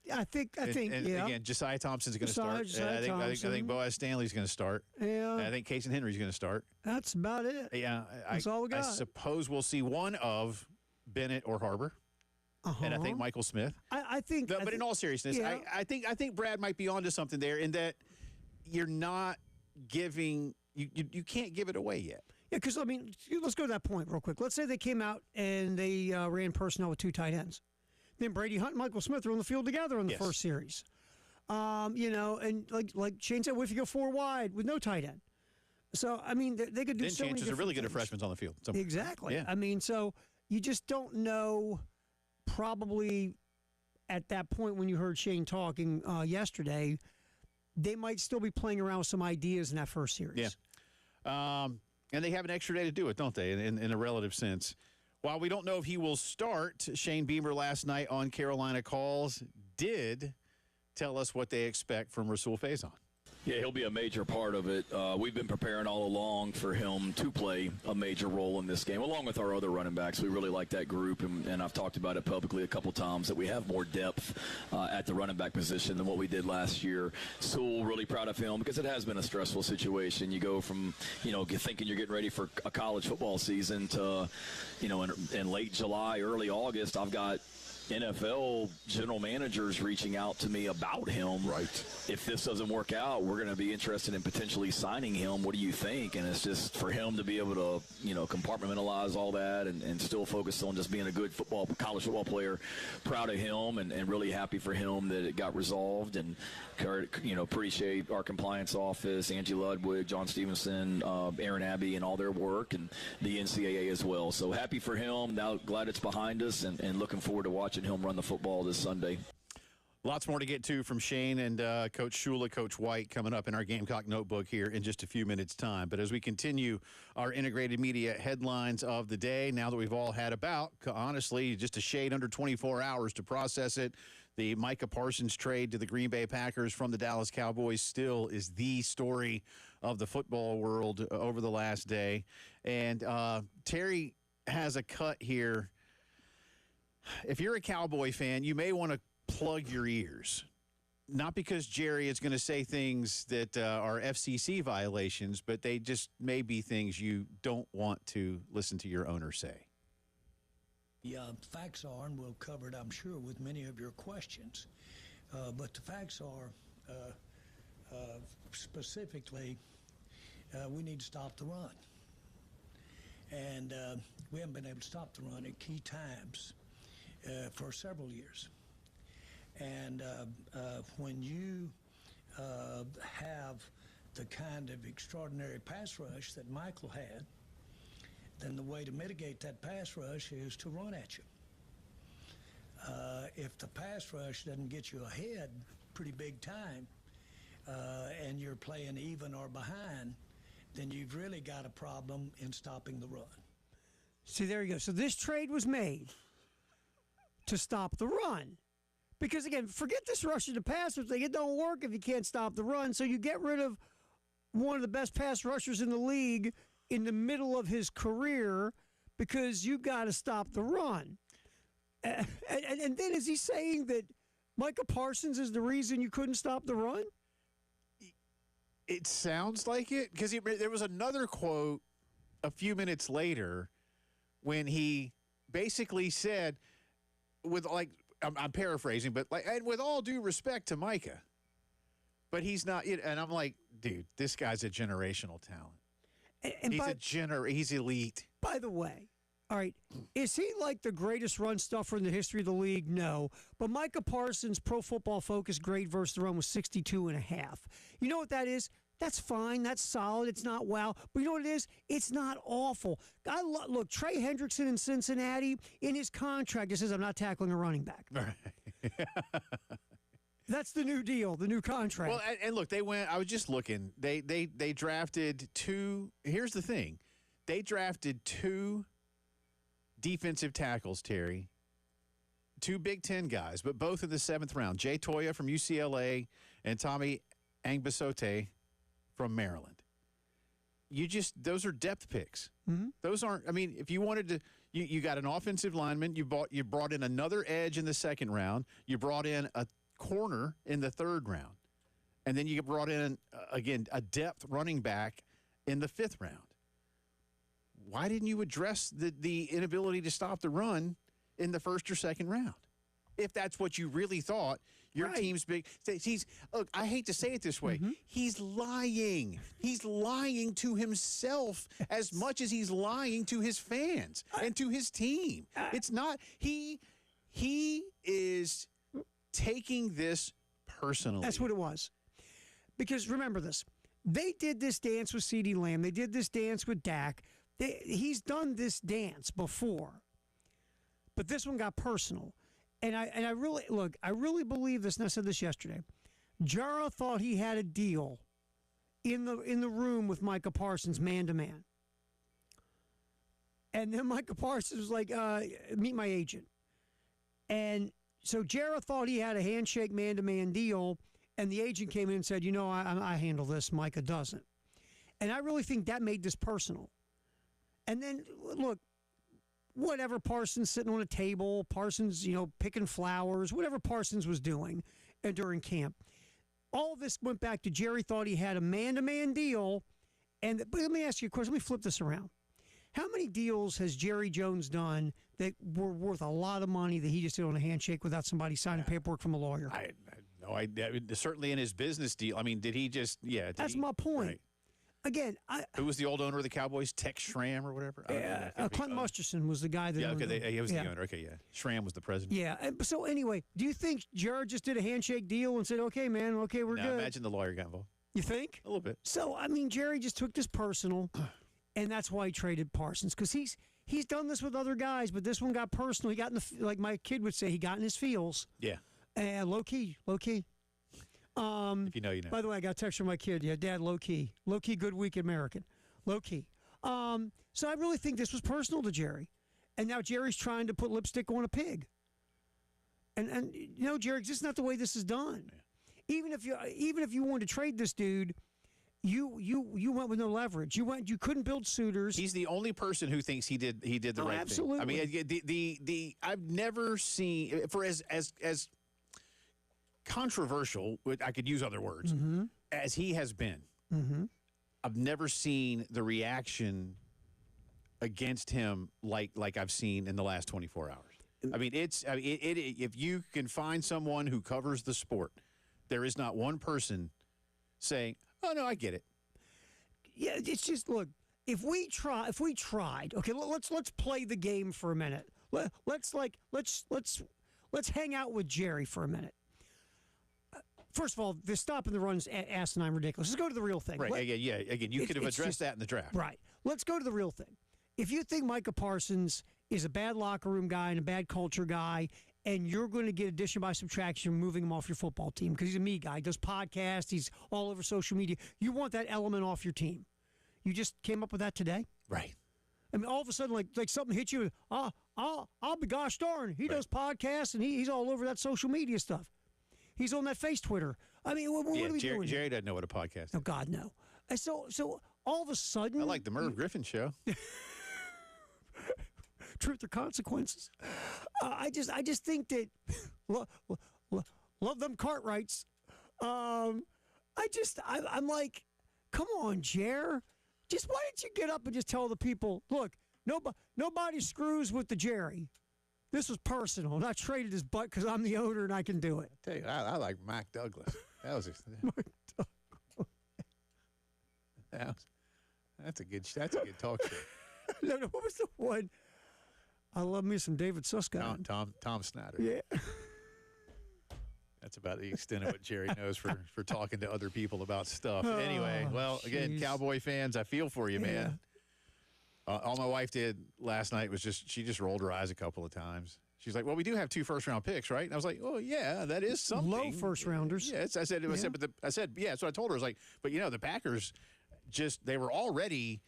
I think. And Yeah. Again, Josiah Thompson's going to start. I think Boaz Stanley's going to start. Yeah. And I think Casey Henry's going to start. That's about it. Yeah. That's all we got. I suppose we'll see one of Bennett or Harbor. And I think Michael Smith. I think. But in all seriousness, yeah. I think Brad might be onto something there in that you're not giving you can't give it away yet. Yeah, because let's go to that point real quick. Let's say they came out and they ran personnel with 2 tight ends. Then Brady Hunt and Michael Smith are on the field together in the first series. And like Shane said, what if you go 4 wide with no tight end? So they could do. Then so many chances are really good things. at freshmen on the field. Exactly. Yeah. So you just don't know. Probably at that point when you heard Shane talking yesterday, they might still be playing around with some ideas in that first series. Yeah. And they have an extra day to do it, don't they, in a relative sense. While we don't know if he will start, Shane Beamer last night on Carolina Calls did tell us what they expect from Rasul Faison. Yeah, he'll be a major part of it. We've been preparing all along for him to play a major role in this game, along with our other running backs. We really like that group, and I've talked about it publicly a couple times that we have more depth at the running back position than what we did last year. Sewell, really proud of him because it has been a stressful situation. You go from, thinking you're getting ready for a college football season to, in late July, early August, I've got NFL general managers reaching out to me about him. Right. If this doesn't work out, we're going to be interested in potentially signing him. What do you think? And it's just for him to be able to, compartmentalize all that and still focus on just being a good college football player. Proud of him and really happy for him that it got resolved. And, appreciate our compliance office, Angie Ludwig, John Stevenson, Aaron Abbey, and all their work, and the NCAA as well. So happy for him. Now glad it's behind us and looking forward to watching him run the football this Sunday. Lots more to get to from Shane and Coach Shula, Coach White coming up in our Gamecock Notebook here in just a few minutes' time. But as we continue our integrated media headlines of the day, now that we've all had about, honestly, just a shade under 24 hours to process it, the Micah Parsons trade to the Green Bay Packers from the Dallas Cowboys still is the story of the football world over the last day. And Terry has a cut here. If you're a Cowboy fan, you may want to plug your ears. Not because Jerry is going to say things that are FCC violations, but they just may be things you don't want to listen to your owner say. The facts are, and we'll cover it, I'm sure, with many of your questions. But the facts are, specifically, we need to stop the run. And we haven't been able to stop the run at key times for several years. And when you have the kind of extraordinary pass rush that Michael had, then the way to mitigate that pass rush is to run at you. If the pass rush doesn't get you ahead pretty big time, and you're playing even or behind, then you've really got a problem in stopping the run. See, there you go. So this trade was made to stop the run. Because, again, forget this rush to the passer thing. It don't work if you can't stop the run. So you get rid of one of the best pass rushers in the league in the middle of his career because you've got to stop the run. And then is he saying that Micah Parsons is the reason you couldn't stop the run? It sounds like it, because there was another quote a few minutes later when he basically said, I'm paraphrasing, but and with all due respect to Micah, but he's not. And I'm like, dude, this guy's a generational talent. And he's elite. By the way, all right, is he like the greatest run stuffer in the history of the league? No. But Micah Parsons' Pro Football Focus grade versus the run was 62.5. You know what that is? That's fine. That's solid. It's not wow. But you know what it is? It's not awful. Look, Trey Hendrickson in Cincinnati, in his contract, it says, I'm not tackling a running back. Right. That's the new deal, the new contract. Well, and look, I was just looking. They drafted two. Here's the thing. They drafted two defensive tackles, Terry. Two Big Ten guys, but both in the 7th round. Jay Toya from UCLA and Tommy Angbasote from Maryland. Those are depth picks. Mm-hmm. Those aren't, if you wanted to, you got an offensive lineman, you brought in another edge in the 2nd round, you brought in a corner in the 3rd round, and then you brought in, again, a depth running back in the 5th round. Why didn't you address the inability to stop the run in the 1st or 2nd round? If that's what you really thought your team's big. Look, I hate to say it this way. Mm-hmm. He's lying. He's lying to himself as much as he's lying to his fans and to his team. It's not. He is taking this personally. That's what it was. Because remember this. They did this dance with CeeDee Lamb. They did this dance with Dak. He's done this dance before. But this one got personal. And I really believe this, and I said this yesterday. Jara thought he had a deal in the room with Micah Parsons, man-to-man. And then Micah Parsons was like, meet my agent. And so Jara thought he had a handshake man-to-man deal, And the agent came in and said, I handle this, Micah doesn't. And I really think that made this personal. And then, look, whatever Parsons sitting on a table, Parsons, picking flowers, whatever Parsons was doing during camp. All of this went back to Jerry thought he had a man-to-man deal. But let me ask you a question. Let me flip this around. How many deals has Jerry Jones done that were worth a lot of money that he just did on a handshake without somebody signing paperwork from a lawyer? Certainly in his business deal. I mean, did he just? Yeah, that's my point. Right. Again, who was the old owner of the Cowboys? Tex Schramm or whatever. Clint Musterson was the guy that. Yeah, okay, he was the owner. Okay, yeah, Schramm was the president. Yeah. So anyway, do you think Jared just did a handshake deal and said, "Okay, man, okay, we're good"? Imagine the lawyer got involved. You think? A little bit. So I mean, Jerry just took this personal, and that's why he traded Parsons because he's done this with other guys, but this one got personal. He got like my kid would say, he got in his feels. Yeah. And low key. If you know, you know. By the way, I got a text from my kid. Yeah, Dad, low key, good week American, low key. So I really think this was personal to Jerry, and now Jerry's trying to put lipstick on a pig. And Jerry, this is not the way this is done. Yeah. Even if you wanted to trade this dude, you went with no leverage. You couldn't build suitors. He's the only person who thinks he did the right absolutely. thing. I mean, the I've never seen for as controversial, I could use other words, as he has been. Mm-hmm. I've never seen the reaction against him like I've seen in the last 24 hours. I mean, if you can find someone who covers the sport, there is not one person saying, "Oh no, I get it." Yeah, it's just look. If we tried, okay, let's play the game for a minute. Let's hang out with Jerry for a minute. First of all, the stop and the run's asinine ridiculous. Let's go to the real thing. Right, yeah. Again, you could have addressed that in the draft. Right. Let's go to the real thing. If you think Micah Parsons is a bad locker room guy and a bad culture guy, and you're going to get addition by subtraction, moving him off your football team because he's a me guy, he does podcasts, he's all over social media. You want that element off your team. You just came up with that today? Right. I mean, all of a sudden, like something hits you. I'll be gosh darn. He does podcasts and he's all over that social media stuff. He's on that face Twitter. I mean, what are we doing? Jerry doesn't know what a podcast is. Oh, God, no. And so all of a sudden. I like the Merv Griffin show. Truth or consequences. I just think that love them Cartwrights. I'm like, come on, Jer. Just why didn't you get up and just tell the people, look, nobody screws with the Jerry. This was personal, and I traded his butt because I'm the owner and I can do it. I tell you, I like Mike Douglas. That was that's a good talk show. No, what was the one? I love me some David Susskind. Tom Snyder. Yeah. That's about the extent of what Jerry knows for talking to other people about stuff. Anyway, well, again, geez. Cowboy fans, I feel for you, man. All my wife did last night was she just rolled her eyes a couple of times. She's like, "Well, we do have 2 first-round picks, right?" And I was like, "Oh, yeah, that is something." Low first-rounders. Yes, I said, yeah. So I told her, I was like, "But the Packers they were already."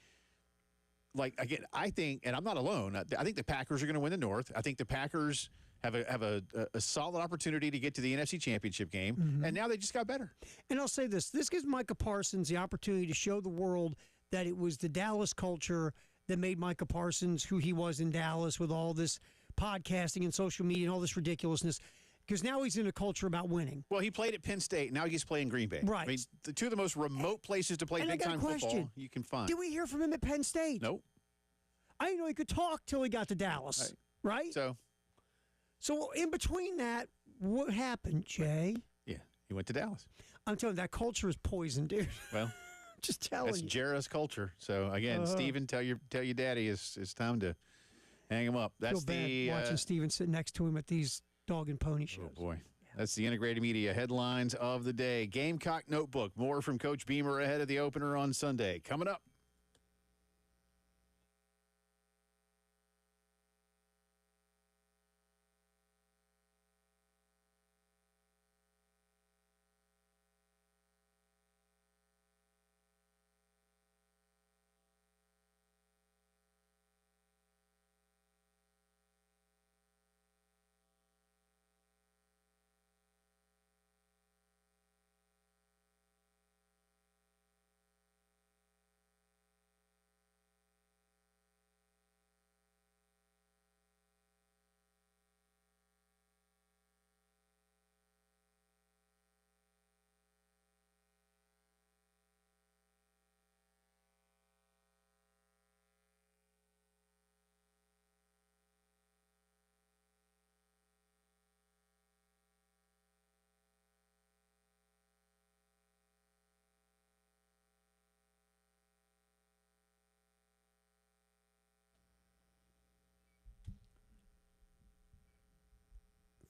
Like, again, I think, and I'm not alone, I think the Packers are going to win the North. I think the Packers have a solid opportunity to get to the NFC Championship game, and now they just got better. And I'll say this gives Micah Parsons the opportunity to show the world that it was the Dallas culture that made Micah Parsons who he was in Dallas with all this podcasting and social media and all this ridiculousness. Because now he's in a culture about winning. Well, he played at Penn State. Now he's playing Green Bay. Right. I mean, the 2 of the most remote places to play big-time football you can find. Did we hear from him at Penn State? Nope. I didn't know he could talk till he got to Dallas. Right? So in between that, what happened, Jay? Yeah, he went to Dallas. I'm telling you, that culture is poison, dude. Well, just telling you. That's Jarrah's culture. So, again, Steven, tell your daddy it's time to hang him up. That's feel bad watching Steven sit next to him at these dog and pony shows. Oh, boy. That's the integrated media headlines of the day. Gamecock Notebook. More from Coach Beamer ahead of the opener on Sunday. Coming up.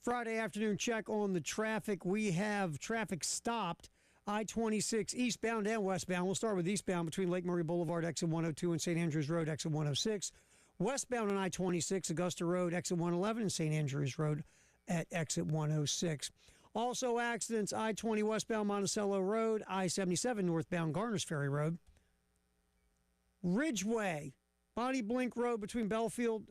Friday afternoon check on the traffic. We have traffic stopped. I-26 eastbound and westbound. We'll start with eastbound between Lake Murray Boulevard, exit 102, and St. Andrews Road, exit 106. Westbound on I-26, Augusta Road, exit 111, and St. Andrews Road at exit 106. Also accidents, I-20 westbound Monticello Road, I-77 northbound Garners Ferry Road. Ridgeway, Bonnie Blink Road between Belfield.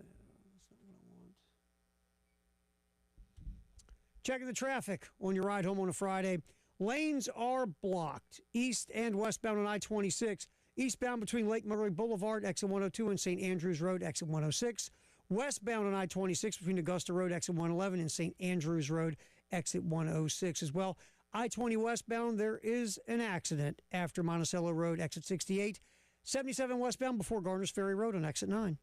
Checking the traffic on your ride home on a Friday. Lanes are blocked east and westbound on I-26. Eastbound between Lake Murray Boulevard, exit 102, and St. Andrews Road, exit 106. Westbound on I-26 between Augusta Road, exit 111, and St. Andrews Road, exit 106 as well. I-20 westbound, there is an accident after Monticello Road, exit 68. 77 westbound before Garners Ferry Road on exit 9.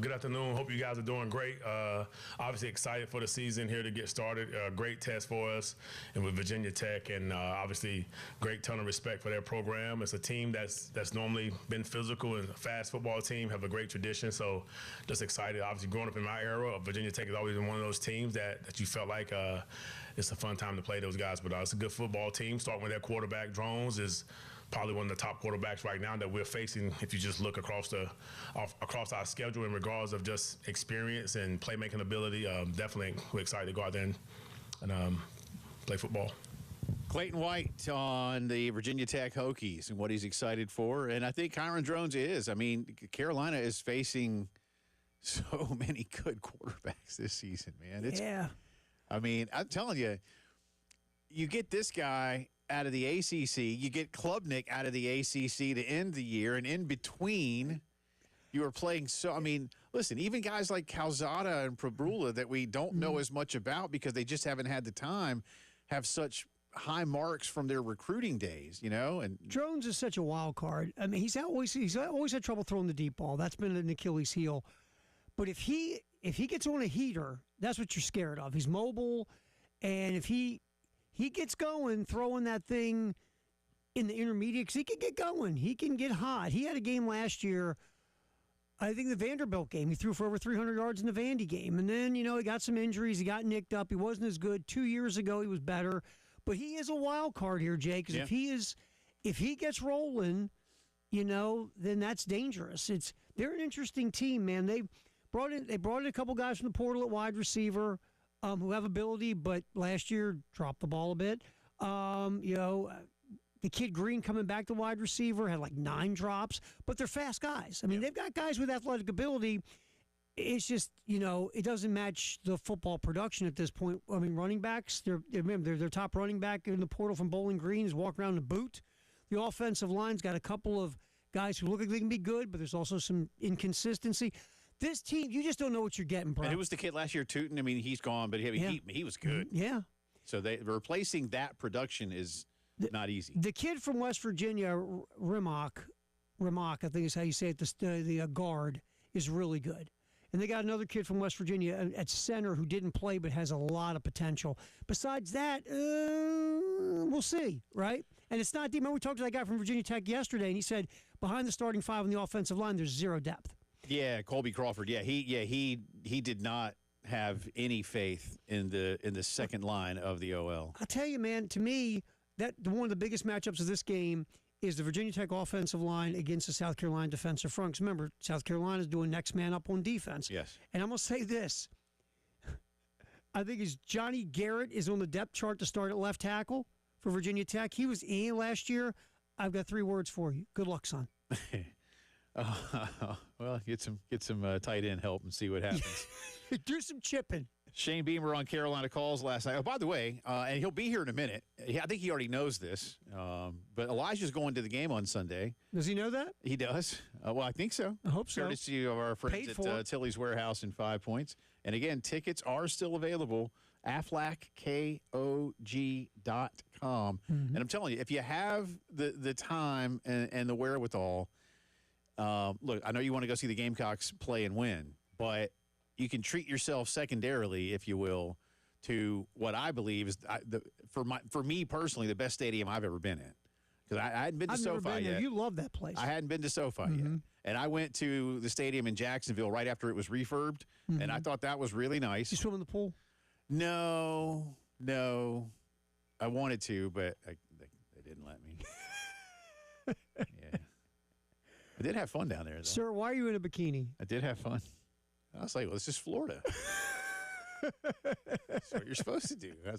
Good afternoon. Hope you guys are doing great. Obviously excited for the season here to get started. Great test for us and with Virginia Tech, and obviously great ton of respect for their program. It's a team that's normally been physical and a fast football team, have a great tradition. So just excited. Obviously growing up in my era, Virginia Tech has always been one of those teams that you felt like it's a fun time to play those guys. But it's a good football team. Starting with their quarterback, Drones, is probably one of the top quarterbacks right now that we're facing. If you just look across our schedule in regards of just experience and playmaking ability, definitely we're excited to go out there and play football. Clayton White on the Virginia Tech Hokies and what he's excited for. And I think Kyron Drones is. I mean, Carolina is facing so many good quarterbacks this season, man. I mean, I'm telling you, you get this guy out of the ACC, you get Klubnik out of the ACC to end the year, and in between, you are playing so. I mean, listen, even guys like Calzada and Prabula that we don't know as much about because they just haven't had the time have such high marks from their recruiting days, you know. And Drones is such a wild card. I mean, he's always had trouble throwing the deep ball. That's been an Achilles heel. But if he gets on a heater, that's what you're scared of. He's mobile, and if he gets going, throwing that thing in the intermediate, because he can get going. He can get hot. He had a game last year, I think the Vanderbilt game. He threw for over 300 yards in the Vandy game. And then, you know, he got some injuries. He got nicked up. He wasn't as good. 2 years ago, he was better. But he is a wild card here, Jay, because if he gets rolling, you know, then that's dangerous. They're an interesting team, man. They brought in a couple guys from the portal at wide receiver who have ability, but last year dropped the ball a bit. You know, the kid Green coming back to wide receiver had like 9 drops, but they're fast guys. I mean, they've got guys with athletic ability. It's just, you know, it doesn't match the football production at this point. I mean, running backs, remember, their top running back in the portal from Bowling Green is walking around in a boot. The offensive line's got a couple of guys who look like they can be good, but there's also some inconsistency. This team, you just don't know what you're getting, bro. And who was the kid last year, Tootin? I mean, he's gone, but he was good. Yeah. So replacing that production is not easy. The kid from West Virginia, Rimmock, I think is how you say it, the guard, is really good. And they got another kid from West Virginia at center who didn't play but has a lot of potential. Besides that, we'll see, right? And it's not deep. Remember we talked to that guy from Virginia Tech yesterday, and he said behind the starting 5 on the offensive line, there's zero depth. Yeah, Colby Crawford. Yeah, he did not have any faith in the second line of the OL. I tell you, man, to me, that one of the biggest matchups of this game is the Virginia Tech offensive line against the South Carolina defensive front. 'Cause remember, South Carolina is doing next man up on defense. Yes. And I'm going to say this. I think Johnny Garrett is on the depth chart to start at left tackle for Virginia Tech. He was in last year. I've got 3 words for you. Good luck, son. Well, get some tight end help and see what happens. Do some chipping. Shane Beamer on Carolina Calls last night. Oh, by the way, and he'll be here in a minute. I think he already knows this, but Elijah's going to the game on Sunday. Does he know that? He does. Well, I think so. I hope so. Courtesy of our friends at Tilly's Warehouse in 5 Points. And again, tickets are still available. AFLACKOG.com. And I'm telling you, if you have the time and the wherewithal, look, I know you want to go see the Gamecocks play and win, but you can treat yourself secondarily, if you will, to what I believe is for me personally the best stadium I've ever been in. Because I hadn't been to SoFi yet. You love that place. I hadn't been to SoFi yet, and I went to the stadium in Jacksonville right after it was refurbed, and I thought that was really nice. You swim in the pool? No, I wanted to, but they didn't let me. Yeah, I did have fun down there, though. Sir, why are you in a bikini? I did have fun. I was like, well, this is Florida. That's what you're supposed to do. I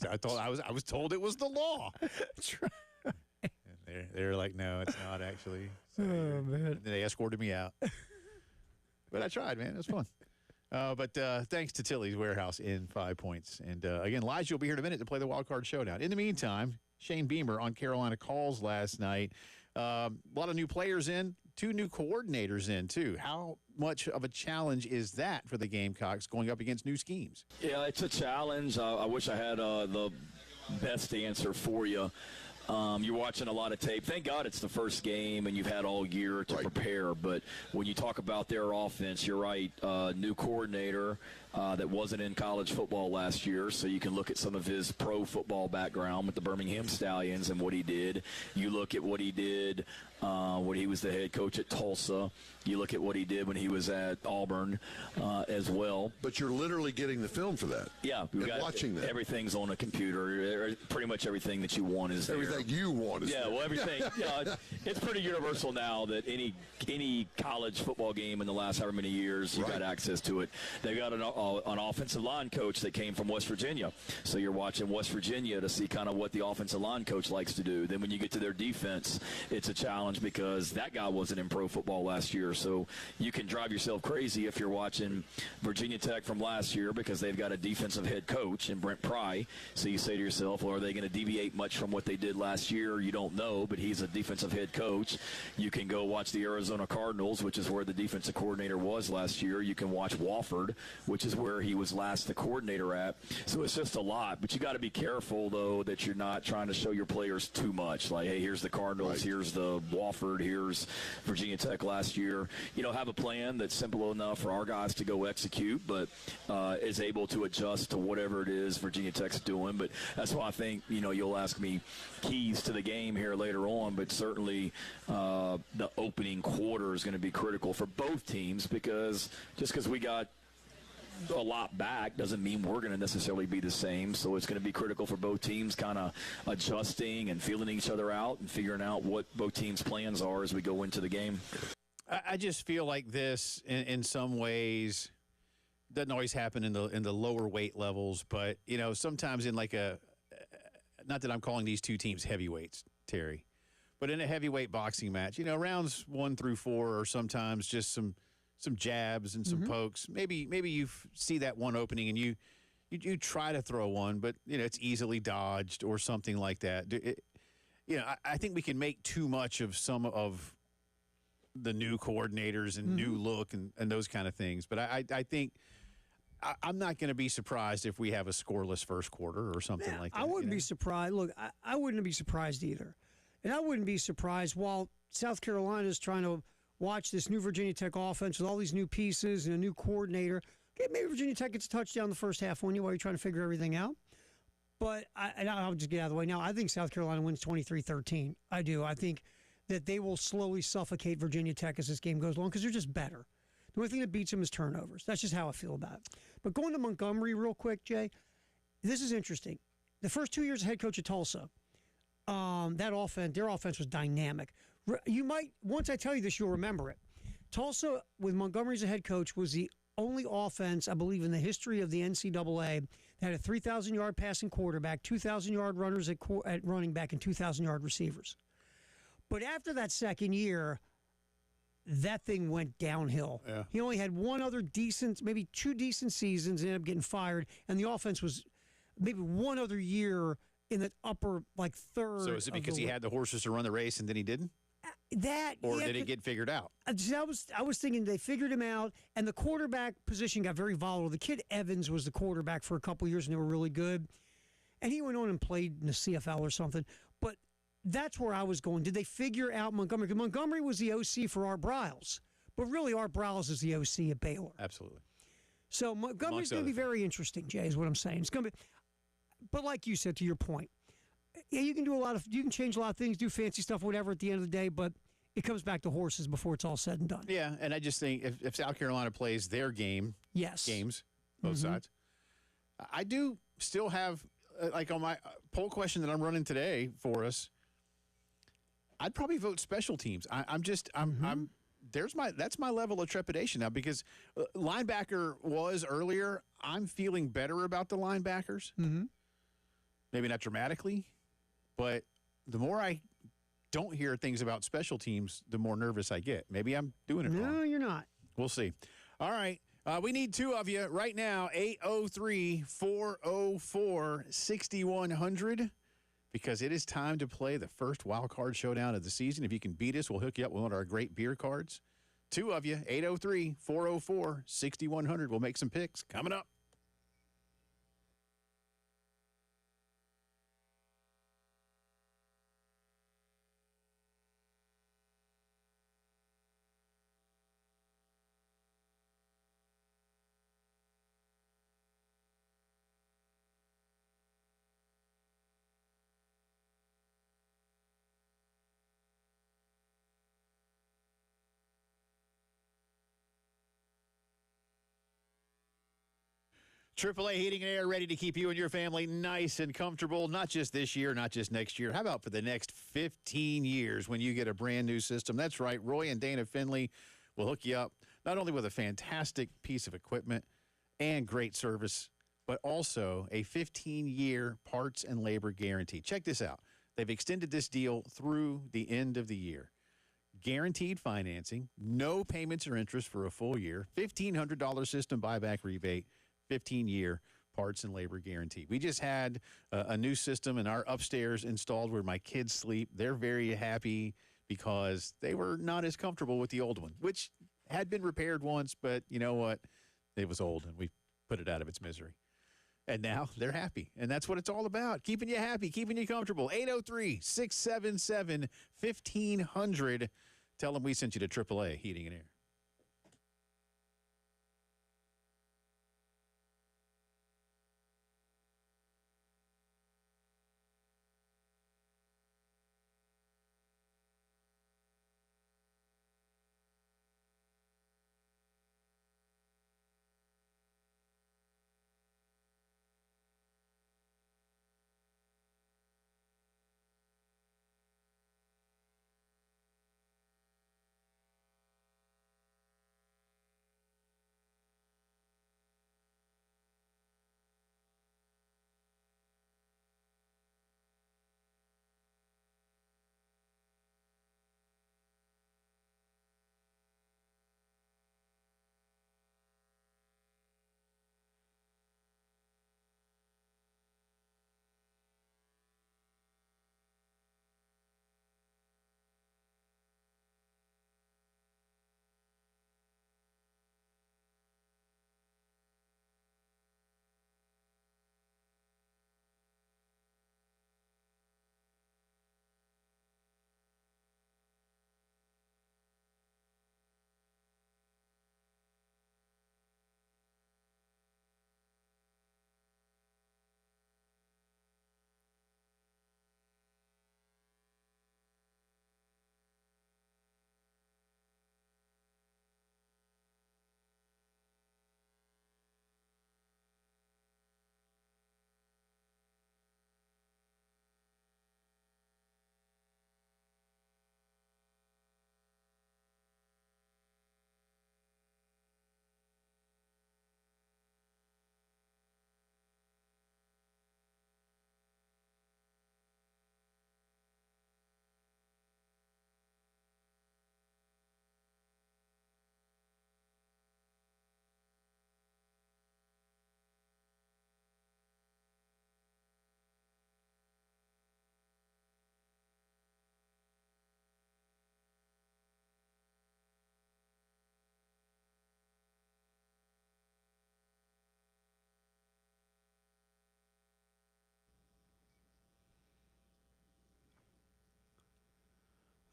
was told it was the law. That's right. And they're like, no, it's not actually. So man. They escorted me out. But I tried, man. It was fun. But thanks to Tilly's Warehouse in 5 Points. And again, Elijah will be here in a minute to play the Wild Card Showdown. In the meantime, Shane Beamer on Carolina Calls last night. A lot of new players in. 2 new coordinators in, too. How much of a challenge is that for the Gamecocks going up against new schemes? Yeah, it's a challenge. I wish I had the best answer for you. You're watching a lot of tape. Thank God it's the first game and you've had all year to prepare. But when you talk about their offense, you're right. New coordinator that wasn't in college football last year, so you can look at some of his pro football background with the Birmingham Stallions and what he did. You look at what he did when he was the head coach at Tulsa. You look at what he did when he was at Auburn as well. But you're literally getting the film for that. Yeah, we've got watching that. Everything's on a computer. Pretty much everything that you want is there. Everything you want is there. Well, everything. It's pretty universal now that any college football game in the last however many years you got access to it. They've got an an offensive line coach that came from West Virginia. So you're watching West Virginia to see kind of what the offensive line coach likes to do. Then when you get to their defense, it's a challenge because that guy wasn't in pro football last year. So you can drive yourself crazy if you're watching Virginia Tech from last year because they've got a defensive head coach in Brent Pry. So you say to yourself, well, are they going to deviate much from what they did last year? You don't know, but he's a defensive head coach. You can go watch the Arizona Cardinals, which is where the defensive coordinator was last year. You can watch Wofford, which is where he was last the coordinator at. So it's just a lot. But you got to be careful, though, that you're not trying to show your players too much. Like, hey, here's the Cardinals, right. Here's the Wofford, here's Virginia Tech last year. You know, have a plan that's simple enough for our guys to go execute, but is able to adjust to whatever it is Virginia Tech's doing. But that's why I think, you know, you'll ask me keys to the game here later on, but certainly the opening quarter is going to be critical for both teams because just because we got a lot back doesn't mean we're going to necessarily be the same. So it's going to be critical for both teams kind of adjusting and feeling each other out and figuring out what both teams' plans are as we go into the game. I just feel like this in some ways doesn't always happen in the lower weight levels, but you know, sometimes in like not that I'm calling these two teams heavyweights, Terry, but in a heavyweight boxing match, you know, rounds 1 through 4 or sometimes just some jabs and some pokes. Maybe you see that one opening and you try to throw one, but you know it's easily dodged or something like that. You know, I think we can make too much of some of the new coordinators and new look and those kind of things. But I think I'm not going to be surprised if we have a scoreless first quarter or something like that. I wouldn't be surprised. Look, I wouldn't be surprised either. And I wouldn't be surprised while South Carolina is trying to watch this new Virginia Tech offense with all these new pieces and a new coordinator. Okay, maybe Virginia Tech gets a touchdown the first half when you're trying to figure everything out. But I'll just get out of the way now. I think South Carolina wins 23-13. I do. I think that they will slowly suffocate Virginia Tech as this game goes along because they're just better. The only thing that beats them is turnovers. That's just how I feel about it. But going to Montgomery real quick, Jay, this is interesting. The first 2 years as head coach at Tulsa, their offense was dynamic. You might, once I tell you this, you'll remember it. Tulsa, with Montgomery as a head coach, was the only offense, I believe, in the history of the NCAA that had a 3,000-yard passing quarterback, 2,000-yard runners at running back, and 2,000-yard receivers. But after that second year, that thing went downhill. Yeah. He only had one other decent, maybe 2 decent seasons, and ended up getting fired, and the offense was maybe one other year in the upper, third. So is it because he had the horses to run the race and then he didn't? Did it get figured out? I was thinking they figured him out, and the quarterback position got very volatile. The kid Evans was the quarterback for a couple of years, and they were really good. And he went on and played in the CFL or something. But that's where I was going. Did they figure out Montgomery? Because Montgomery was the OC for Art Briles, but really Art Briles is the OC at Baylor. Absolutely. So Montgomery's going to be very interesting, Jay, is what I'm saying. It's going to be, but like you said, to your point, yeah, you can change a lot of things, do fancy stuff, whatever at the end of the day, but it comes back to horses before it's all said and done. Yeah, and I just think if South Carolina plays their games, both sides, I do still have, on my poll question that I'm running today for us, I'd probably vote special teams. That's my level of trepidation now because linebacker was earlier. I'm feeling better about the linebackers. Maybe not dramatically, but the more I don't hear things about special teams, the more nervous I get. Maybe I'm doing it wrong. No, you're not. We'll see. All right. We need 2 of you right now, 803-404-6100, because it is time to play the first wild card showdown of the season. If you can beat us, we'll hook you up with one of our great beer cards. 2 of you, 803-404-6100. We'll make some picks coming up. AAA Heating and Air, ready to keep you and your family nice and comfortable, not just this year, not just next year. How about for the next 15 years when you get a brand new system? That's right. Roy and Dana Finley will hook you up not only with a fantastic piece of equipment and great service, but also a 15-year parts and labor guarantee. Check this out. They've extended this deal through the end of the year. Guaranteed financing, no payments or interest for a full year, $1,500 system buyback rebate, 15-year parts and labor guarantee. We just had a new system in our upstairs installed where my kids sleep. They're very happy because they were not as comfortable with the old one, which had been repaired once, but you know what? It was old, and we put it out of its misery. And now they're happy. And that's what it's all about, keeping you happy, keeping you comfortable. 803-677-1500. Tell them we sent you to AAA Heating and Air.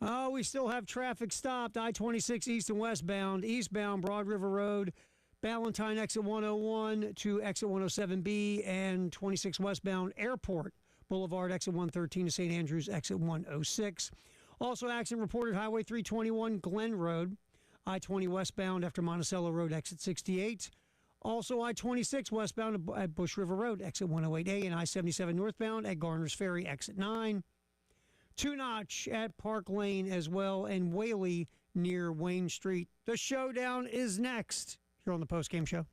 Oh, we still have traffic stopped. I-26 east and westbound. Eastbound, Broad River Road, Ballantyne exit 101 to exit 107B, and 26 westbound, Airport Boulevard exit 113 to St. Andrews exit 106. Also, accident reported Highway 321, Glen Road, I-20 westbound after Monticello Road exit 68. Also, I-26 westbound at Bush River Road exit 108A, and I-77 northbound at Garner's Ferry exit 9. Two Notch at Park Lane as well, and Whaley near Wayne Street. The showdown is next here on the postgame show.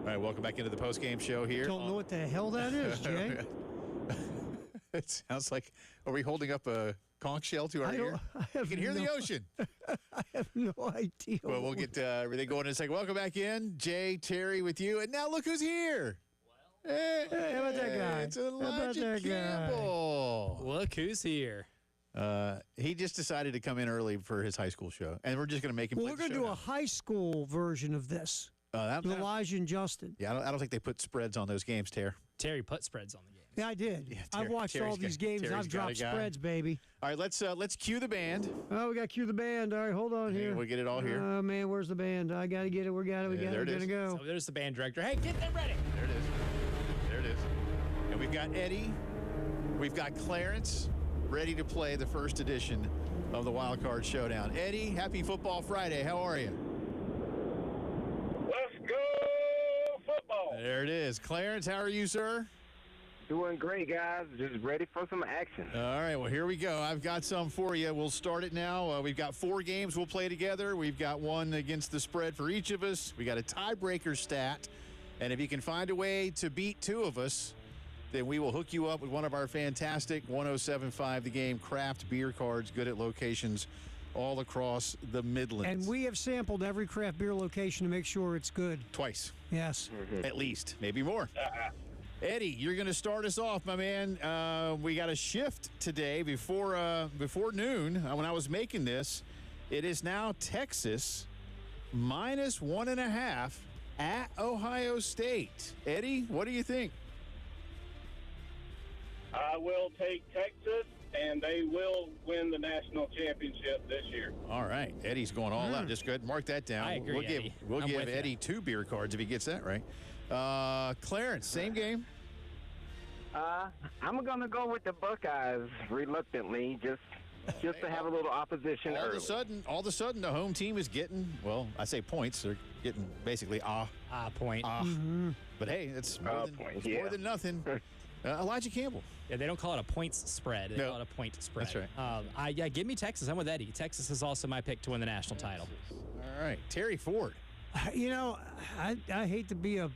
All right, welcome back into the postgame show here. Don't know what the hell that is, Jay. It sounds like, are we holding up a conch shell to our ear? You can hear the ocean. I have no idea. Well, we'll get everything going in a second. Welcome back in. Jay, Terry with you. And now look who's here. Hey, how about that guy? It's Elijah Campbell. Look who's here. He just decided to come in early for his high school show. And we're just going to make him Well, we're going to do a high school version of this. Elijah and Justin. Yeah, I don't think they put spreads on those games, Terry put spreads on the games. Yeah, I did. Yeah, I've watched Terry's all these got- games. Terry's I've got a dropped guy. spreads, baby. All right, let's cue the band. Oh, we got to cue the band. All right, hold on here. We'll get it all here. Oh, man, where's the band? I got to get it. We got it. We Yeah, got there it. it We're is. going to go. So there's the band director. Hey, get them ready. There it is. There it is. And we've got Eddie. We've got Clarence ready to play the first edition of the Wild Card Showdown. Eddie, happy Football Friday. How are you? Let's go football. There it is. Clarence, how are you, sir? Doing great, guys. Just ready for some action. All right, well, here we go. I've got some for you. We'll start it now. We've got 4 games we'll play together. We've got one against the spread for each of us. We got a tiebreaker stat. And if you can find a way to beat 2 of us, then we will hook you up with one of our fantastic 107.5 The Game craft beer cards, good at locations all across the Midlands. And we have sampled every craft beer location to make sure it's good. Twice. Yes. At least, maybe more. Eddie, you're going to start us off, my man. We got a shift today before noon. When I was making this, it is now Texas minus 1.5 at Ohio State. Eddie, what do you think? I will take Texas, and they will win the national championship this year. All right, Eddie's going all out. Just go ahead and mark that down. I agree, Eddie. We'll I'm give with you. Eddie 2 beer cards if he gets that right. Clarence, same game. I'm going to go with the Buckeyes reluctantly, just to have a little opposition All early. of a sudden, the home team is getting, well, I say points. They're getting basically Point. But hey, it's more than nothing. Elijah Campbell. Yeah, they don't call it a points spread. They No. call it a point spread. That's right. Yeah, give me Texas. I'm with Eddie. Texas is also my pick to win the national title. All right, Terry Ford. You know, I hate to be a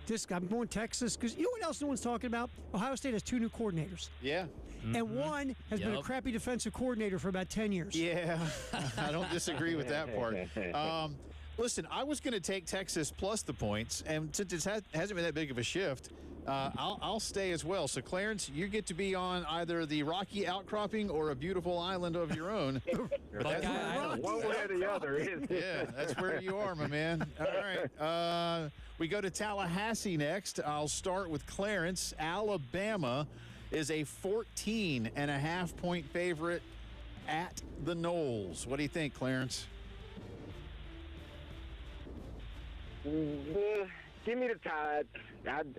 this guy. I'm going Texas because you know what else no one's talking about? Ohio State has 2 new coordinators. Yeah. And one has been a Yep. crappy defensive coordinator for about 10 years. Yeah, I don't disagree with that part. Listen, I was going to take Texas plus the points, and since it hasn't been that big of a shift, I'll stay as well. So, Clarence, you get to be on either the rocky outcropping or a beautiful island of your own. Buckeye Island. One way or the other. Yeah, that's where you are, my man. All right. We go to Tallahassee next. I'll start with Clarence. Alabama is a 14.5-point favorite at the Knolls. What do you think, Clarence? Give me the Tide.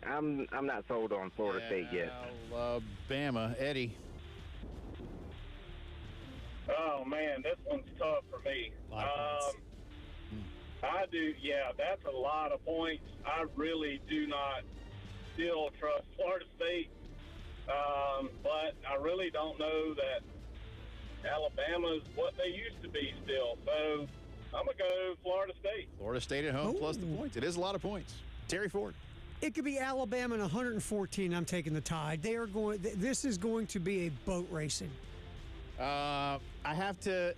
I'm not sold on Florida State yet. Alabama. Eddie. Oh man, this one's tough for me. A lot of points. I do. Yeah, that's a lot of points. I really do not still trust Florida State, but I really don't know that Alabama's what they used to be still. So I'm gonna go Florida State. Florida State at home plus the points. It is a lot of points. Terry Ford. It could be Alabama and 114. I'm taking the Tide. They are going. This is going to be a boat racing. I have to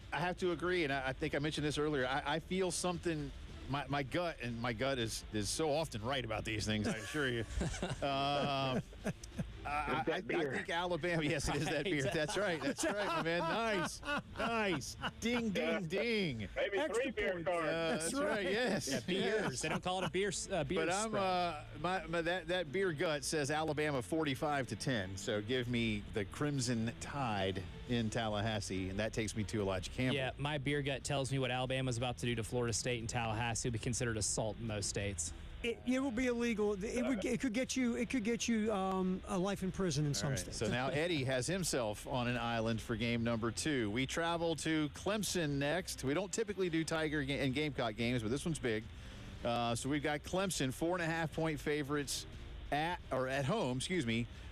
agree, and I think I mentioned this earlier. I feel something. My gut, and my gut is so often right about these things, I assure you. I think Alabama, yes, it is that beer. That's right, my man. Nice. Ding, ding, ding. Maybe Extra 3 beer points. cards. That's right, yes. Yeah, beers. They don't call it a beer. Beer But I'm spread. that beer gut says Alabama 45-10. So give me the Crimson Tide in Tallahassee, and that takes me to Elijah Campbell. Yeah, my beer gut tells me what Alabama's about to do to Florida State and Tallahassee will be considered assault in most states. It will be illegal. It could get you a life in prison in some Right, states. so now Eddie has himself on an island for game number 2. We travel to Clemson next. We don't typically do Tiger and Gamecock games, but this one's big. So we've got Clemson 4.5-point favorites at home,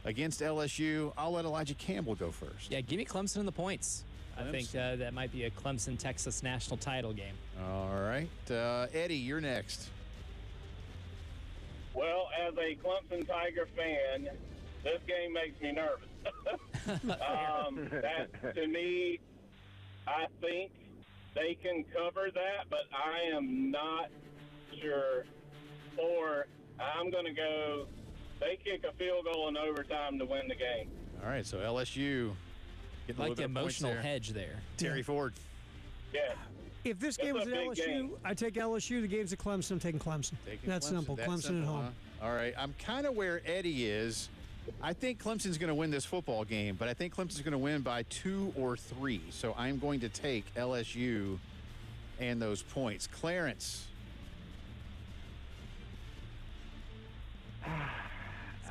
against LSU. I'll let Elijah Campbell go first. Yeah, give me Clemson in the points. I think that might be a Clemson-Texas national title game. All right. Eddie, you're next. Well, as a Clemson Tiger fan, this game makes me nervous. That, to me, I think they can cover that, but I am not sure. Or I'm going to go, they kick a field goal in overtime to win the game. All right, so LSU getting a I little like the bit of points emotional there. hedge there. Terry Ford. Yeah. If this game was It's at a big LSU, game. I take LSU. The game's at Clemson. I'm taking Clemson. Taking That's simple. That's Clemson simple, at home. huh? All right, I'm kind of where Eddie is. I think Clemson's going to win this football game, but I think Clemson's going to win by 2 or 3. So I'm going to take LSU and those points. Clarence.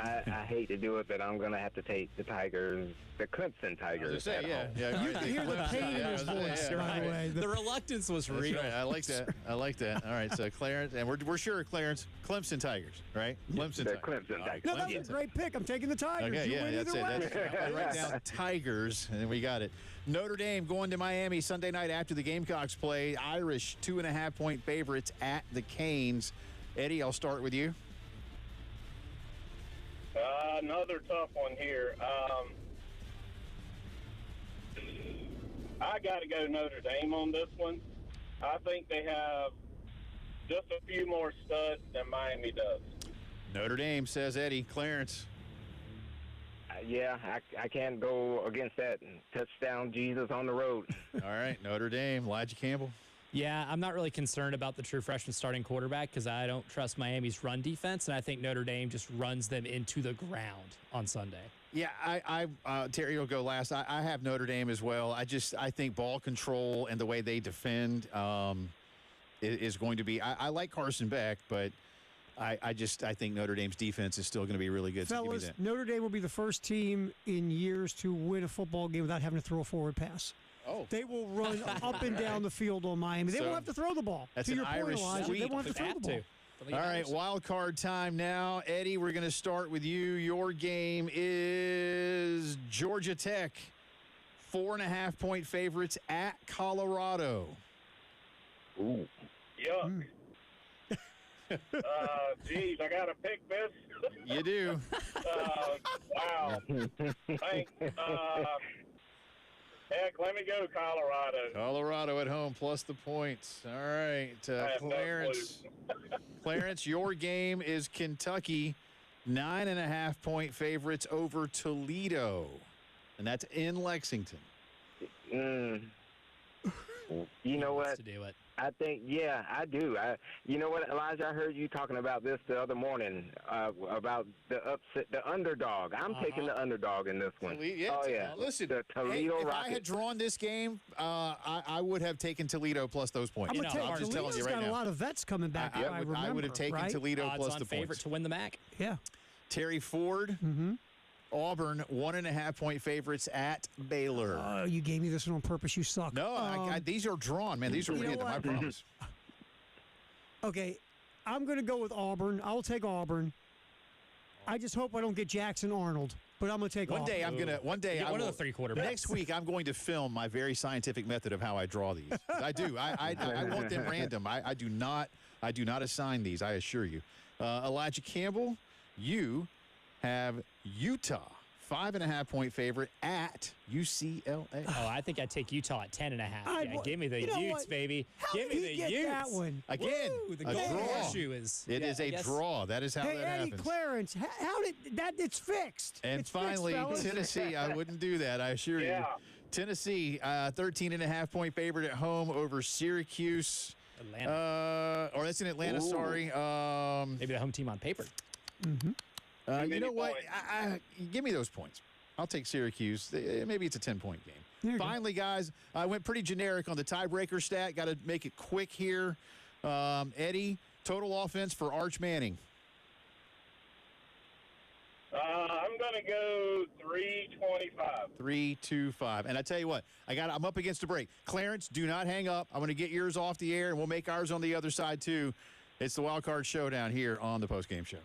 I hate to do it, but I'm going to have to take the Tigers, the Clemson Tigers. Say, yeah. You can hear the pain in his voice, by the way. The reluctance was That's real. right. I like that. I like that. All right, so Clarence, and we're sure, Clarence, Clemson Tigers, right? Clemson The Tigers. Clemson Tigers. No, that was a great pick. I'm taking the Tigers. Okay, You yeah, win that's either it. way. I write down Tigers, and then we got it. Notre Dame going to Miami Sunday night after the Gamecocks play. Irish 2.5-point favorites at the Canes. Eddie, I'll start with you. Another tough one here. I got to go Notre Dame on this one. I think they have just a few more studs than Miami does. Notre Dame, says Eddie. Clarence. Yeah, I can't go against that. Touchdown Jesus on the road. All right, Notre Dame. Elijah Campbell. Yeah, I'm not really concerned about the true freshman starting quarterback because I don't trust Miami's run defense, and I think Notre Dame just runs them into the ground on Sunday. Yeah, Terry will go last. I have Notre Dame as well. I think ball control and the way they defend is going to be. I like Carson Beck, but I think Notre Dame's defense is still going to be really good. So give me Fellas, that. Notre Dame will be the first team in years to win a football game without having to throw a forward pass. Oh. They will run up and down the field on Miami. They So, won't have to throw the ball. that's To an your point, Irish Elijah, sweep. they won't have to throw the ball. All right, wild card time now. Eddie, we're going to start with you. Your game is Georgia Tech, 4.5-point favorites at Colorado. Ooh. Yuck. Geez, I got to pick this. You do. Wow. Thanks. Heck, let me go Colorado. Colorado at home plus the points. All right, I have no Clarence. Clarence, your game is Kentucky, 9.5-point favorites over Toledo, and that's in Lexington. You know what? To do it. I think, yeah, I do. You know what, Elijah? I heard you talking about this the other morning about the upset, the underdog. I'm taking the underdog in this one. Listen, the Toledo if Rockets. I had drawn this game, I would have taken Toledo plus those points. I'm just telling you right got now. a lot of vets coming back. I would have taken Toledo Odds plus on the favorite points. to win the MAC. Yeah. Terry Ford, Auburn, 1.5-point favorites at Baylor. Oh, you gave me this one on purpose. You suck. No, these are drawn, man. These are random, I promise. Okay, I'm going to go with Auburn. I'll take Auburn. I just hope I don't get Jackson Arnold, but I'm going to take One Auburn. day I'm gonna. One day Get I one will, of the three quarterbacks. Next week I'm going to film my very scientific method of how I draw these. I do. I want them random. I do not assign these. I assure you. Elijah Campbell, you have Utah, 5.5-point favorite at UCLA. Oh, I think I'd take Utah at 10.5. Yeah, give me the you know Utes, what? baby. How Give did me he the get Utes. that one? Again, Woo, the a golden draw. horseshoe is. It is a draw. That is how Hey, that Eddie happens. Clarence, how did that? It's fixed. And It's finally, fixed, fellas. Tennessee. I wouldn't do that. I assure you. Yeah. Tennessee, 13.5-point favorite at home over Syracuse. Atlanta. Or that's in Atlanta. Ooh. Sorry. Maybe the home team on paper. You know what? points. Give me those points. I'll take Syracuse. Maybe it's a 10-point game. There you go. Finally, guys, I went pretty generic on the tiebreaker stat. Got to make it quick here. Eddie, total offense for Arch Manning. I'm going to go 325. 3-2-5. And I tell you what, I'm up against a break. Clarence, do not hang up. I'm going to get yours off the air, and we'll make ours on the other side, too. It's the Wild Card Showdown here on the Postgame Show.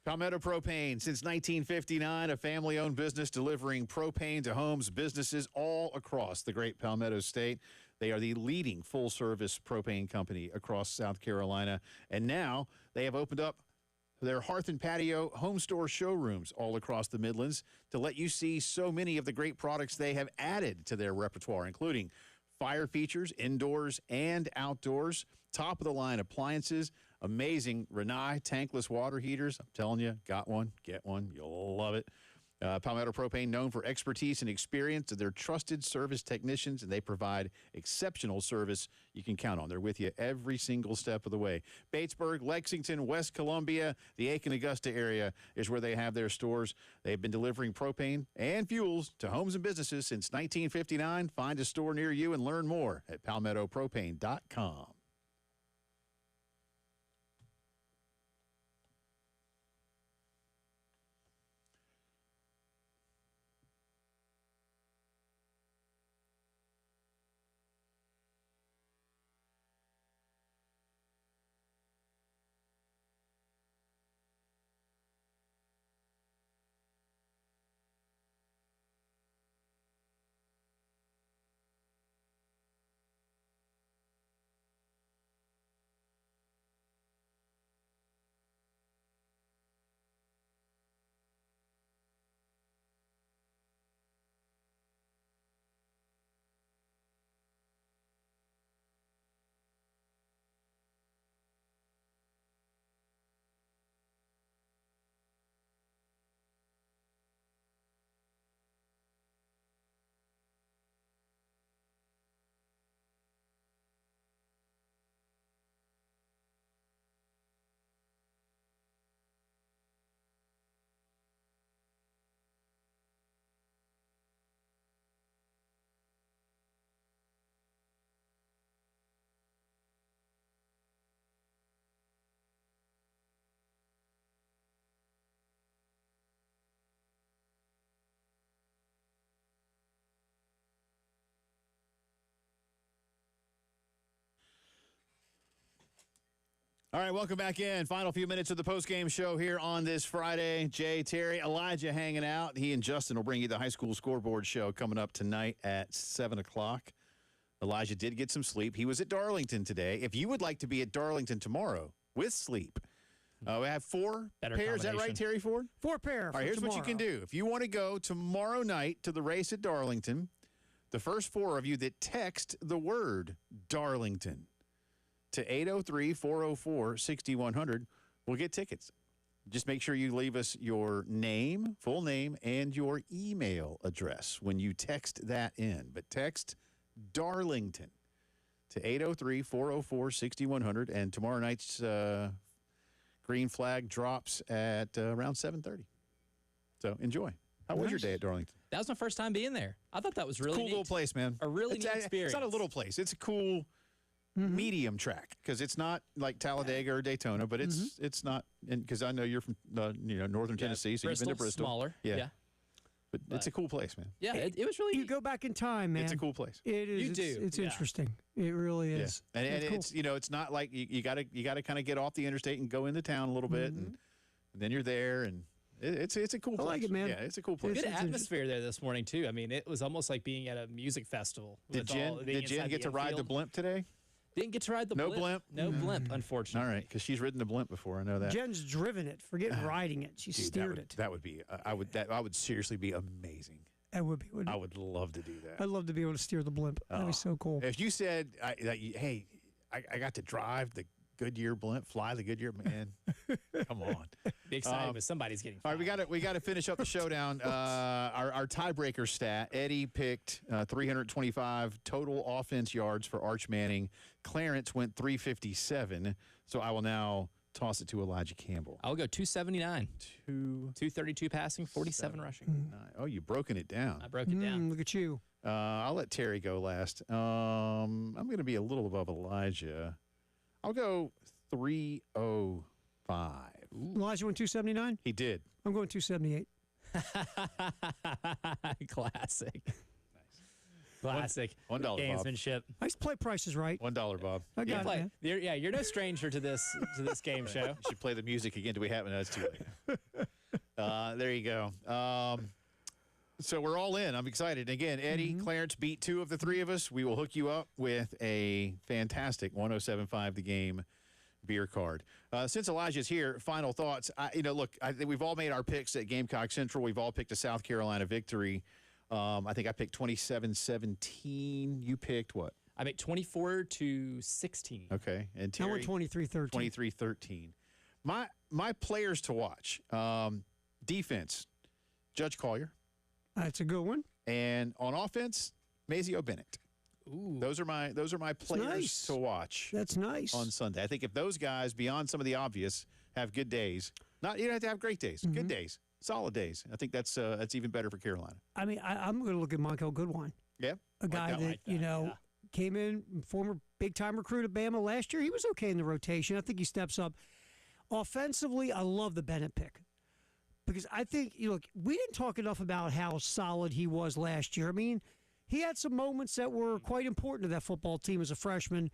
Palmetto Propane, since 1959, a family-owned business delivering propane to homes, businesses all across the great Palmetto State. They are the leading full-service propane company across South Carolina, and now they have opened up their Hearth and Patio home store showrooms all across the Midlands to let you see so many of the great products they have added to their repertoire, including fire features, indoors and outdoors, top-of-the-line appliances, amazing Rinnai tankless water heaters. I'm telling you, got one, get one. You'll love it. Palmetto Propane, known for expertise and experience. They're trusted service technicians, and they provide exceptional service you can count on. They're with you every single step of the way. Batesburg, Lexington, West Columbia, the Aiken-Augusta area is where they have their stores. They've been delivering propane and fuels to homes and businesses since 1959. Find a store near you and learn more at palmettopropane.com. All right, welcome back in. Final few minutes of the postgame show here on this Friday. Jay, Terry, Elijah hanging out. He and Justin will bring you the high school scoreboard show coming up tonight at 7 o'clock. Elijah did get some sleep. He was at Darlington today. If you would like to be at Darlington tomorrow with sleep, we have four pairs. Is that right, Terry Ford? 4 pair. All right, here's what you can do. If you want to go tomorrow night to the race at Darlington, the first 4 of you that text the word Darlington to 803-404-6100 will get tickets. Just make sure you leave us your name, full name, and your email address when you text that in. But text Darlington to 803-404-6100, and tomorrow night's green flag drops at around 7:30. So enjoy. How was your day at Darlington? That was my first time being there. I thought that was really cool neat. Little place, man. A really neat experience. It's not a little place. It's a cool medium track because it's not like Talladega or Daytona, but it's not. Because I know you're from northern Tennessee, so you've been to Bristol. Smaller, yeah. But it's a cool place, man. Yeah, it was really. You go back in time, man. It's a cool place. It is. You do. It's interesting. It really is. Yeah. And cool. it's it's not like you got to kind of get off the interstate and go into town a little bit, and then you're there, and it's a cool place. I like it, man. Yeah, it's a cool place. Good atmosphere there this morning too. I mean, it was almost like being at a music festival. Did Jen get to ride the blimp today? Didn't get to ride the blimp. No blimp? No blimp, unfortunately. All right, because she's ridden the blimp before. I know that. Jen's driven it. Forget riding it. She steered it. That would be. I would seriously be amazing. That would be. I would love to do that. I'd love to be able to steer the blimp. That'd be so cool. If you said, "Hey, I got to drive the Goodyear blimp, fly the Goodyear," man, come on. Be excited, but somebody's getting. All right, we got to finish up the showdown. Our tiebreaker stat: Eddie picked 325 total offense yards for Arch Manning. Clarence went 357. So I will now toss it to Elijah Campbell. I'll go 279. 232 passing, 47 rushing. Oh, you've broken it down. I broke it down. Look at you. I'll let Terry go last. I'm going to be a little above Elijah. I'll go 305. Elijah went 279? He did. I'm going 278. Classic. Classic. $1, Bob. Gamesmanship. I used to play Prices Right. $1, Bob. I got it, man. You're no stranger to this game show. You should play the music again. Do we have it? No, it's too late. There you go. So we're all in. I'm excited. Again, Eddie, Clarence beat 2 of the 3 of us. We will hook you up with a fantastic 107.5 The Game beer card. Since Elijah's here, final thoughts. Look, I think we've all made our picks at Gamecock Central. We've all picked a South Carolina victory. I think I picked 27-17. You picked what? I picked 24-16. Okay. And I Terry? went 23-13. 23-13. My players to watch. Defense, Judge Collier. That's a good one. And on offense, Mazio Bennett. Ooh. Those are my players nice. to watch. That's nice. On Sunday. I think if those guys, beyond some of the obvious, have good days, you don't have to have great days, good days, solid days. I think that's even better for Carolina. I mean, I'm going to look at Michael Goodwine. Yeah. A guy that came in, former big-time recruit at Bama last year. He was okay in the rotation. I think he steps up. Offensively, I love the Bennett pick. Because I think, look, we didn't talk enough about how solid he was last year. I mean, he had some moments that were quite important to that football team as a freshman,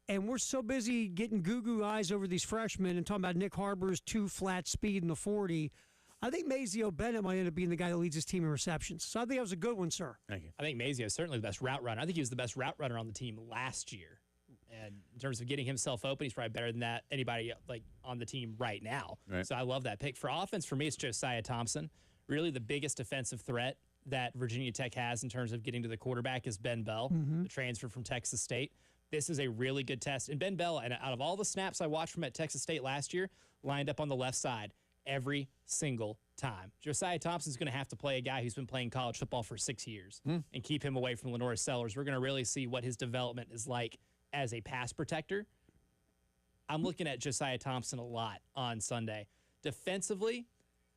and we're so busy getting goo-goo eyes over these freshmen and talking about Nick Harbor's 2 flat speed in the 40. I think Mazio Bennett might end up being the guy that leads his team in receptions. So I think that was a good one, sir. Thank you. I think Mazio is certainly the best route runner. I think he was the best route runner on the team last year. And in terms of getting himself open, he's probably better than anybody on the team right now. Right. So I love that pick. For offense, for me, it's Josiah Thompson. Really the biggest defensive threat that Virginia Tech has in terms of getting to the quarterback is Ben Bell, the transfer from Texas State. This is a really good test. And Ben Bell, and out of all the snaps I watched from at Texas State last year, lined up on the left side every single time. Josiah Thompson's going to have to play a guy who's been playing college football for 6 years and keep him away from Lenore Sellers. We're going to really see what his development is like as a pass protector. I'm looking at Josiah Thompson a lot on Sunday. Defensively,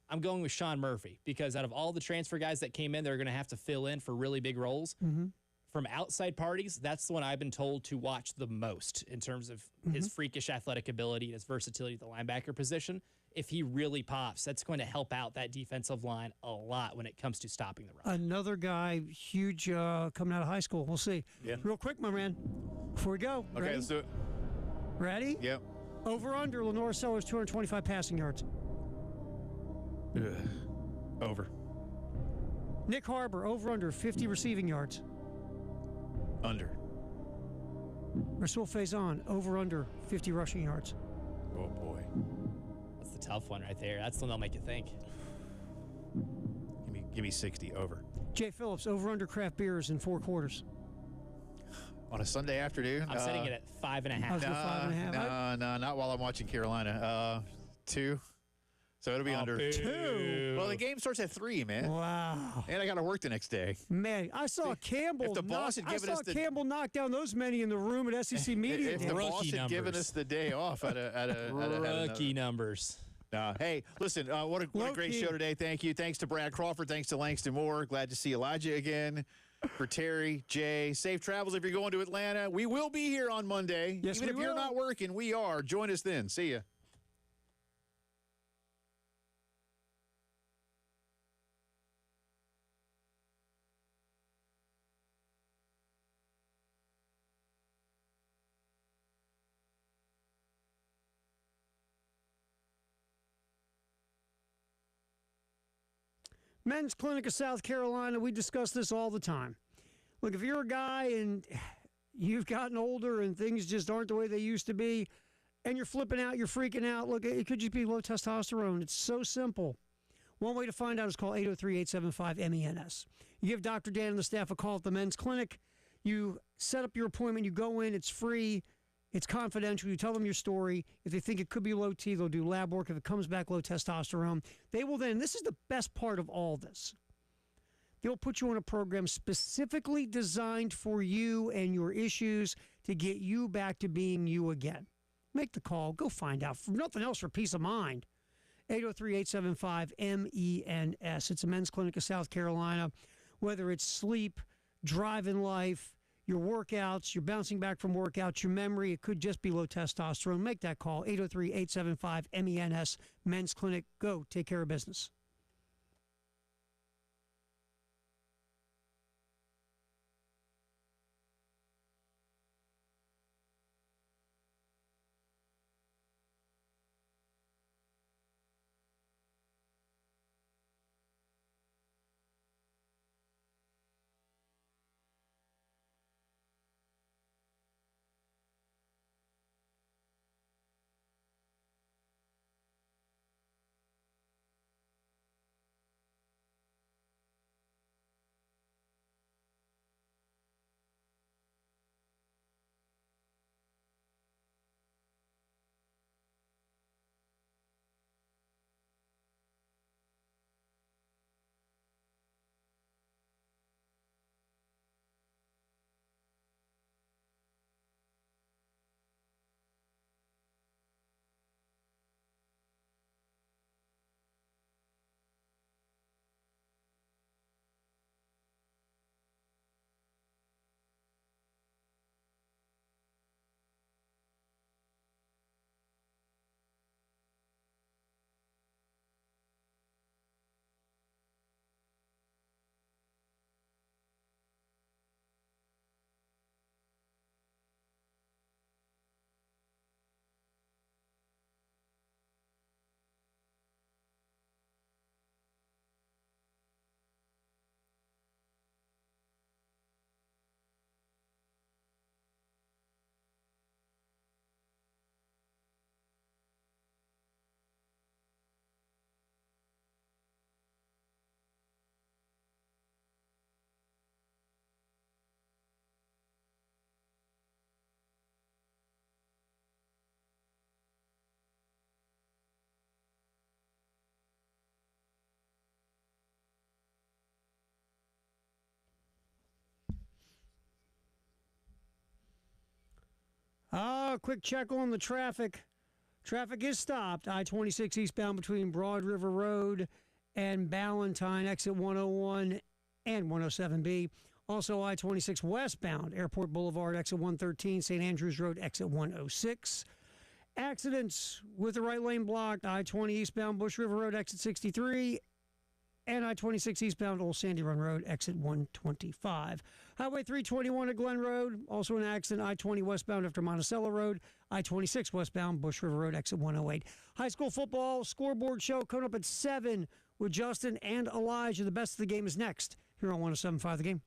I'm going with Sean Murphy because out of all the transfer guys that came in, they're going to have to fill in for really big roles. From outside parties, that's the one I've been told to watch the most in terms of his freakish athletic ability and his versatility at the linebacker position. If he really pops, that's going to help out that defensive line a lot when it comes to stopping the run. Another guy, huge, coming out of high school. We'll see. Yeah. Real quick, my man, before we go. Okay, ready? let's do it. Ready? Yep. Over under Lenore Sellers 225 passing yards. Over. Nick Harbor over under 50 receiving yards. Under. Rasul Faison over under 50 rushing yards. Oh, boy. That's the tough one right there. That's the one that'll make you think. Give me 60 over. Jay Phillips over under craft beers in 4 quarters. On a Sunday afternoon? I'm setting it at 5.5. I was going 5.5. No, not while I'm watching Carolina. 2. So it'll be under. 2. Well, the game starts at 3, man. Wow. And I got to work the next day. Man, I saw Campbell. If the boss had given us Campbell knock down those many in the room at SEC Media. If the boss had given us the day off, I'd have rookie numbers. Hey, listen, what a great show today. Thank you. Thanks to Brad Crawford. Thanks to Langston Moore. Glad to see Elijah again. For Terry, Jay, safe travels if you're going to Atlanta. We will be here on Monday. Yes, Even if you're not working, we are. Join us then. See ya. Men's Clinic of South Carolina, we discuss this all the time. Look, if you're a guy and you've gotten older and things just aren't the way they used to be, and you're flipping out, you're freaking out, look, it could just be low testosterone. It's so simple. One way to find out is call 803-875-MENS. You give Dr. Dan and the staff a call at the Men's Clinic. You set up your appointment. You go in. It's free. It's confidential. You tell them your story. If they think it could be low T, they'll do lab work. If it comes back low testosterone, they will then, this is the best part of all this, they'll put you on a program specifically designed for you and your issues to get you back to being you again. Make the call. Go find out. For nothing else, for peace of mind. 803-875-MENS. It's a Men's Clinic of South Carolina. Whether it's sleep, driving life, your workouts, you're bouncing back from workouts, your memory, it could just be low testosterone. Make that call, 803-875-MENS, Men's Clinic. Go, take care of business. quick check on the traffic. Traffic is stopped. I-26 eastbound between Broad River Road and Ballantyne, exit 101 and 107B. Also, I-26 westbound, Airport Boulevard, exit 113, St. Andrews Road, exit 106. Accidents with the right lane blocked. I-20 eastbound, Bush River Road, exit 63. And I-26 eastbound, Old Sandy Run Road, exit 125. Highway 321 at Glen Road, also an accident. I-20 westbound after Monticello Road. I-26 westbound, Bush River Road, exit 108. High school football scoreboard show coming up at 7 with Justin and Elijah. The best of the game is next here on 107.5 The Game.